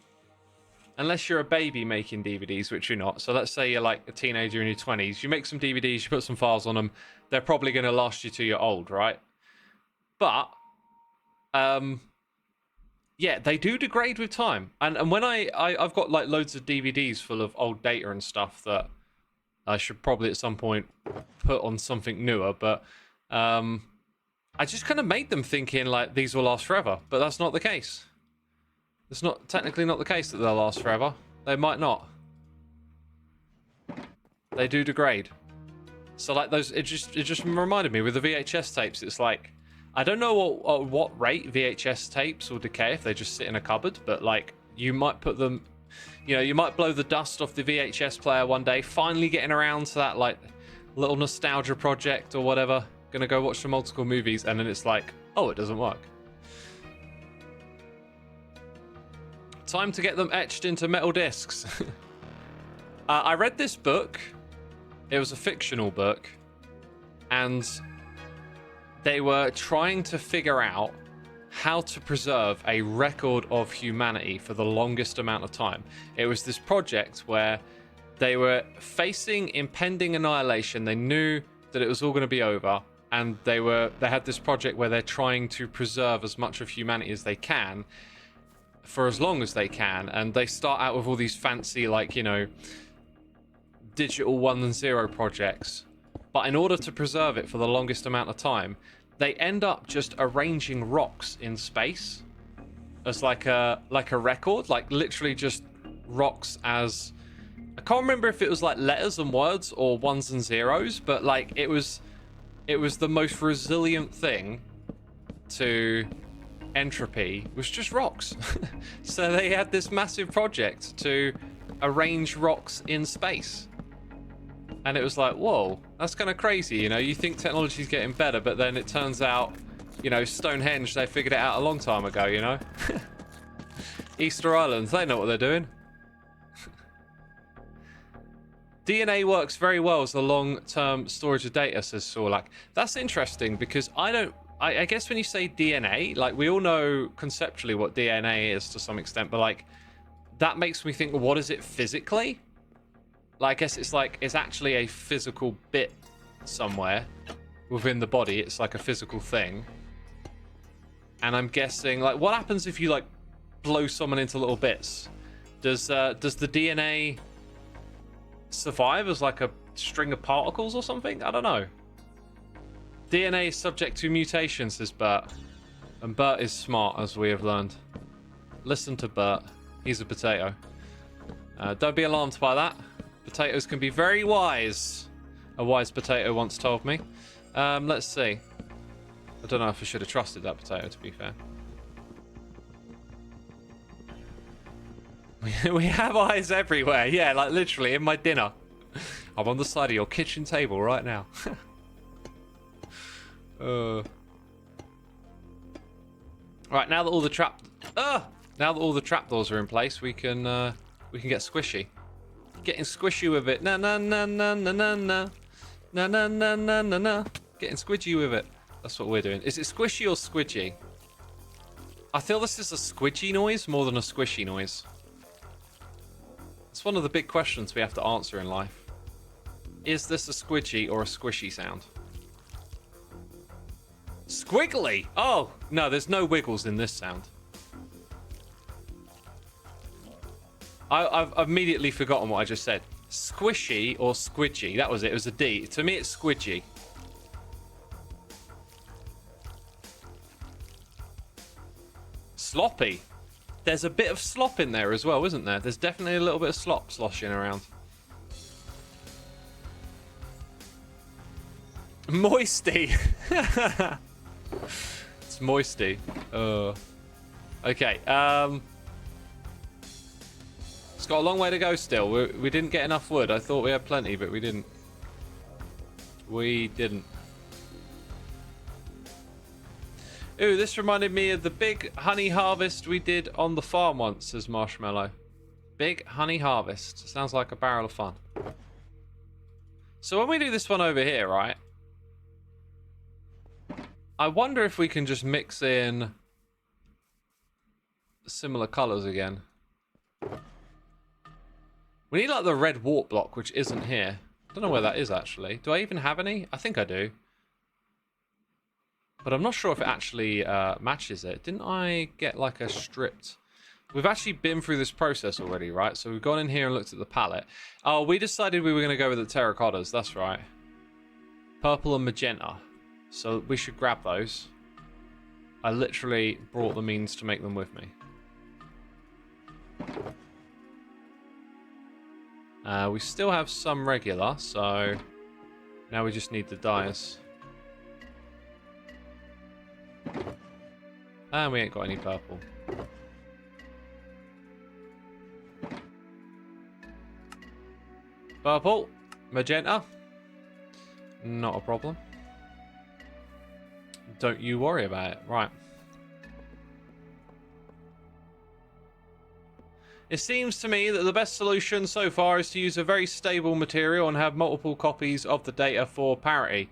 unless you're a baby making DVDs, which you're not. So let's say you're like a teenager in your 20s. You make some DVDs, you put some files on them. They're probably going to last you till you're old, right? But, yeah, they do degrade with time. And when I've got like loads of DVDs full of old data and stuff that I should probably at some point put on something newer. But I just kind of made them thinking like these will last forever, but that's not the case. It's not technically not the case that they'll last forever. They might not. They do degrade. So like those, it just reminded me with the VHS tapes. It's like I don't know what rate VHS tapes will decay if they just sit in a cupboard, but like you might put them, you know, you might blow the dust off the VHS player one day, finally getting around to that like little nostalgia project or whatever. Gonna go watch some old school movies, and then it's like, oh, it doesn't work. Time to get them etched into metal discs. I read this book. It was a fictional book, and they were trying to figure out how to preserve a record of humanity for the longest amount of time. It was this project where they were facing impending annihilation. They knew that it was all going to be over, and they had this project where they're trying to preserve as much of humanity as they can for as long as they can. And they start out with all these fancy, like, you know, digital 1 and 0 projects, but in order to preserve it for the longest amount of time, they end up just arranging rocks in space as like a record, like literally just rocks as, I can't remember if it was like letters and words or 1s and 0s, but like it was the most resilient thing to entropy, was just rocks. So they had this massive project to arrange rocks in space. And it was like, whoa, that's kind of crazy, you know? You think technology's getting better, but then it turns out, you know, Stonehenge, they figured it out a long time ago, you know? Easter Island, they know what they're doing. DNA works very well as a long-term storage of data, says Sorlak. That's interesting, because I guess when you say DNA, like, we all know conceptually what DNA is to some extent, but, like, that makes me think, well, what is it physically? Like, I guess it's like, it's actually a physical bit somewhere within the body. It's like a physical thing. And I'm guessing, like, what happens if you, like, blow someone into little bits? Does the DNA survive as, like, a string of particles or something? I don't know. DNA is subject to mutation, says Bert. And Bert is smart, as we have learned. Listen to Bert. He's a potato. Don't be alarmed by that. Potatoes can be very wise. A wise potato once told me. Let's see. I don't know if I should have trusted that potato, to be fair. We have eyes everywhere. Yeah, like literally in my dinner. I'm on the side of your kitchen table right now. Right, now that all the trapdoors are in place, we can get squishy. Getting squishy with it. Na na na na na na na na na na na na na. Getting squidgy with it. That's what we're doing. Is it squishy or squidgy? I feel this is a squidgy noise more than a squishy noise. It's one of the big questions we have to answer in life. Is this a squidgy or a squishy sound? Squiggly! Oh, no, there's no wiggles in this sound. I've immediately forgotten what I just said. Squishy or squidgy? That was it. It was a D. To me, it's squidgy. Sloppy. There's a bit of slop in there as well, isn't there? There's definitely a little bit of slop sloshing around. Moisty. It's moisty. Okay. It's got a long way to go still. We didn't get enough wood. I thought we had plenty, but we didn't. We didn't. Ooh, this reminded me of the big honey harvest we did on the farm once, says Marshmallow. Big honey harvest. Sounds like a barrel of fun. So when we do this one over here, right? I wonder if we can just mix in similar colors again. We need like the red wart block, which isn't here. I don't know where that is actually. Do I even have any? I think I do. But I'm not sure if it actually matches it. Didn't I get like a stripped... We've actually been through this process already, right? So we've gone in here and looked at the palette. Oh, we decided we were going to go with the terracottas. That's right. Purple and magenta. So we should grab those. I literally brought the means to make them with me. We still have some regular, so now we just need the dyes. And we ain't got any purple. Purple, magenta, not a problem. Don't you worry about it. Right. It seems to me that the best solution so far is to use a very stable material and have multiple copies of the data for parity.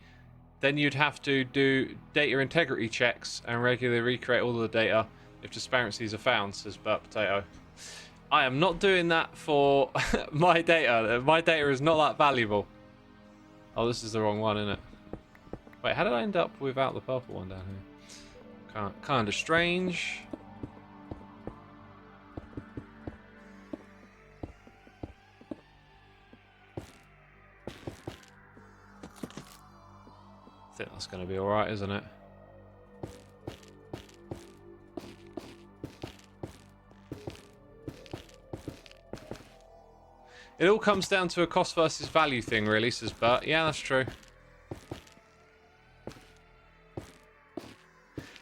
Then you'd have to do data integrity checks and regularly recreate all of the data if discrepancies are found, says Burt Potato. I am not doing that for my data. My data is not that valuable. Oh, this is the wrong one, isn't it? Wait, how did I end up without the purple one down here? Kind of strange. I think that's going to be alright, isn't it? It all comes down to a cost versus value thing, really, says Bert. Yeah, that's true.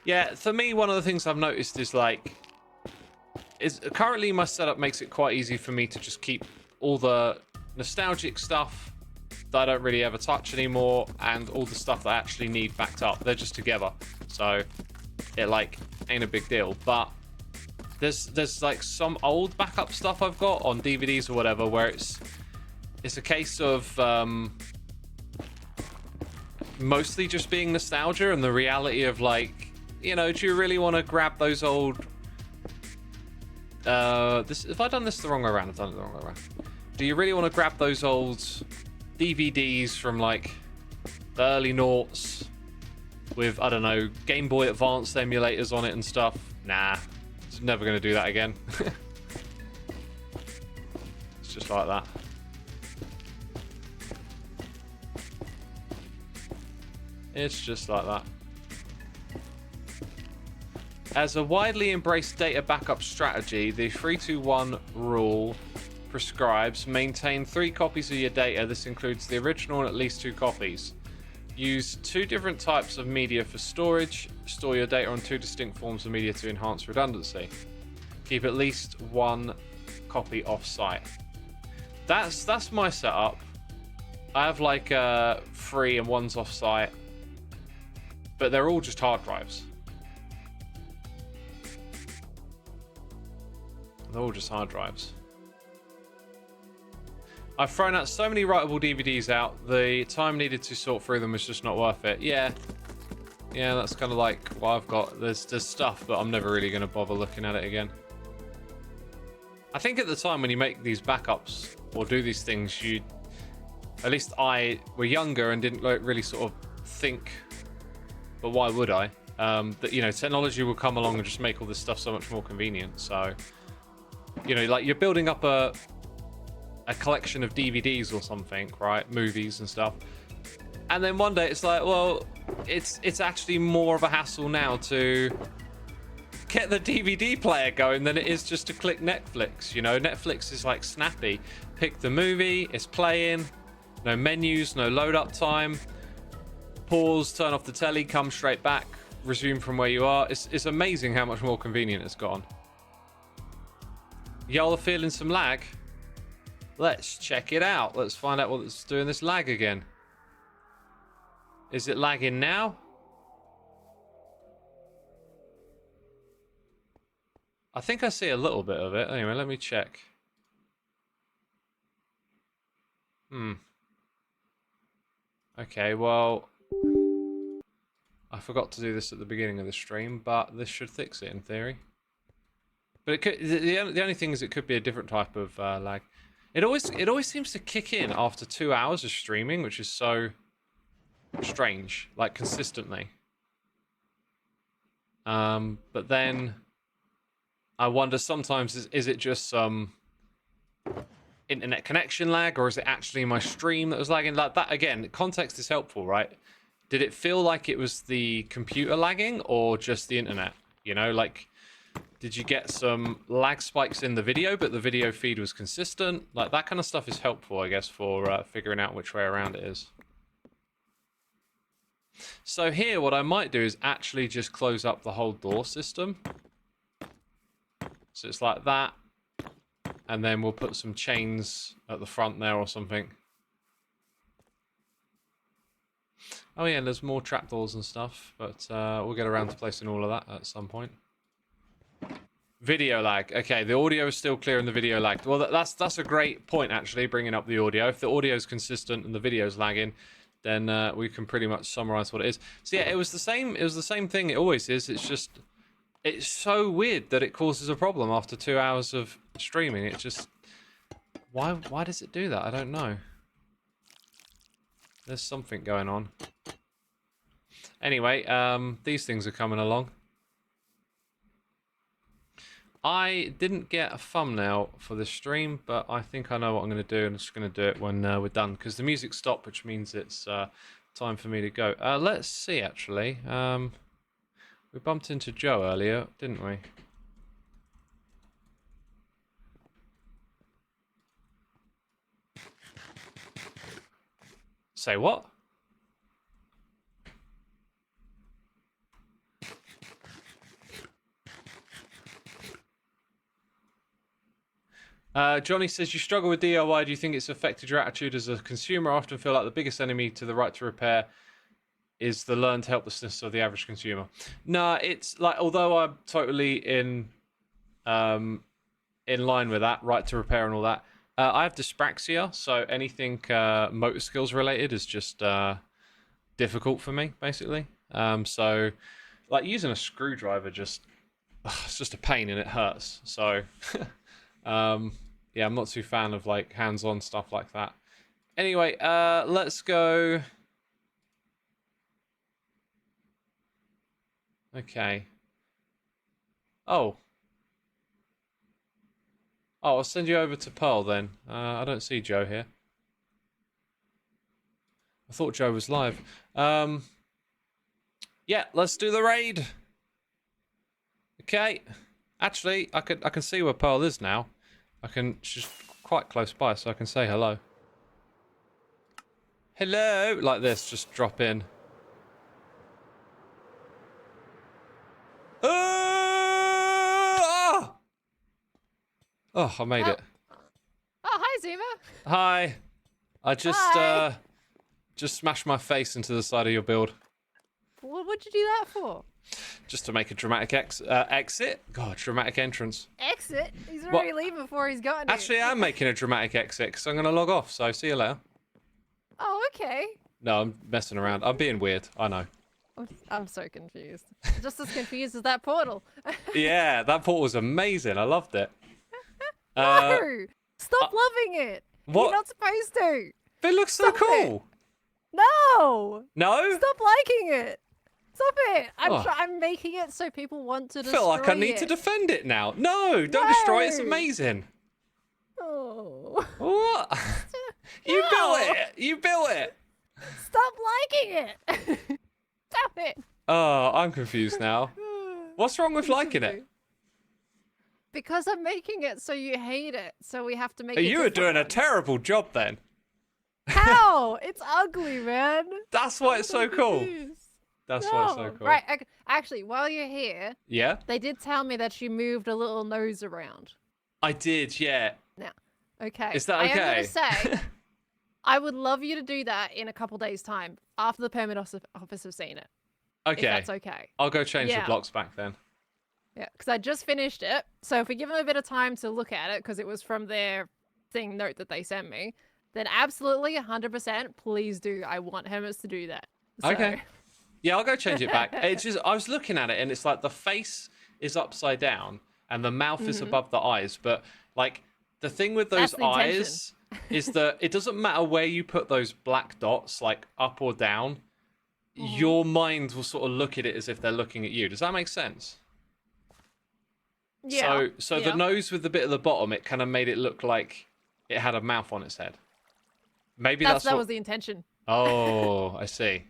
Yeah, for me, one of the things I've noticed is currently my setup makes it quite easy for me to just keep all the nostalgic stuff that I don't really ever touch anymore, and all the stuff that I actually need backed up. They're just together, so it ain't a big deal. But there's like some old backup stuff I've got on DVDs or whatever where it's a case of mostly just being nostalgia and the reality of do you really want to grab those old if I've done this the wrong way around, I've done it the wrong way around. Do you really want to grab those old DVDs from the early noughts with, I don't know, Game Boy Advance emulators on it and stuff? Nah, it's never going to do that again. It's just like that. It's just like that. As a widely embraced data backup strategy, the 3-2-1 rule prescribes maintain 3 copies of your data. This includes the original and at least 2 copies. Use 2 different types of media for storage. Store your data on 2 distinct forms of media to enhance redundancy. Keep at least 1 copy off-site. That's my setup. I have 3 and 1's off-site, but they're all just hard drives. They're all just hard drives. I've thrown out so many writable DVDs out, the time needed to sort through them was just not worth it. Yeah, that's kind of like what I've got. There's stuff, but I'm never really going to bother looking at it again. I think at the time when you make these backups or do these things, at least I were younger and didn't really sort of think, but why would I? That technology will come along and just make all this stuff so much more convenient. So, you're building up a collection of DVDs or something, right? Movies and stuff. And then one day it's it's actually more of a hassle now to get the DVD player going than it is just to click Netflix. Netflix is snappy. Pick the movie, it's playing, no menus, no load up time. Pause, turn off the telly, come straight back, resume from where you are. It's amazing how much more convenient it's gotten. Y'all are feeling some lag? Let's check it out. Let's find out what's doing this lag again. Is it lagging now? I think I see a little bit of it. Anyway, let me check. Okay, well, I forgot to do this at the beginning of the stream, but this should fix it in theory. But it could, the only thing is it could be a different type of lag. It always seems to kick in after 2 hours of streaming, which is so strange, consistently. But then I wonder sometimes, is it just some internet connection lag, or is it actually my stream that was lagging? That again, context is helpful, right? did it feel like it was the computer lagging or just the internet? You know, like, did you get some lag spikes in the video, but the video feed was consistent? Like, that kind of stuff is helpful, I guess, for figuring out which way around it is. So here, what I might do is actually just close up the whole door system. So it's like that. And then we'll put some chains at the front there or something. Oh yeah, there's more trapdoors and stuff, but we'll get around to placing all of that at some point. Video lag. Okay, the audio is still clear and the video lagged. Well, that's a great point, actually, bringing up the audio. If the audio is consistent and the video is lagging, then we can pretty much summarize what it is. So yeah, it was the same thing it always is. It's just, it's so weird that it causes a problem after 2 hours of streaming. It's just, why does it do that? I don't know. There's something going on. Anyway, these things are coming along. I didn't get a thumbnail for this stream, but I think I know what I'm going to do. I'm just going to do it when we're done, because the music stopped, which means it's time for me to go. Let's see, actually. We bumped into Joe earlier, didn't we? Say what? Johnny says, you struggle with DIY. Do you think it's affected your attitude as a consumer? I often feel like the biggest enemy to the right to repair is the learned helplessness of the average consumer. No, it's like, although I'm totally in line with that, right to repair and all that, I have dyspraxia, so anything motor skills related is just difficult for me, basically. So, like, using a screwdriver just, it's just a pain and it hurts. So, yeah, I'm not too fan of, like, hands-on stuff like that. Anyway, let's go. Okay. Oh, I'll send you over to Pearl then. I don't see Joe here. I thought Joe was live. Yeah, let's do the raid. Okay. Actually, I can see where Pearl is now. She's quite close by, so I can say hello. Hello, like this, just drop in. Oh, I made it. Oh, hi, Zuma. Hi. I just just smashed my face into the side of your build. What'd you do that for? Just to make a dramatic exit. God, dramatic entrance. Exit? He's already leaving before he's gotten here. Actually, I'm making a dramatic exit because I'm going to log off, so see you later. Oh, okay. No, I'm messing around. I'm being weird. I know. I'm so confused. Just as confused as that portal. Yeah, that port was amazing. I loved it. No! Stop loving it! What? You're not supposed to! It looks so Stop cool! No! No? Stop liking it! Stop it! Oh. I'm making it so people want to destroy I feel like I need to defend it now. No, don't destroy it. It's amazing. Oh. What? You built it! You built it! Stop liking it! Stop it! Oh, I'm confused now. What's wrong with liking it? Because I'm making it so you hate it, so we have to make it You were doing a different. terrible job then. How? It's ugly, man. That's why it's so cool. That's why it's so cool. Right, actually, while you're here, Yeah? they did tell me that you moved a little nose around. I did, yeah. Now, okay. Is that okay? I am going to say, I would love you to do that in a couple days' time, after the permit office have seen it. Okay. If that's okay. I'll go change the Yeah. blocks back then. Yeah, because I just finished it. So if we give them a bit of time to look at it, because it was from their note that they sent me, then absolutely 100%, please do. I want Hermits to do that. So... Okay. Yeah, I'll go change it back. It's just, I was looking at it and it's like the face is upside down and the mouth is above the eyes. But like the thing with those eyes is that it doesn't matter where you put those black dots, like up or down, your mind will sort of look at it as if they're looking at you. Does that make sense? Yeah. So the nose with the bit at the bottom, it kind of made it look like it had a mouth on its head. Maybe that was the intention. Oh, I see.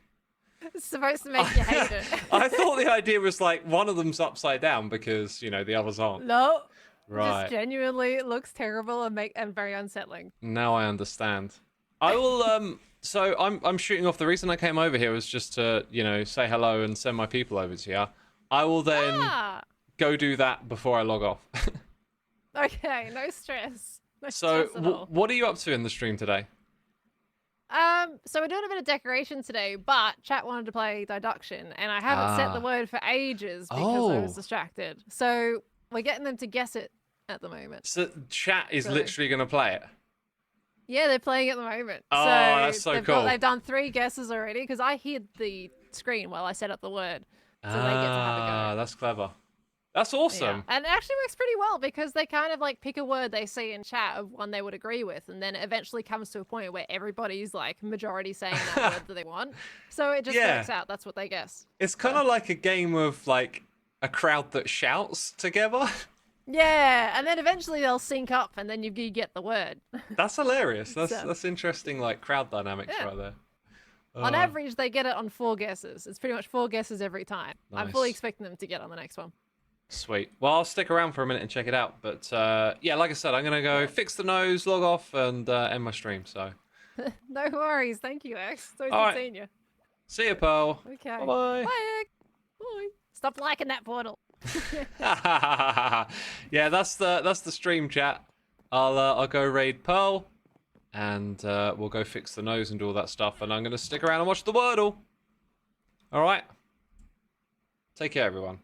It's supposed to make you hate it. I thought the idea was like one of them's upside down because you know the others aren't. No. Right. Just genuinely looks terrible and very unsettling. Now I understand. I will. So I'm shooting off. The reason I came over here was just to say hello and send my people over to you. I will then go do that before I log off. Okay, no stress. No So stress at all. what are you up to in the stream today? So we're doing a bit of decoration today, but chat wanted to play deduction, and I haven't set the word for ages because I was distracted. So we're getting them to guess it at the moment. So chat is literally going to play it. Yeah, they're playing at the moment. Oh, that's so cool. They've done 3 guesses already because I hid the screen while I set up the word, so they get to have a go. That's clever. That's awesome. Yeah. And it actually works pretty well because they kind of like pick a word they see in chat of one they would agree with, and then it eventually comes to a point where everybody's like majority saying that word that they want. So it just works out. That's what they guess. It's kind of like a game of like a crowd that shouts together. Yeah, and then eventually they'll sync up, and then you get the word. That's hilarious. That's interesting, like crowd dynamics right there. On average, they get it on 4 guesses. It's pretty much 4 guesses every time. Nice. I'm fully expecting them to get on the next one. Sweet. Well, I'll stick around for a minute and check it out. But yeah, like I said, I'm gonna go fix the nose, log off, and end my stream. So. No worries. Thank you, X. It's always All good right. seeing you. See you, Pearl. Okay. Bye-bye. Bye, X. Bye. Stop liking that portal. Yeah, that's the stream chat. I'll go raid Pearl, and we'll go fix the nose and do all that stuff. And I'm gonna stick around and watch the Wordle. All right. Take care, everyone.